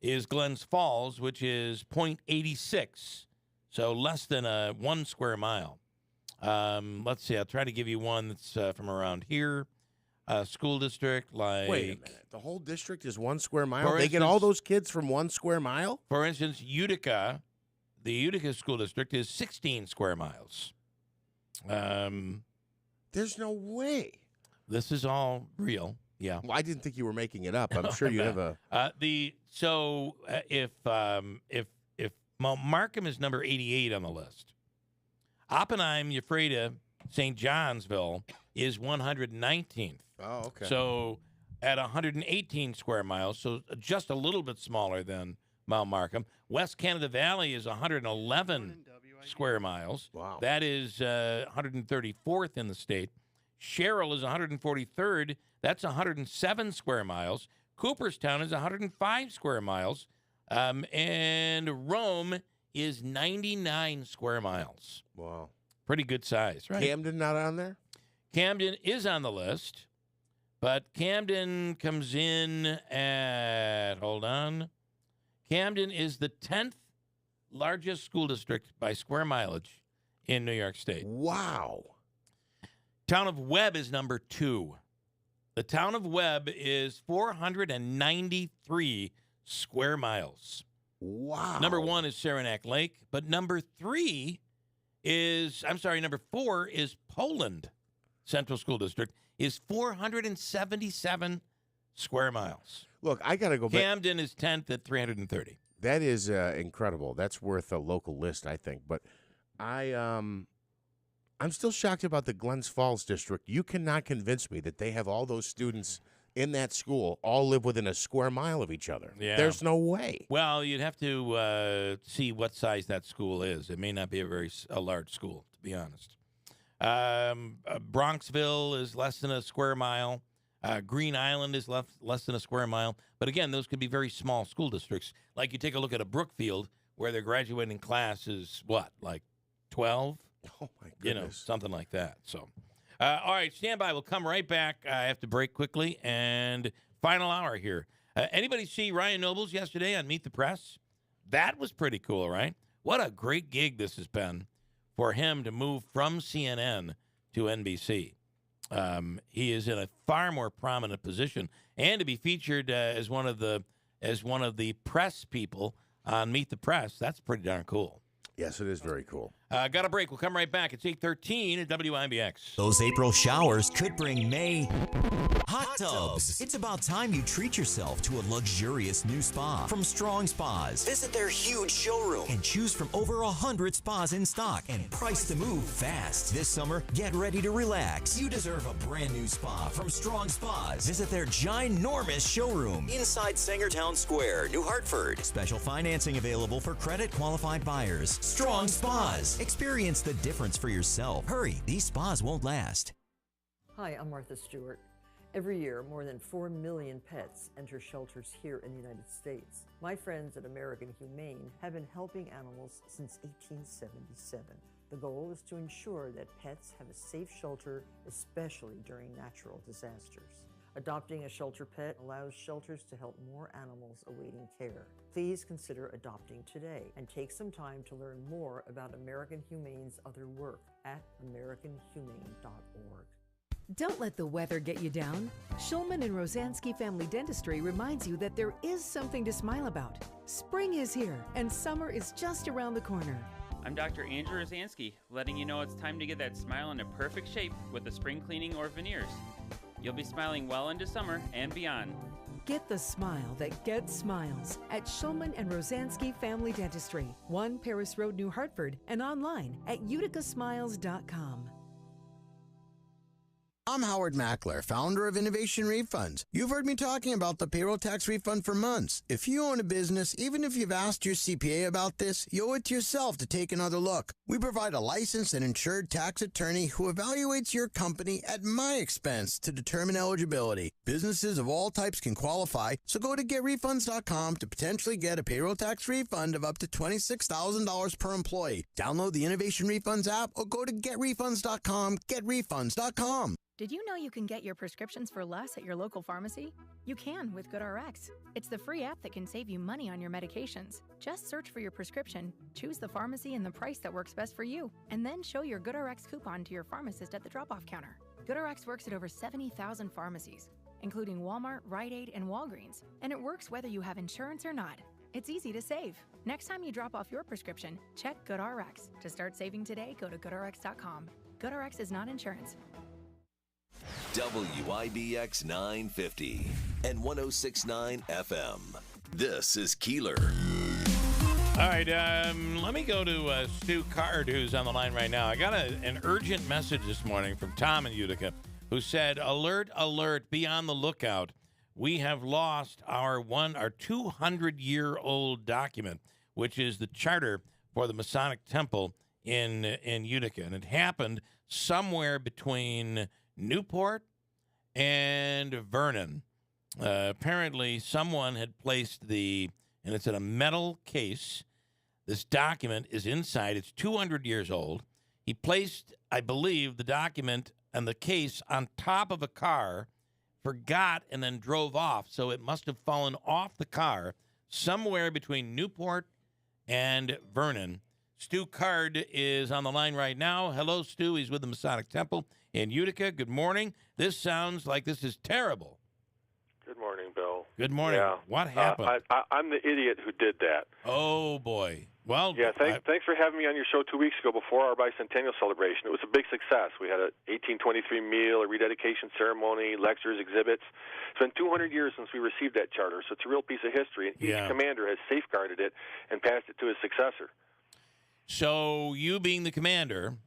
is Glens Falls, which is 0.86, so less than 1 square mile. Let's see, I'll try to give you one that's from around here. School district like... Wait a minute. The whole district is 1 square mile? They get all those kids from 1 square mile? For instance, Utica, the Utica school district is 16 square miles. There's no way. This is all real. Yeah. Well, I didn't think you were making it up. I'm sure you have a... If Mount Markham is number 88 on the list, Oppenheim, Ephrata, St. Johnsville is 119th. Oh, okay. So at 118 square miles, so just a little bit smaller than Mount Markham. West Canada Valley is 111 square miles. Wow. That is 134th in the state. Sherrill is 143rd. That's 107 square miles. Cooperstown is 105 square miles. And Rome is 99 square miles. Wow. Pretty good size, right? Camden not on there? Camden is on the list, but Camden comes in at, hold on. Camden is the 10th largest school district by square mileage in New York State. Wow. Town of Webb is number 2. The town of Webb is 493 square miles. Wow. Number 1 is Saranac Lake, but number 4 is Poland Central School District, is 477 square miles. Look, I got to go back. Camden is 10th at 330. That is incredible. That's worth a local list, I think. But I'm still shocked about the Glens Falls district. You cannot convince me that they have all those students in that school all live within a square mile of each other. Yeah. There's no way. Well, you'd have to see what size that school is. It may not be a large school, to be honest. Bronxville is less than a square mile. Green Island is less than a square mile. But again, those could be very small school districts. Like you take a look at a Brookfield, where their graduating class is what, like 12? Oh, my goodness. Something like that. So, all right, stand by. We'll come right back. I have to break quickly. And final hour here. Anybody see Ryan Nobles yesterday on Meet the Press? That was pretty cool, right? What a great gig this has been for him to move from CNN to NBC. He is in a far more prominent position, and to be featured as one of the press people on Meet the Press. That's pretty darn cool. Yes, it is very cool. Got a break. We'll come right back. It's 8:13 at WIBX. Those April showers could bring May hot tubs. It's about time you treat yourself to a luxurious new spa from Strong Spas. Visit their huge showroom and choose from over 100 spas in stock and priced to move fast. This summer, get ready to relax. You deserve a brand new spa from Strong Spas. Visit their ginormous showroom inside Sangertown Square, New Hartford. Special financing available for credit qualified buyers. Strong Spas. Experience the difference for yourself. Hurry, these spas won't last. Hi, I'm Martha Stewart. Every year, more than 4 million pets enter shelters here in the United States. My friends at American Humane have been helping animals since 1877. The goal is to ensure that pets have a safe shelter, especially during natural disasters. Adopting a shelter pet allows shelters to help more animals awaiting care. Please consider adopting today and take some time to learn more about American Humane's other work at americanhumane.org. Don't let the weather get you down. Shulman and Rosansky Family Dentistry reminds you that there is something to smile about. Spring is here and summer is just around the corner. I'm Dr. Andrew Rosansky, letting you know it's time to get that smile into perfect shape with a spring cleaning or veneers. You'll be smiling well into summer and beyond. Get the smile that gets smiles at Shulman and Rosansky Family Dentistry, 1 Paris Road, New Hartford, and online at uticasmiles.com. I'm Howard Mackler, founder of Innovation Refunds. You've heard me talking about the payroll tax refund for months. If you own a business, even if you've asked your CPA about this, you owe it to yourself to take another look. We provide a licensed and insured tax attorney who evaluates your company at my expense to determine eligibility. Businesses of all types can qualify, so go to getrefunds.com to potentially get a payroll tax refund of up to $26,000 per employee. Download the Innovation Refunds app or go to getrefunds.com, getrefunds.com. Did you know you can get your prescriptions for less at your local pharmacy? You can with GoodRx. It's the free app that can save you money on your medications. Just search for your prescription, choose the pharmacy and the price that works best for you, and then show your GoodRx coupon to your pharmacist at the drop-off counter. GoodRx works at over 70,000 pharmacies, including Walmart, Rite Aid, and Walgreens, and it works whether you have insurance or not. It's easy to save. Next time you drop off your prescription, check GoodRx. To start saving today, go to GoodRx.com. GoodRx is not insurance. WIBX 950 and 106.9 FM. This is Keeler. All right, let me go to Stu Card, who's on the line right now. I got an urgent message this morning from Tom in Utica, who said, alert, alert, be on the lookout. We have lost our 200-year-old document, which is the charter for the Masonic Temple in Utica. And it happened somewhere between Newport and Vernon. Apparently, someone had placed and it's in a metal case. This document is inside. It's 200 years old. He placed, I believe, the document and the case on top of a car, forgot, and then drove off. So it must have fallen off the car somewhere between Newport and Vernon. Stu Card is on the line right now. Hello, Stu. He's with the Masonic Temple in Utica. Good morning. This sounds like this is terrible. Good morning, Bill. Good morning. Yeah. What happened? I'm the idiot who did that. Oh, boy. Well, yeah, thanks for having me on your show 2 weeks ago before our bicentennial celebration. It was a big success. We had an 1823 meal, a rededication ceremony, lectures, exhibits. It's been 200 years since we received that charter, so it's a real piece of history. And each commander has safeguarded it and passed it to his successor. So you being the commander...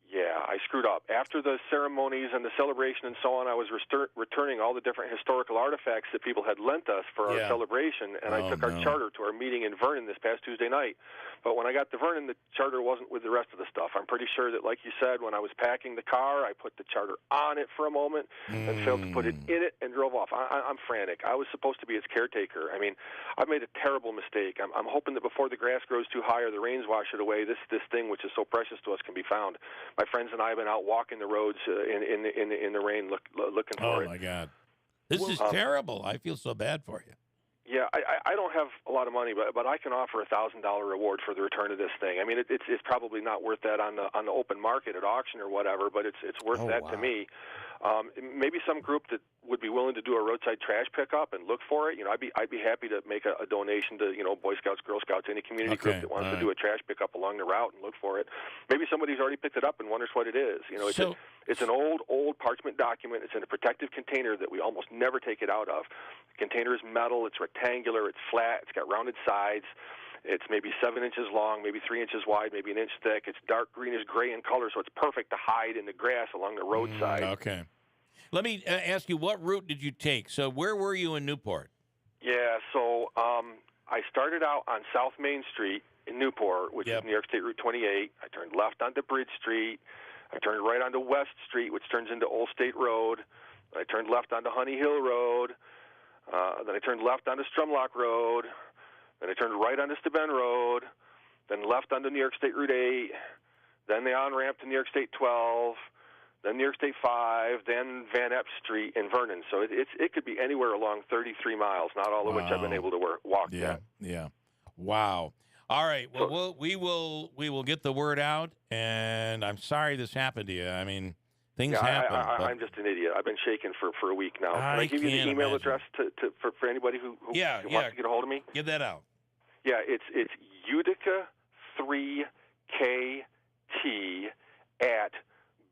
Yeah, I screwed up. After the ceremonies and the celebration and so on, I was returning all the different historical artifacts that people had lent us for our celebration, and I took our charter to our meeting in Vernon this past Tuesday night. But when I got to Vernon, the charter wasn't with the rest of the stuff. I'm pretty sure that, like you said, when I was packing the car, I put the charter on it for a moment and failed to put it in it and drove off. I'm frantic. I was supposed to be its caretaker. I mean, I've made a terrible mistake. I'm hoping that before the grass grows too high or the rains wash it away, this thing, which is so precious to us, can be found. My friends and I have been out walking the roads in the rain looking for it. Oh, my God. This is terrible. I feel so bad for you. Yeah, I don't have a lot of money, but I can offer a $1,000 reward for the return of this thing. I mean, it's probably not worth that on the open market at auction or whatever, but it's worth that to me. Maybe some group that would be willing to do a roadside trash pickup and look for it. You know, I'd be happy to make a donation to Boy Scouts, Girl Scouts, any community group that wants to do a trash pickup along the route and look for it. Maybe somebody's already picked it up and wonders what it is. You know, it's an old parchment document. It's in a protective container that we almost never take it out of. The container is metal. It's rectangular. It's flat. It's got rounded sides. It's maybe 7 inches long, maybe 3 inches wide, maybe an inch thick. It's dark greenish gray in color, so it's perfect to hide in the grass along the roadside. Okay. Let me ask you, what route did you take? So where were you in Newport? Yeah, so I started out on South Main Street in Newport, which is New York State Route 28. I turned left onto Bridge Street. I turned right onto West Street, which turns into Old State Road. I turned left onto Honey Hill Road. Then I turned left onto Strumlock Road. Then I turned right onto Steuben Road. Then left onto New York State Route 8. Then the on-ramp to New York State 12. Then New York State 5, then Van Epp Street in Vernon. So it could be anywhere along 33 miles, not all of which I've been able to walk yet. Yeah. Wow. All right. Well, we will get the word out, and I'm sorry this happened to you. I mean, things happen. I'm just an idiot. I've been shaking for a week now. Can I give you the email address for anybody who wants to get a hold of me? Give that out. Yeah, it's Utica3KT at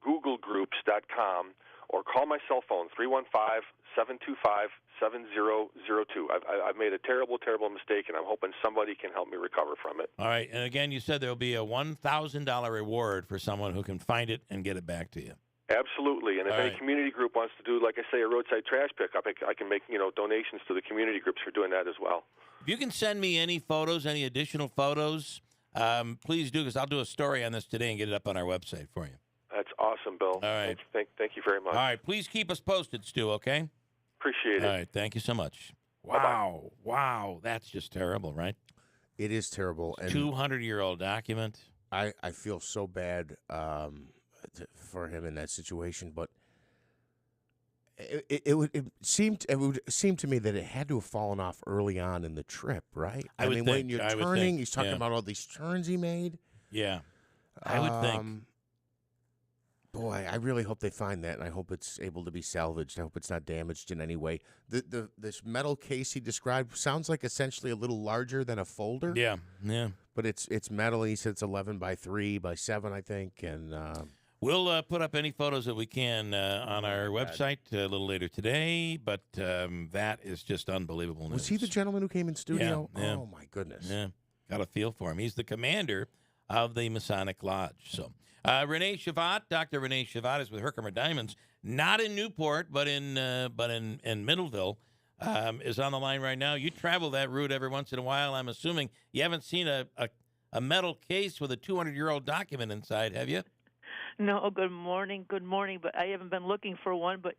googlegroups.com, or call my cell phone, 315-725-7002. I've made a terrible, terrible mistake, and I'm hoping somebody can help me recover from it. All right, and again, you said there will be a $1,000 reward for someone who can find it and get it back to you. Absolutely, and if All any right. community group wants to do, like I say, a roadside trash pickup, I can make donations to the community groups for doing that as well. If you can send me any photos, any additional photos, please do, because I'll do a story on this today and get it up on our website for you. That's awesome, Bill. All right. Thank you very much. All right, please keep us posted, Stu, okay? Appreciate it. All right, thank you so much. Bye-bye. Wow, that's just terrible, right? It is terrible. And 200-year-old document. I feel so bad for him in that situation, but it would seem to me that it had to have fallen off early on in the trip, right? I would mean, think. when you're I would turning, think, he's talking yeah. about all these turns he made. Yeah, I would think. Boy, I really hope they find that, and I hope it's able to be salvaged. I hope it's not damaged in any way. This metal case he described sounds like essentially a little larger than a folder. Yeah, yeah. But it's metal. He said it's 11 by 3 by 7, I think, and. We'll put up any photos that we can on our website a little later today, but that is just unbelievable news. Was he the gentleman who came in studio? Yeah. Oh, my goodness. Yeah, got a feel for him. He's the commander of the Masonic Lodge. So, Renee Shavat, Dr. Renee Shavat is with Herkimer Diamonds, not in Newport, but in Middleville, is on the line right now. You travel that route every once in a while. I'm assuming you haven't seen a metal case with a 200-year-old document inside, have you? No, good morning. But I haven't been looking for one. But,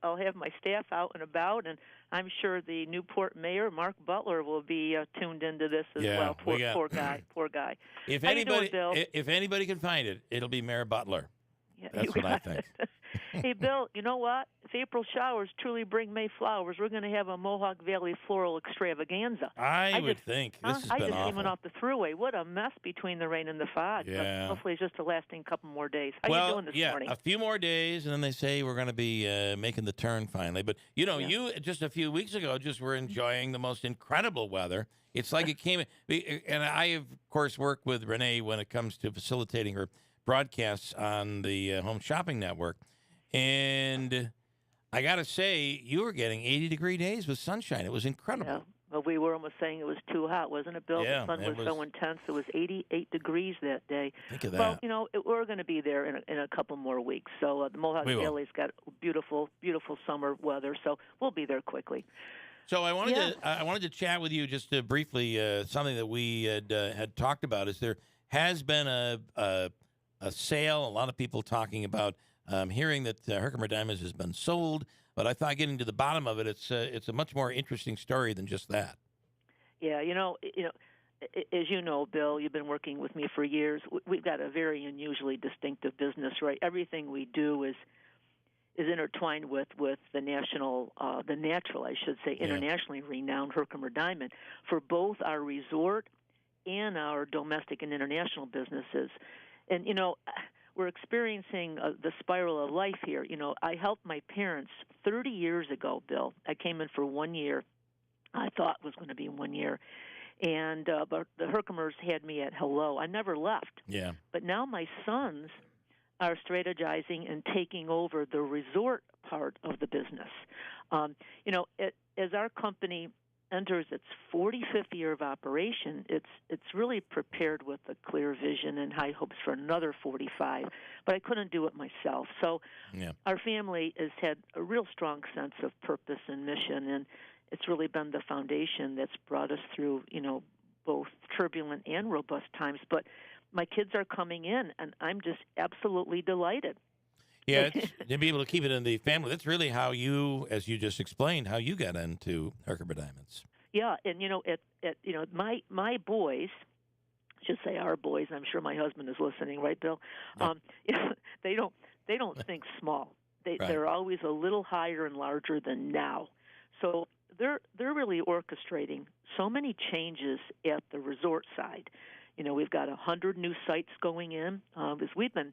I'll have my staff out and about, and I'm sure the Newport mayor, Mark Butler, will be tuned into this as well. Poor guy. If How anybody, you doing, Bill? if anybody can find it, it'll be Mayor Butler. Yeah, That's what I think. Hey, Bill, you know what? If April showers truly bring May flowers, we're going to have a Mohawk Valley floral extravaganza. I would think. This has I been just awful. came off the thruway. What a mess between the rain and the fog. Yeah. But hopefully it's just a lasting couple more days. How well, you doing this morning? a few more days, and then they say we're going to be making the turn finally. But, you just a few weeks ago just were enjoying the most incredible weather. It's like it came, and I, of course, work with Renee when it comes to facilitating her broadcasts on the Home Shopping Network. And I got to say, you were getting 80-degree days with sunshine. It was incredible. Yeah. Well, we were almost saying it was too hot, wasn't it, Bill? Yeah, the sun was so intense. It was 88 degrees that day. Think of that. Well, we're going to be there in a couple more weeks. So the Mohawk Valley's got beautiful, beautiful summer weather. So we'll be there quickly. So I wanted to chat with you just briefly. Something that we had talked about is there has been a sale. A lot of people talking about hearing that Herkimer Diamonds has been sold. But I thought getting to the bottom of it, it's a much more interesting story than just that. Yeah, as you know, Bill, you've been working with me for years. We've got a very unusually distinctive business, right? Everything we do is intertwined with the natural, internationally renowned Herkimer Diamond for both our resort and our domestic and international businesses. And, we're experiencing the spiral of life here. I helped my parents 30 years ago, Bill. I came in for 1 year. I thought it was going to be 1 year. And but the Herkimers had me at hello. I never left. Yeah. But now my sons are strategizing and taking over the resort part of the business. As our company enters its 45th year of operation, it's really prepared with a clear vision and high hopes for another 45, but I couldn't do it myself. So our family has had a real strong sense of purpose and mission, and it's really been the foundation that's brought us through, both turbulent and robust times. But my kids are coming in, and I'm just absolutely delighted. Yeah, to be able to keep it in the family. That's really how you, as you just explained, how you got into Herkimer Diamonds. Yeah, and my boys, I should say our boys. I'm sure my husband is listening, right, Bill? They don't think small. They're always a little higher and larger than now. So they're really orchestrating so many changes at the resort side. We've got 100 new sites going in because we've been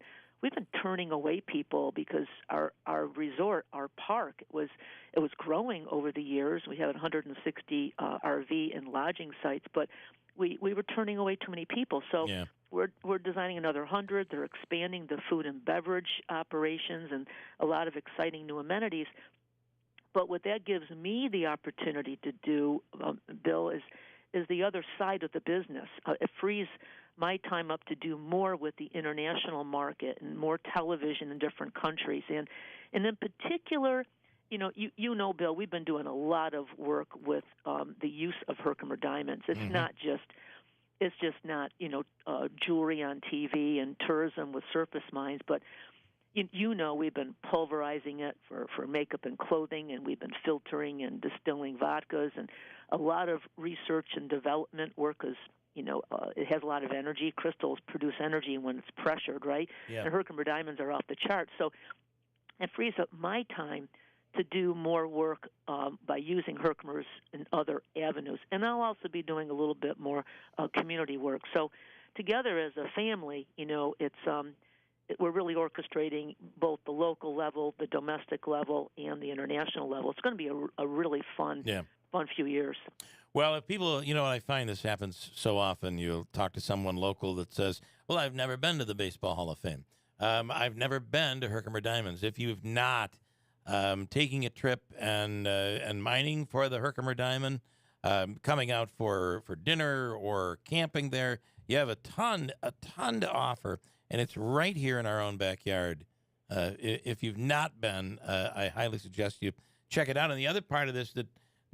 turning away people because our resort, our park, it was growing over the years. We had 160 RV and lodging sites, but we were turning away too many people. So we're designing another 100. They're expanding the food and beverage operations and a lot of exciting new amenities. But what that gives me the opportunity to do, Bill, is is the other side of the business. It frees my time up to do more with the international market and more television in different countries. And in particular, you know, Bill, we've been doing a lot of work with the use of Herkimer diamonds. It's just not jewelry on TV and tourism with surface mines, but we've been pulverizing it for makeup and clothing, and we've been filtering and distilling vodkas, and a lot of research and development work is, it has a lot of energy. Crystals produce energy when it's pressured, right? Yeah. And Herkimer diamonds are off the chart. So it frees up my time to do more work by using Herkimers in other avenues. And I'll also be doing a little bit more community work. So together as a family, it's we're really orchestrating both the local level, the domestic level, and the international level. It's going to be a really fun few years. Well, if people, I find this happens so often. You'll talk to someone local that says, well, I've never been to the Baseball Hall of Fame. I've never been to Herkimer Diamonds. If you've not taking a trip and mining for the Herkimer Diamond, coming out for dinner or camping there, you have a ton to offer, and it's right here in our own backyard. If you've not been, I highly suggest you check it out. And the other part of this that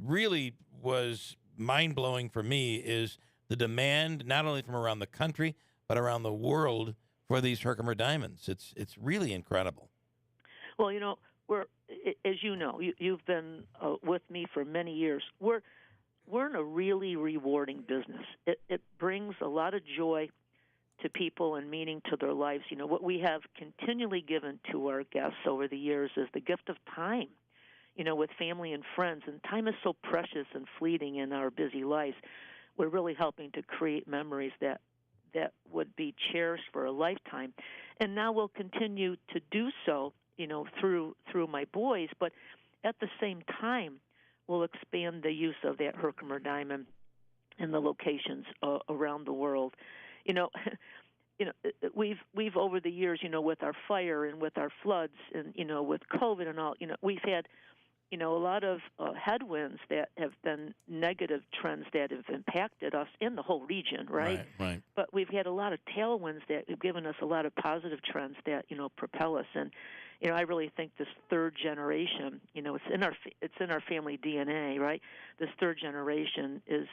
really was mind-blowing for me is the demand, not only from around the country, but around the world for these Herkimer diamonds. It's really incredible. Well, we're, as you've been with me for many years. We're in a really rewarding business. It brings a lot of joy to people and meaning to their lives. What we have continually given to our guests over the years is the gift of time, with family and friends. And time is so precious and fleeting in our busy lives. We're really helping to create memories that would be cherished for a lifetime. And now we'll continue to do so, through my boys. But at the same time, we'll expand the use of that Herkimer diamond in the locations around the world. We've over the years, with our fire and with our floods and, with COVID and all, we've had, a lot of headwinds that have been negative trends that have impacted us in the whole region, right? Right. But we've had a lot of tailwinds that have given us a lot of positive trends that, propel us. And, I really think this third generation, it's in our family DNA, right? This third generation is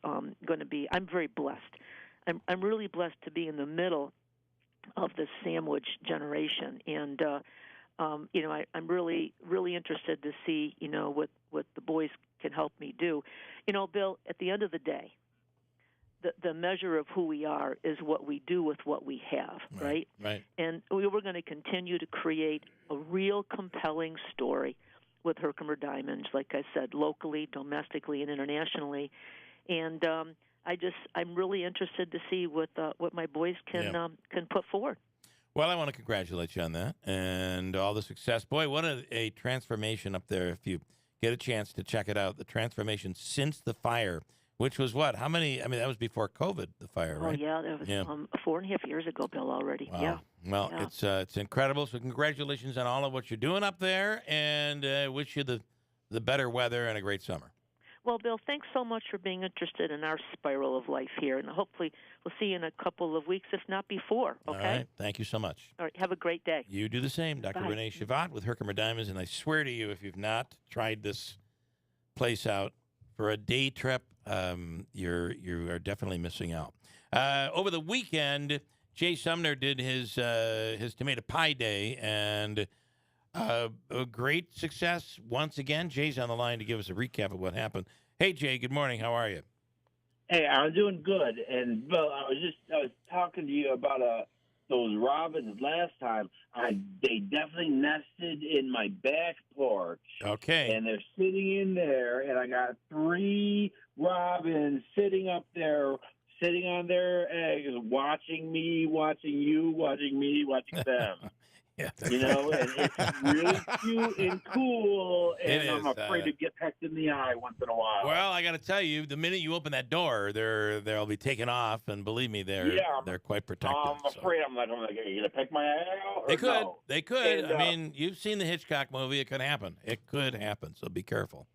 going to be. I'm very blessed. I'm really blessed to be in the middle of the sandwich generation, and I'm really interested to see what the boys can help me do. Bill, at the end of the day, the measure of who we are is what we do with what we have, right? Right. And we're going to continue to create a real compelling story with Herkimer Diamonds, like I said, locally, domestically, and internationally. And I'm really interested to see what my boys can put forward. Well, I want to congratulate you on that and all the success. Boy, what a transformation up there. If you get a chance to check it out, the transformation since the fire, which was what? How many? I mean, that was before COVID, the fire, right? Oh, yeah, that was 4.5 years ago, Bill, already. Wow. Yeah. Well, yeah. It's incredible. So congratulations on all of what you're doing up there, and wish you the better weather and a great summer. Well, Bill, thanks so much for being interested in our spiral of life here, and hopefully we'll see you in a couple of weeks, if not before, okay? All right. Thank you so much. All right. Have a great day. You do the same. Dr. Bye. Renee Shavat with Herkimer Diamonds, and I swear to you, if you've not tried this place out for a day trip, you are definitely missing out. Over the weekend, Jay Sumner did his tomato pie day, and a great success once again. Jay's on the line to give us a recap of what happened. Hey, Jay, good morning. How are you? Hey, I'm doing good. And Bill, I was talking to you about those robins last time. They definitely nested in my back porch. Okay. And they're sitting in there, and I got 3 robins sitting up there, sitting on their eggs, watching me, watching you, watching me, watching them. Yeah. And it's really cute and cool, and I'm is, afraid to get pecked in the eye once in a while. Well, I got to tell you, the minute you open that door, they'll be taken off, and believe me, they're quite protective. I'm afraid I'm like, are you gonna peck my eye out? They could. No? They could. And, I mean, you've seen the Hitchcock movie. It could happen. It could happen. So be careful.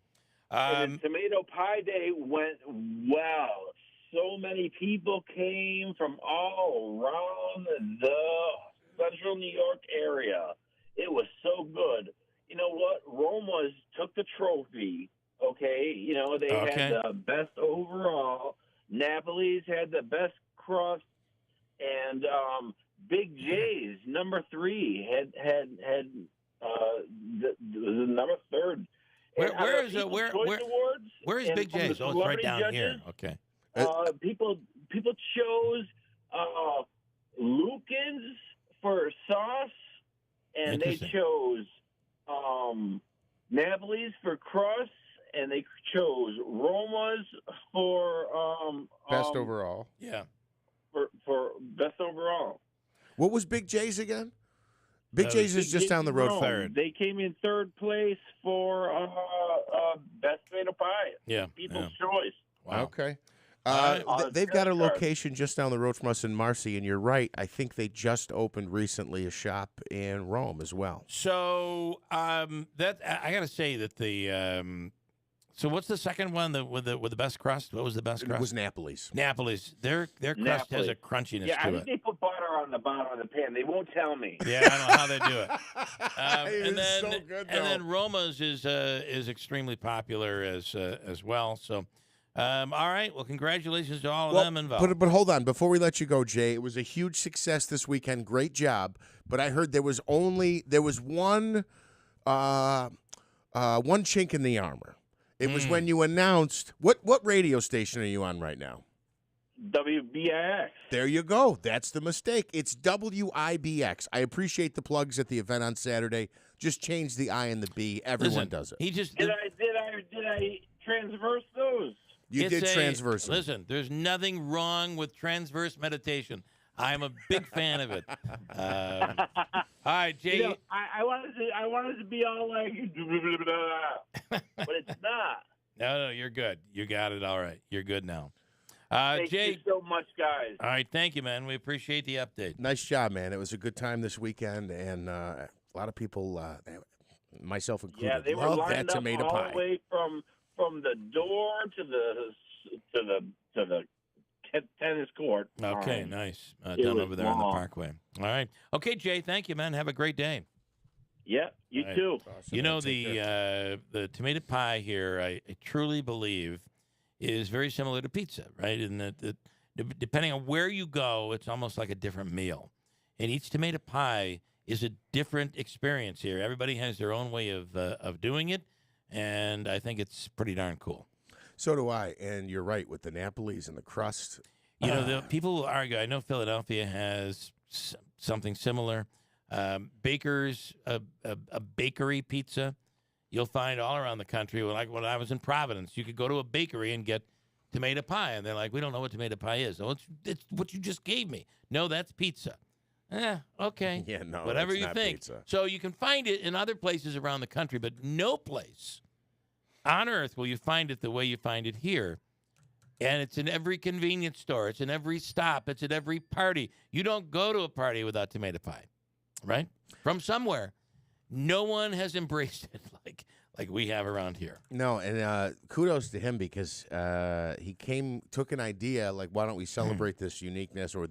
And the tomato pie day went well. So many people came from all around the central New York area. It was so good. You know what? Roma's took the trophy. Okay, you know, they had the best overall. Napoli's had the best crust, and Big J's number 3 had the number 3rd. Where is Big J's? Oh, it's right down judges, here. Okay. People chose Lucan's for sauce, and they chose Napoli's for crust, and they chose Roma's for best overall. Yeah. For best overall. What was Big J's again? Big J's is just down the road. Third. They came in 3rd place for best tomato pie. Yeah. People's choice. Wow. Okay. They've got a location just down the road from us in Marcy, and you're right. I think they just opened recently a shop in Rome as well. So that I got to say that the so what's the second one with the best crust? What was the best crust? It was Napoli's. Napoli's. Their crust has a crunchiness I to think it. they put butter on the bottom of the pan. They won't tell me. Yeah, I don't know how they do it. It is so good, and then Roma's is extremely popular as well. So, all right. Well, congratulations to all of them involved. But hold on, before we let you go, Jay, it was a huge success this weekend. Great job. But I heard there was one chink in the armor. It was when you announced what radio station are you on right now? WBIX. There you go. That's the mistake. It's WIBX. I appreciate the plugs at the event on Saturday. Just change the I and the B. Everyone does it. He just did I transverse those? You did transverse them. Listen, there's nothing wrong with transverse meditation. I'm a big fan of it. All right, Jay. You know, I wanted to be all like, but it's not. No, you're good. You got it. All right, you're good now. Thank Jay, you so much, guys. All right, thank you, man. We appreciate the update. Nice job, man. It was a good time this weekend, and a lot of people, myself included, Yeah, they were loved lined that up tomato all pie. the way from the door to the tennis court. Okay, nice. it Down was over there on the long. Parkway. All right. Okay, Jay, thank you, man. Have a great day. Yeah, you All right. too. You know, the tomato pie here, I truly believe, is very similar to pizza, right? In that depending on where you go, it's almost like a different meal. And each tomato pie is a different experience here. Everybody has their own way of doing it, and I think it's pretty darn cool. So do I, and you're right with the Napoli's and the crust. You know, the people argue. I know Philadelphia has something similar. Baker's a bakery pizza. You'll find all around the country. Like when I was in Providence, you could go to a bakery and get tomato pie, and they're like, "We don't know what tomato pie is." Oh, it's what you just gave me. No, that's pizza. Okay. Yeah, no, whatever it's you not think. pizza. So you can find it in other places around the country, but no place on earth will you find it the way you find it here. And it's in every convenience store. It's in every stop. It's at every party. You don't go to a party without tomato pie, right? From somewhere. No one has embraced it like we have around here. No, and kudos to him because he took an idea like, why don't we celebrate this uniqueness or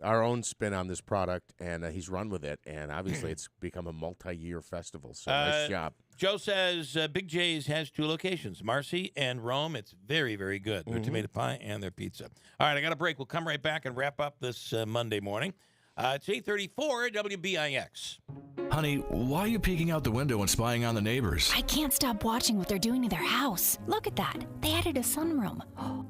our own spin on this product, and he's run with it, and obviously it's become a multi-year festival, so nice job. Joe says Big J's has 2 locations, Marcy and Rome. It's very, very good. Their tomato pie and their pizza. All right, I got a break. We'll come right back and wrap up this Monday morning. It's 8:34 WBIX. Honey, why are you peeking out the window and spying on the neighbors? I can't stop watching what they're doing to their house. Look at that. They added a sunroom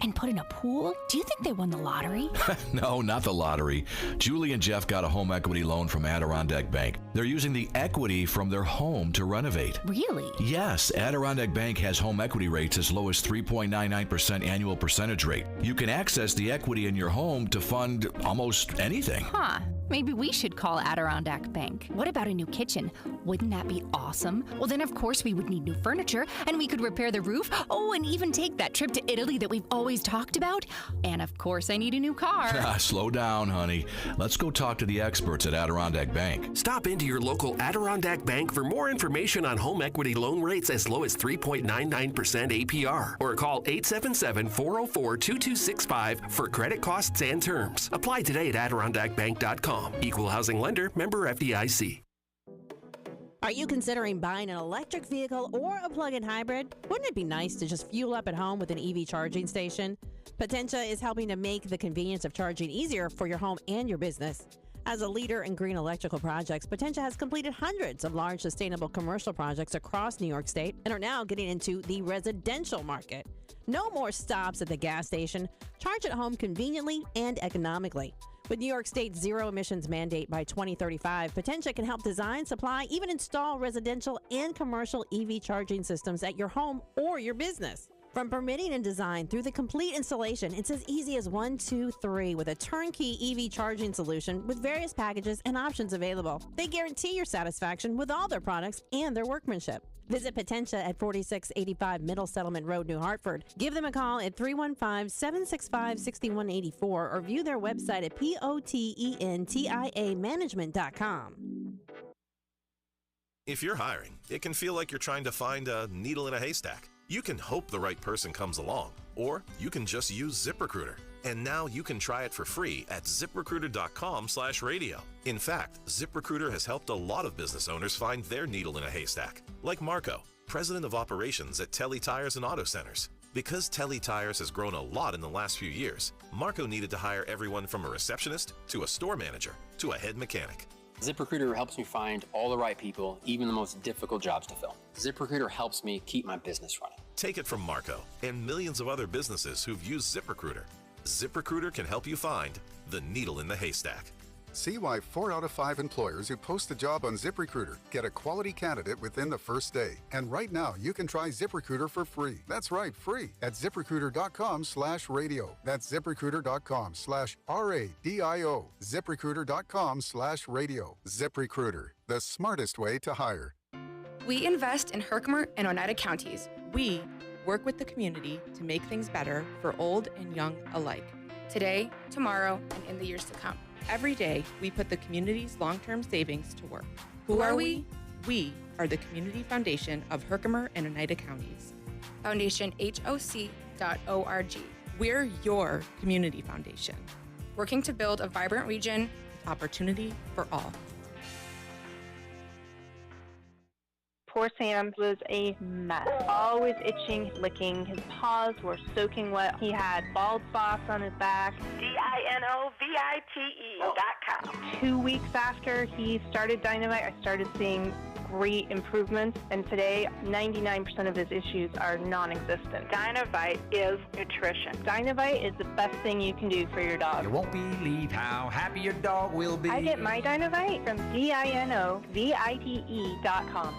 and put in a pool. Do you think they won the lottery? No, not the lottery. Julie and Jeff got a home equity loan from Adirondack Bank. They're using the equity from their home to renovate. Really? Yes, Adirondack Bank has home equity rates as low as 3.99% annual percentage rate. You can access the equity in your home to fund almost anything. Huh. Maybe we should call Adirondack Bank. What about a new kitchen? Wouldn't that be awesome? Well, then of course we would need new furniture, and we could repair the roof. Oh, and even take that trip to Italy that we've always talked about. And of course I need a new car. Slow down, honey. Let's go talk to the experts at Adirondack Bank. Stop into your local Adirondack Bank for more information on home equity loan rates as low as 3.99% APR, or call 877-404-2265 for credit costs and terms. Apply today at AdirondackBank.com. Equal housing lender, member FDIC. Are you considering buying an electric vehicle or a plug-in hybrid? Wouldn't it be nice to just fuel up at home with an EV charging station? Potentia is helping to make the convenience of charging easier for your home and your business. As a leader in green electrical projects, Potentia has completed hundreds of large sustainable commercial projects across New York State and are now getting into the residential market. No more stops at the gas station. Charge at home conveniently and economically. With New York State's zero emissions mandate by 2035, Potentia can help design, supply, even install residential and commercial EV charging systems at your home or your business. From permitting and design through the complete installation, it's as easy as 1, 2, 3 with a turnkey EV charging solution with various packages and options available. They guarantee your satisfaction with all their products and their workmanship. Visit Potentia at 4685 Middle Settlement Road, New Hartford. Give them a call at 315-765-6184 or view their website at potentiamanagement.com. If you're hiring, it can feel like you're trying to find a needle in a haystack. You can hope the right person comes along, or you can just use ZipRecruiter. And now you can try it for free at ZipRecruiter.com/radio. In fact, ZipRecruiter has helped a lot of business owners find their needle in a haystack, like Marco, president of operations at Telly Tires and Auto Centers. Because Telly Tires has grown a lot in the last few years, Marco needed to hire everyone from a receptionist to a store manager to a head mechanic. ZipRecruiter helps me find all the right people, even the most difficult jobs to fill. ZipRecruiter helps me keep my business running. Take it from Marco and millions of other businesses who've used ZipRecruiter. ZipRecruiter can help you find the needle in the haystack. See why 4 out of 5 employers who post a job on ZipRecruiter get a quality candidate within the first day. And right now, you can try ZipRecruiter for free. That's right, free at ZipRecruiter.com/radio. That's ZipRecruiter.com/RADIO. ZipRecruiter.com/radio. ZipRecruiter, the smartest way to hire. We invest in Herkimer and Oneida counties. We work with the community to make things better for old and young alike. Today, tomorrow, and in the years to come. Every day, we put the community's long-term savings to work. Who are we? We are the Community Foundation of Herkimer and Oneida counties. FoundationHOC.org. We're your community foundation, working to build a vibrant region with opportunity for all. Poor Sam was a mess. Always itching, licking. His paws were soaking wet. He had bald spots on his back. DINOVITE.com. 2 weeks after he started Dynamite, I started seeing great improvements, and today 99% of his issues are non-existent. Dynamite is nutrition. Dynamite is the best thing you can do for your dog. You won't believe how happy your dog will be. I get my Dynamite from DINOVITE.com.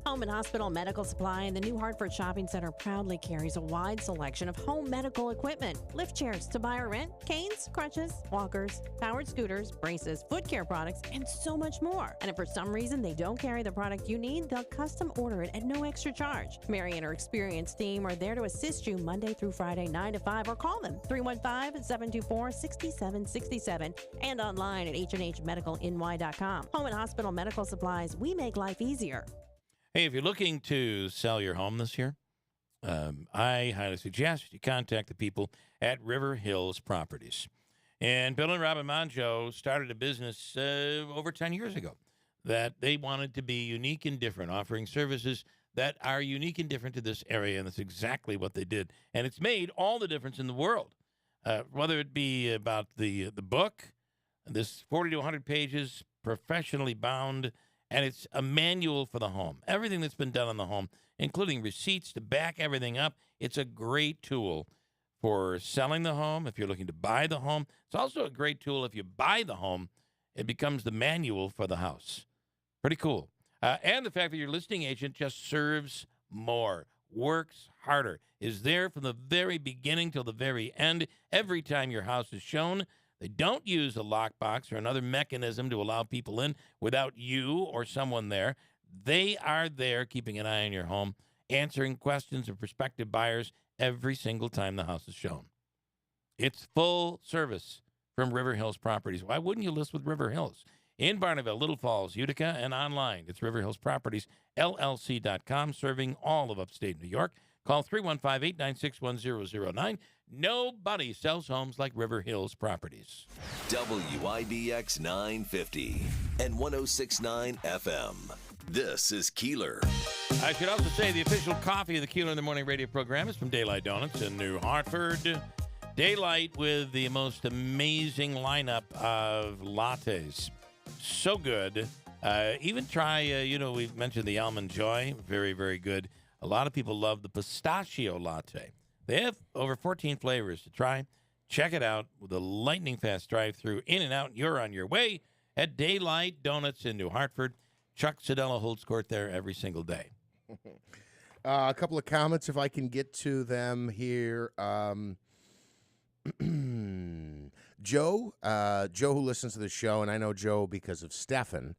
Home and Hospital Medical Supply in the New Hartford Shopping Center proudly carries a wide selection of home medical equipment. Lift chairs to buy or rent, canes, crutches, walkers, powered scooters, braces, foot care products, and so much more. And if for some reason they don't carry the product you need, they'll custom order it at no extra charge. Mary and her experienced team are there to assist you Monday through Friday, 9 to 5, or call them 315-724-6767 and online at HNHMedicalNY.com. Home and Hospital Medical Supplies, we make life easier. Hey, if you're looking to sell your home this year, I highly suggest you contact the people at River Hills Properties. And Bill and Robin Monjo started a business over 10 years ago that they wanted to be unique and different, offering services that are unique and different to this area, and that's exactly what they did. And it's made all the difference in the world, whether it be about the book, this 40 to 100 pages, professionally bound, and it's a manual for the home. Everything that's been done on the home, including receipts to back everything up. It's a great tool for selling the home if you're looking to buy the home. It's also a great tool if you buy the home. It becomes the manual for the house. Pretty cool. And the fact that your listing agent just serves more, works harder, is there from the very beginning till the very end. Every time your house is shown, They don't use a lockbox or another mechanism to allow people in without you or someone there. They are there keeping an eye on your home, answering questions of prospective buyers every single time the house is shown. It's full service from River Hills Properties. Why wouldn't you list with River Hills? In Barneville, Little Falls, Utica, and online. It's River Hills Properties, LLC.com, serving all of upstate New York. Call 315-896-1009. Nobody sells homes like River Hills Properties. WIDX 950 and 106.9 FM. This is Keeler. I should also say the official coffee of the Keeler in the Morning radio program is from Daylight Donuts in New Hartford. Daylight with the most amazing lineup of lattes. So good. Even try, we've mentioned the Almond Joy. Very, very good. A lot of people love the pistachio latte. They have over 14 flavors to try. Check it out with a lightning-fast drive-through. In and out, you're on your way at Daylight Donuts in New Hartford. Chuck Sedella holds court there every single day. A couple of comments, if I can get to them here. Joe, who listens to the show, and I know Joe because of Stefan.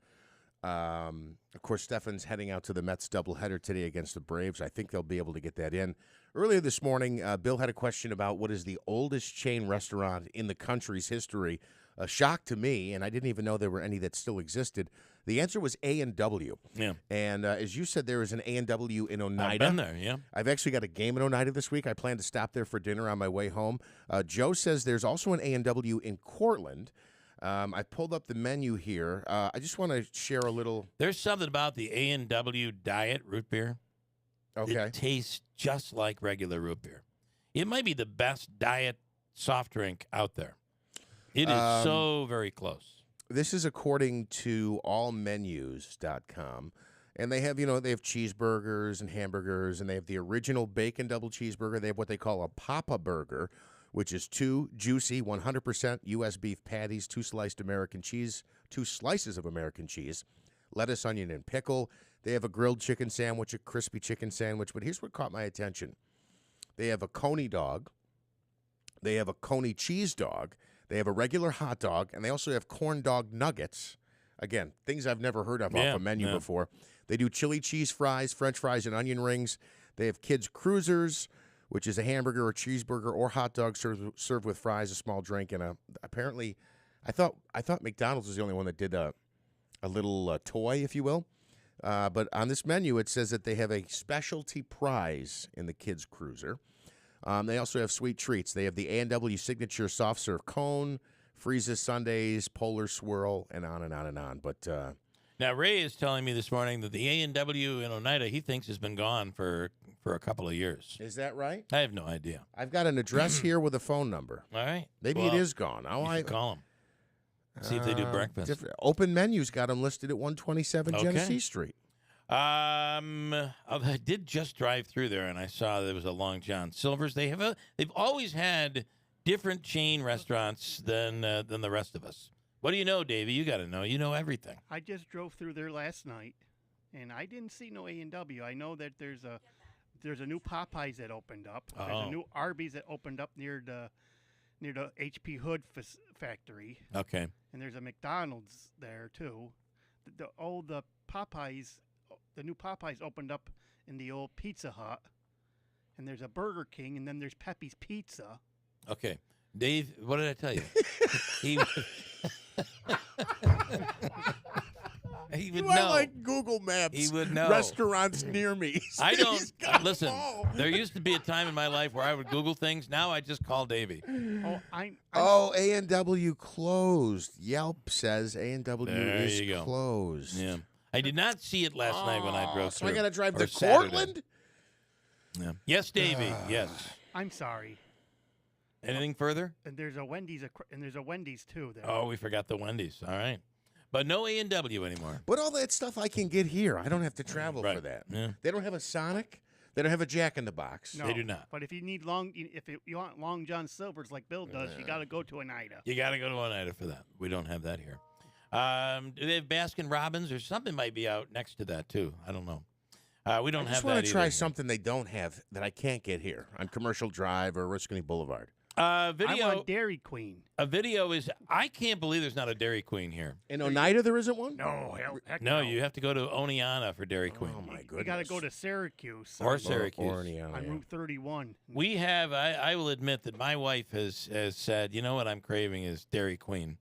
Of course, Stefan's heading out to the Mets doubleheader today against the Braves. I think they'll be able to get that in. Earlier this morning, Bill had a question about what is the oldest chain restaurant in the country's history. A shock to me, and I didn't even know there were any that still existed. The answer was A&W. Yeah. And as you said, there is an A&W in Oneida. I've been there, yeah. I've actually got a game in Oneida this week. I plan to stop there for dinner on my way home. Joe says there's also an A&W in Cortland. I pulled up the menu here. I just want to share a little. There's something about the A&W Diet root beer. Okay. It tastes just like regular root beer. It might be the best diet soft drink out there. It is so very close. This is according to allmenus.com. And they have, they have cheeseburgers and hamburgers, and they have the original bacon double cheeseburger. They have what they call a Papa Burger, which is 2 juicy 100% U.S. beef patties, 2 sliced American cheese, 2 slices of American cheese, lettuce, onion, and pickle. They have a grilled chicken sandwich, a crispy chicken sandwich. But here's what caught my attention. They have a coney dog. They have a coney cheese dog. They have a regular hot dog, and they also have corn dog nuggets. Again, things I've never heard of off a menu before. They do chili cheese fries, French fries, and onion rings. They have kids' cruisers, which is a hamburger or cheeseburger or hot dog served with fries, a small drink, and apparently, I thought McDonald's was the only one that did a little toy, if you will. But on this menu, it says that they have a specialty prize in the kids' cruiser. They also have sweet treats. They have the A&W Signature Soft Serve Cone, Freeze's Sundays, Polar Swirl, and on and on and on. But now Ray is telling me this morning that the A&W in Oneida he thinks has been gone for a couple of years. Is that right? I have no idea. I've got an address here with a phone number. All right. Maybe it is gone. You should call them. See if they do breakfast. Open Menus got them listed at 127 Genesee Street. I did just drive through there, and I saw there was a Long John Silver's. They've always had different chain restaurants than the rest of us. What do you know, Davey? You got to know. You know everything. I just drove through there last night, and I didn't see no A&W. I know that there's a new Popeyes that opened up. Oh. There's a new Arby's that opened up near the H.P. Hood factory. Okay. And there's a McDonald's there too. The Popeyes. The new Popeyes opened up in the old Pizza Hut, and there's a Burger King, and then there's Pepe's Pizza. Okay. Dave, what did I tell you? He would know. Like Google Maps. He would know. Restaurants near me. I don't. Listen, there used to be a time in my life where I would Google things. Now I just call Davey. A&W closed. Yelp says A&W there is you go. Closed. Yeah. I did not see it last night when I drove through. So I got to drive to Saturday. Cortland? Yeah. Yes, Davey. Yes. I'm sorry. Anything further? And there's a Wendy's, too. There. Oh, we forgot the Wendy's. All right. But no A&W anymore. But all that stuff I can get here. I don't have to travel for that. Yeah. They don't have a Sonic. They don't have a Jack in the Box. No, they do not. But if you need you want Long John Silver's like Bill does, you got to go to Oneida. You got to go to Oneida for that. We don't have that here. Do they have Baskin Robbins or something might be out next to that too? I don't know. We don't have that. I just want either. to try something they don't have that I can't get here on Commercial Drive or Riscony Boulevard. Video. I want Dairy Queen. A video is. I can't believe there's not a Dairy Queen here. In Oneida, there isn't one? No, heck No, you have to go to Oneonta for Dairy Queen. Oh, my goodness. You got to go to Syracuse. Or Syracuse. Or Oneonta, on yeah. Route 31. We have, I will admit that my wife has said, you know what I'm craving is Dairy Queen.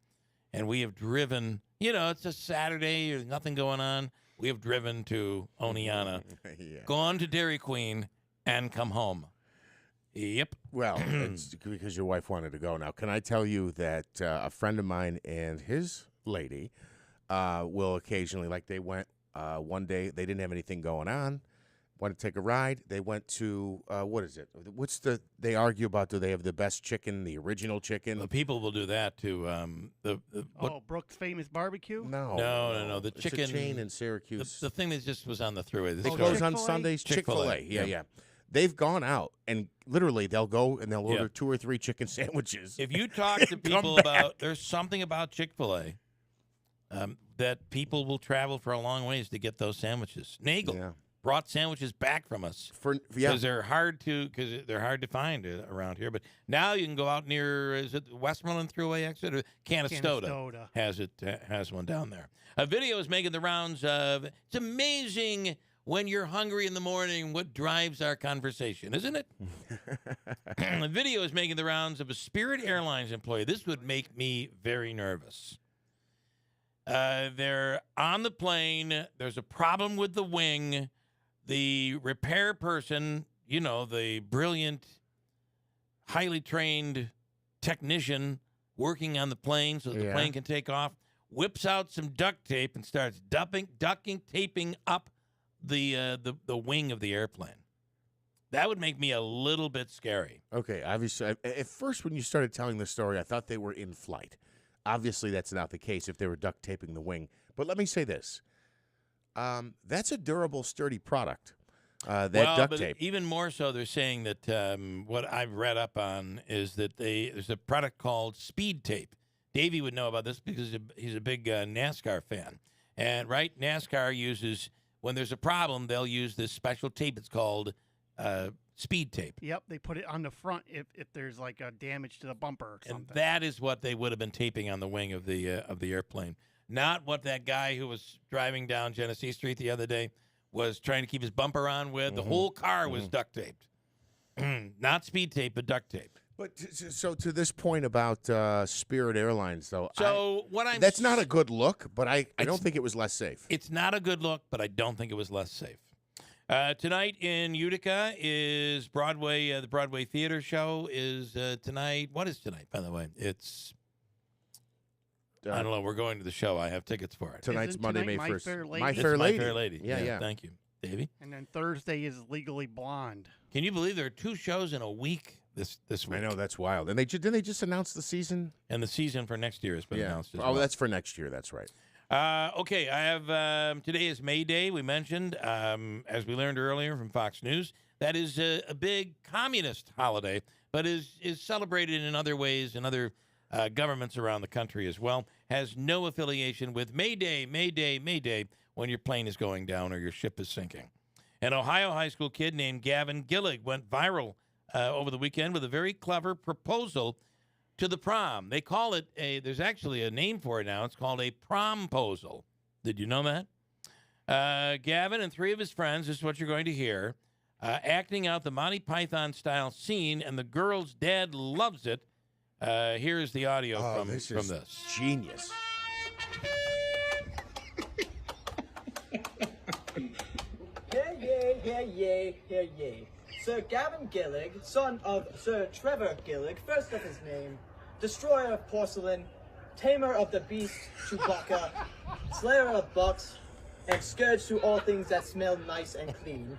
And we have driven, it's a Saturday, there's nothing going on. We have driven to Oneonta, gone to Dairy Queen, and come home. Yep. Well, it's because your wife wanted to go. Now, can I tell you that a friend of mine and his lady will occasionally, like they went one day, they didn't have anything going on, wanted to take a ride. They went to, what is it? They argue about, do they have the best chicken, the original chicken? The people will do that too. Brooks Famous Barbecue? No. The It's chicken. a chain in Syracuse. The thing that just was on the throughway. They close on Sundays. Chick-fil-A. Yeah. They've gone out and literally they'll go and they'll order 2 or 3 chicken sandwiches. If you talk to people about, there's something about Chick-fil-A that people will travel for a long ways to get those sandwiches. Nagel brought sandwiches back from us because they're hard to find around here. But now you can go out near, is it Westmoreland Thruway exit or Canastota? Has one down there. A video is making the rounds of. It's amazing. When you're hungry in the morning, what drives our conversation, isn't it? The video is making the rounds of a Spirit Airlines employee. This would make me very nervous. They're on the plane. There's a problem with the wing. The repair person, the brilliant, highly trained technician working on the plane so that the plane can take off, whips out some duct tape and starts taping up the wing of the airplane. That would make me a little bit scary. Okay, obviously, at first when you started telling the story, I thought they were in flight. Obviously, that's not the case if they were duct taping the wing. But let me say this. That's a durable, sturdy product, duct tape. Even more so, they're saying that what I've read up on is that there's a product called speed tape. Davey would know about this because he's a big NASCAR fan. And, NASCAR uses... When there's a problem, they'll use this special tape. It's called speed tape. Yep, they put it on the front if there's like a damage to the bumper or something. And that is what they would have been taping on the wing of the airplane. Not what that guy who was driving down Genesee Street the other day was trying to keep his bumper on with. The whole car was duct taped. Not speed tape, but duct tape. But so to this point about Spirit Airlines, though, that's not a good look. But I don't think it was less safe. It's not a good look, but I don't think it was less safe. Tonight in Utica is Broadway. The Broadway Theater Show is tonight. What is tonight, by the way? It's I don't know. We're going to the show. I have tickets for it. Tonight's Monday, May 1st. My Fair Lady. Yeah. Thank you, Davey. And then Thursday is Legally Blonde. Can you believe there are 2 shows in a week? This week. I know, that's wild. And didn't they just announce the season? And the season for next year has been announced as well. Oh, that's for next year. That's right. Okay, I have today is May Day. We mentioned, as we learned earlier from Fox News, that is a big communist holiday, but is celebrated in other ways in other governments around the country as well. Has no affiliation with May Day, May Day, May Day when your plane is going down or your ship is sinking. An Ohio high school kid named Gavin Gillig went viral over the weekend with a very clever proposal to the prom. They call it there's actually a name for it now. It's called a promposal. Did you know that? Gavin and 3 of his friends, this is what you're going to hear, acting out the Monty Python-style scene, and the girl's dad loves it. Here's the audio from this. Genius. Hear ye. Sir Gavin Gillig, son of Sir Trevor Gillig, first of his name, destroyer of porcelain, tamer of the beast Chewbacca, slayer of bucks, and scourge to all things that smell nice and clean,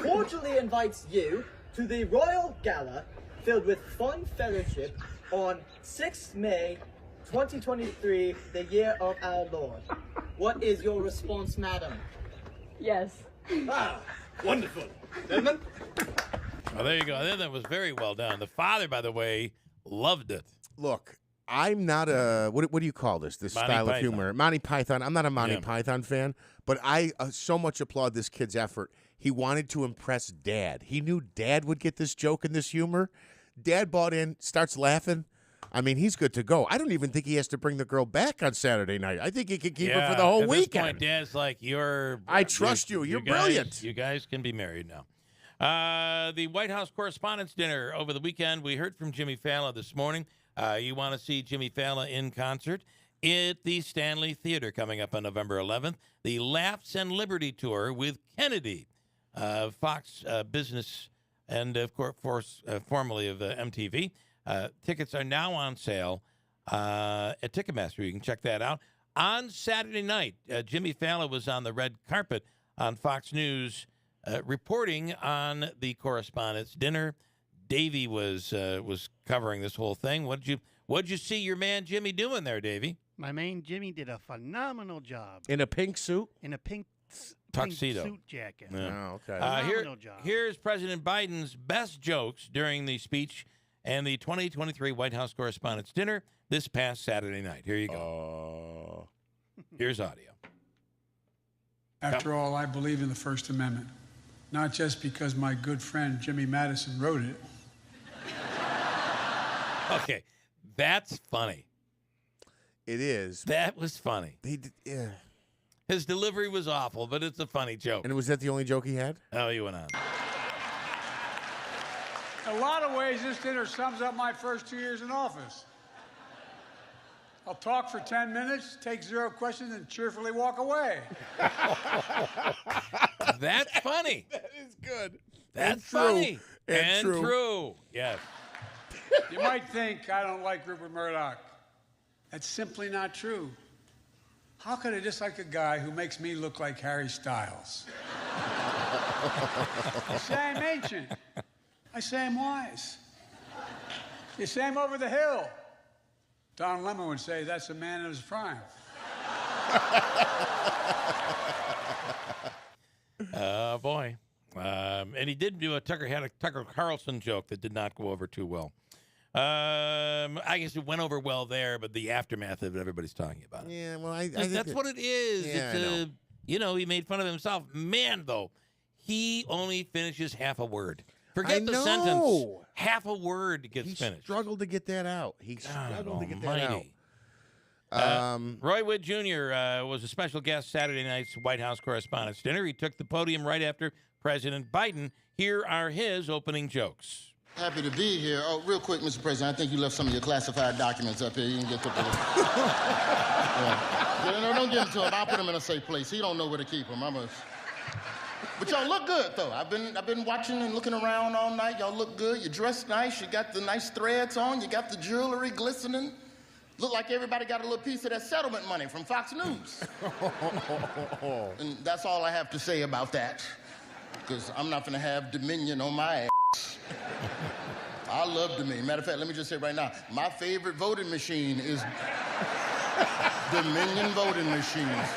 cordially invites you to the Royal Gala filled with fun fellowship on 6th May 2023, the year of our Lord. What is your response, madam? Yes. Ah, wonderful. Gentlemen? Oh, there you go. That was very well done. The father, by the way, loved it. Look, I'm not a what do you call this Monty style Python. of humor? Monty Python. I'm not a Monty Python fan, but I so much applaud this kid's effort. He wanted to impress Dad. He knew Dad would get this joke and this humor. Dad bought in, starts laughing. I mean, he's good to go. I don't even think he has to bring the girl back on Saturday night. I think he can keep her for the whole at weekend. This point, Dad's like, I trust you. You're brilliant. You guys can be married now. The White House Correspondents' Dinner over the weekend. We heard from Jimmy Fallon this morning. You want to see Jimmy Fallon in concert at the Stanley Theater coming up on November 11th. The Laughs and Liberty Tour with Kennedy, Fox Business, and, of course, formerly of MTV. Tickets are now on sale at Ticketmaster. You can check that out. On Saturday night, Jimmy Fallon was on the red carpet on Fox News reporting on the Correspondents' Dinner. Davey was covering this whole thing. What'd you see your man Jimmy doing there, Davey? My man Jimmy did a phenomenal job. In a pink suit? In a pink tuxedo suit jacket. Yeah. Oh, okay. Phenomenal job. Here's President Biden's best jokes during the speech and the 2023 White House Correspondents' Dinner this past Saturday night. Here you go. Here's audio. After all, I believe in the First Amendment, not just because my good friend Jimmy Madison wrote it. Okay, that's funny. It is. That was funny. Yeah. His delivery was awful, but it's a funny joke. And was that the only joke he had? Oh, he went on. In a lot of ways, this dinner sums up my first 2 years in office. I'll talk for 10 minutes, take 0 questions, and cheerfully walk away. That's funny. That is good. That's true. funny. And true. Yes. You might think I don't like Rupert Murdoch. That's simply not true. How could I dislike a guy who makes me look like Harry Styles? You say I'm ancient. I say I'm wise. You say I'm over the hill. Don Lemon would say that's a man in his prime. Oh, boy. And he did do a Tucker Carlson joke that did not go over too well. I guess it went over well there, but the aftermath of it, everybody's talking about it. Yeah, well, I think that's what it is. Yeah, It's he made fun of himself. Man, though, he only finishes half a word. Forget the sentence. Half a word gets finished. He struggled to get that out. Roy Wood Jr. Was a special guest Saturday night's White House Correspondents' Dinner. He took the podium right after President Biden. Here are his opening jokes. Happy to be here. Oh, real quick, Mr. President, I think you left some of your classified documents up here. You can get them. No, don't give them to him. I'll put them in a safe place. He don't know where to keep them. But y'all look good, though. I've been watching and looking around all night. Y'all look good. You dressed nice. You got the nice threads on. You got the jewelry glistening. Look like everybody got a little piece of that settlement money from Fox News. And that's all I have to say about that, because I'm not going to have Dominion on my ass. I love Dominion. Matter of fact, let me just say right now, my favorite voting machine is Dominion voting machines.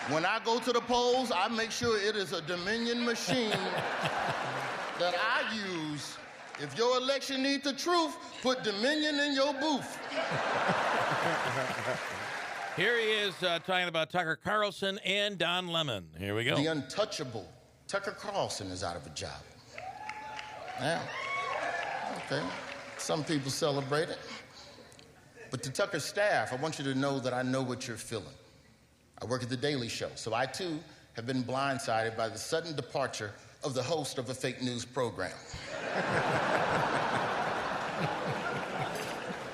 When I go to the polls, I make sure it is a Dominion machine that I use. If your election needs the truth, put Dominion in your booth. Here he is talking about Tucker Carlson and Don Lemon. Here we go. The untouchable Tucker Carlson is out of a job. Yeah. Okay. Some people celebrate it. But to Tucker's staff, I want you to know that I know what you're feeling. I work at The Daily Show, so I, too, have been blindsided by the sudden departure of the host of a fake news program.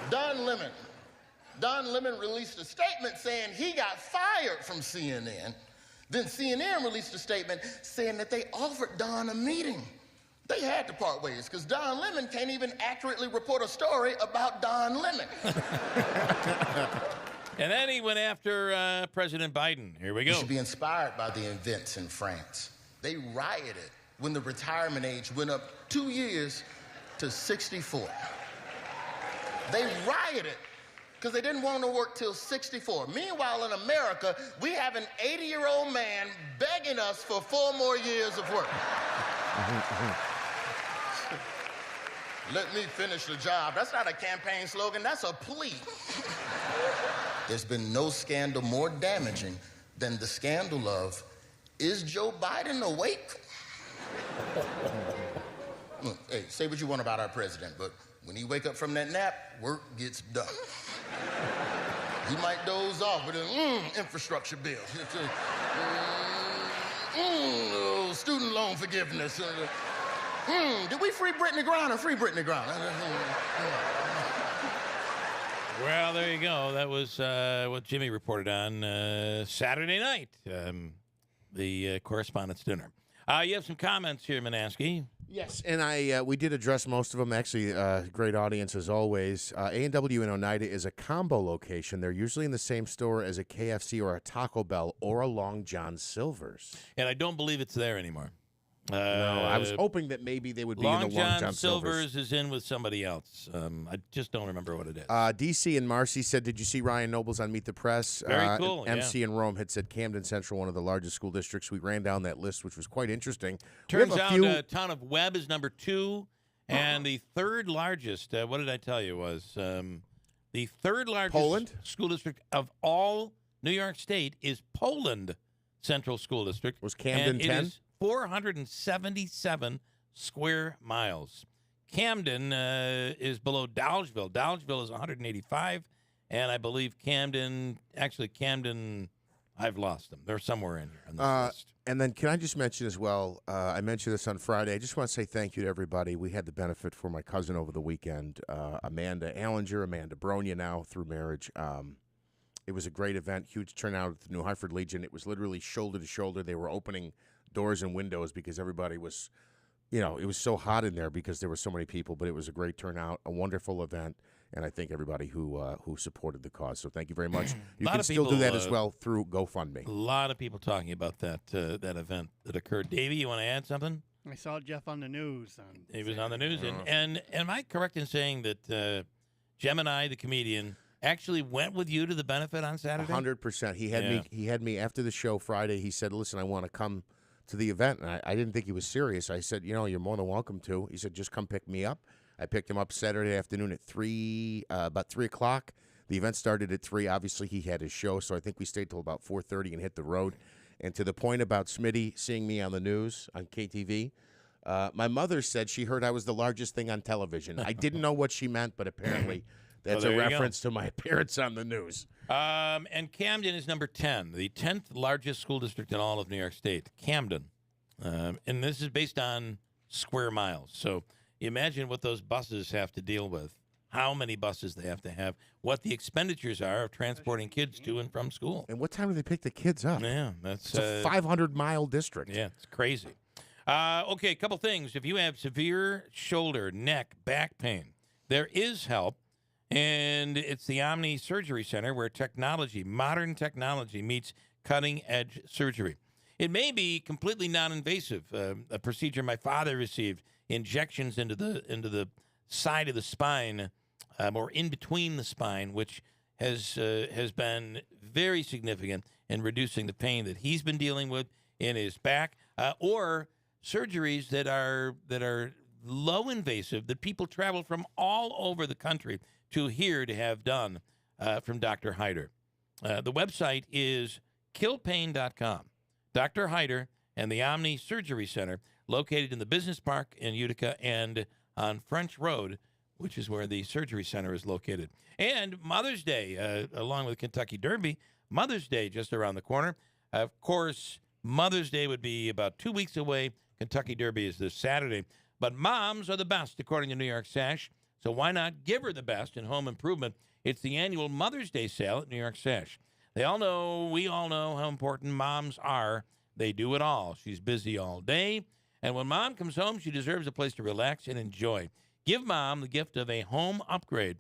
Don Lemon released a statement saying he got fired from CNN. Then CNN released a statement saying that they offered Don a meeting. They had to part ways because Don Lemon can't even accurately report a story about Don Lemon. And then he went after President Biden. Here we go. You should be inspired by the events in France. They rioted when the retirement age went up 2 years to 64. They rioted because they didn't want to work till 64. Meanwhile, in America, we have an 80-year-old man begging us for 4 more years of work. Let me finish the job. That's not a campaign slogan. That's a plea. There's been no scandal more damaging than the scandal of, is Joe Biden awake? Look, hey, say what you want about our president, but when he wake up from that nap, work gets done. He might doze off with infrastructure bill. Student loan forgiveness. Did we free Brittany Griner or free Brittany Griner? Well, there you go. That was what Jimmy reported on Saturday night, the correspondents' dinner. You have some comments here, Manansky. Yes, and we did address most of them. Actually, great audience as always. A&W in Oneida is a combo location. They're usually in the same store as a KFC or a Taco Bell or a Long John Silver's. And I don't believe it's there anymore. No, I was hoping that maybe they would be in the Long John Silver's is in with somebody else. I just don't remember what it is. DC and Marcy said, did you see Ryan Nobles on Meet the Press? Very cool, MC in Rome had said Camden Central, one of the largest school districts. We ran down that list, which was quite interesting. Turns out town of Webb is number 2, and the third largest, what did I tell you, was the third largest school district of all New York State is Poland Central School District. Was Camden 10? It is 477 square miles. Camden is below Dolgeville. Dolgeville is 185, and I believe Camden, I've lost them. They're somewhere in here on this list. And then can I just mention as well, I mentioned this on Friday, I just want to say thank you to everybody. We had the benefit for my cousin over the weekend, Amanda Allinger, Amanda Bronya now through marriage. It was a great event, huge turnout at the New Hartford Legion. It was literally shoulder to shoulder. They were opening doors and windows because everybody was, it was so hot in there because there were so many people, but it was a great turnout, a wonderful event, and I thank everybody who supported the cause. So thank you very much. You can still do that as well through GoFundMe. A lot of people talking about that event that occurred. Davey, you want to add something? I saw Jeff on the news. He was on the news, and am I correct in saying that Gemini, the comedian, actually went with you to the benefit on Saturday? 100%. He had me after the show Friday. He said, "Listen, I want to come to the event," and I didn't think he was serious. I said, "You're more than welcome to." He said, "Just come pick me up." I picked him up Saturday afternoon at about 3 o'clock. The event started at 3. Obviously, he had his show, so I think we stayed till about 4:30 and hit the road. And to the point about Smitty seeing me on the news on KTV, my mother said she heard I was the largest thing on television. I didn't know what she meant, but apparently that's a reference to my appearance on the news. And Camden is number 10, the 10th largest school district in all of New York State, Camden. And this is based on square miles. So you imagine what those buses have to deal with, how many buses they have to have, what the expenditures are of transporting kids to and from school. And what time do they pick the kids up? Yeah, it's a 500-mile district. Yeah, it's crazy. Okay, a couple things. If you have severe shoulder, neck, back pain, there is help. And it's the Omni Surgery Center where modern technology meets cutting-edge surgery. It may be completely non-invasive, a procedure my father received, injections into the side of the spine or in between the spine, which has been very significant in reducing the pain that he's been dealing with in his back, or surgeries that are low invasive that people travel from all over the country to here to have done from Dr. Hyder. The website is killpain.com. Dr. Hyder and the Omni Surgery Center, located in the Business Park in Utica and on French Road, which is where the surgery center is located. And Mother's Day, along with Kentucky Derby, Mother's Day just around the corner. Of course, Mother's Day would be about 2 weeks away. Kentucky Derby is this Saturday. But moms are the best, according to New York Sash. So why not give her the best in home improvement? It's the annual Mother's Day sale at New York Sash. We all know how important moms are. They do it all. She's busy all day. And when mom comes home, she deserves a place to relax and enjoy. Give mom the gift of a home upgrade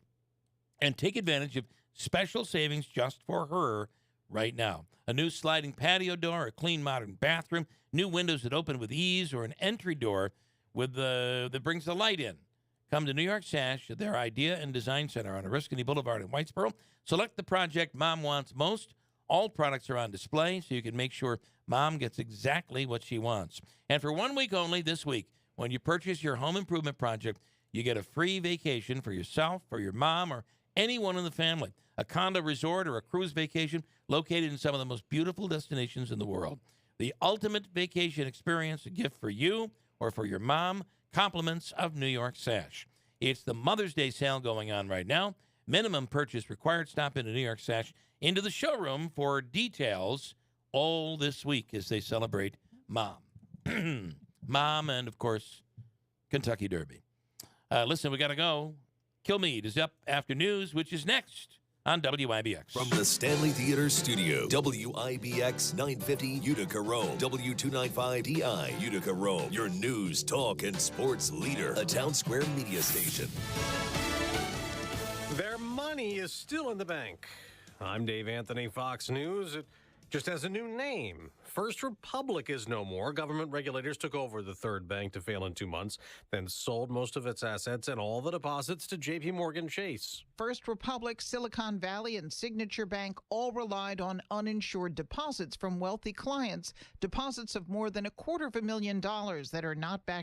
and take advantage of special savings just for her right now. A new sliding patio door, a clean modern bathroom, new windows that open with ease, or an entry door that brings the light in. Come to New York Sash at their Idea and Design Center on Oriskany Boulevard in Whitesboro. Select the project Mom wants most. All products are on display, so you can make sure Mom gets exactly what she wants. And for 1 week only this week, when you purchase your home improvement project, you get a free vacation for yourself, for your mom, or anyone in the family. A condo resort or a cruise vacation located in some of the most beautiful destinations in the world. The ultimate vacation experience, a gift for you or for your mom, compliments of New York Sash. It's the Mother's Day sale going on right now. Minimum purchase required. Stop into New York Sash, into the showroom for details all this week as they celebrate Mom. Mom and, of course, Kentucky Derby. Listen, we got to go. Kilmeade is up after news, which is next on WIBX. From the Stanley Theater Studio, WIBX 950 Utica, Rome, W295DI Utica, Rome, your news, talk, and sports leader, a Town Square media station. Their money is still in the bank. I'm Dave Anthony, Fox News. It just has a new name. First Republic is no more. Government regulators took over the third bank to fail in 2 months, then sold most of its assets and all the deposits to J.P. Morgan Chase. First Republic, Silicon Valley, and Signature Bank all relied on uninsured deposits from wealthy clients, deposits of more than $250,000 that are not backed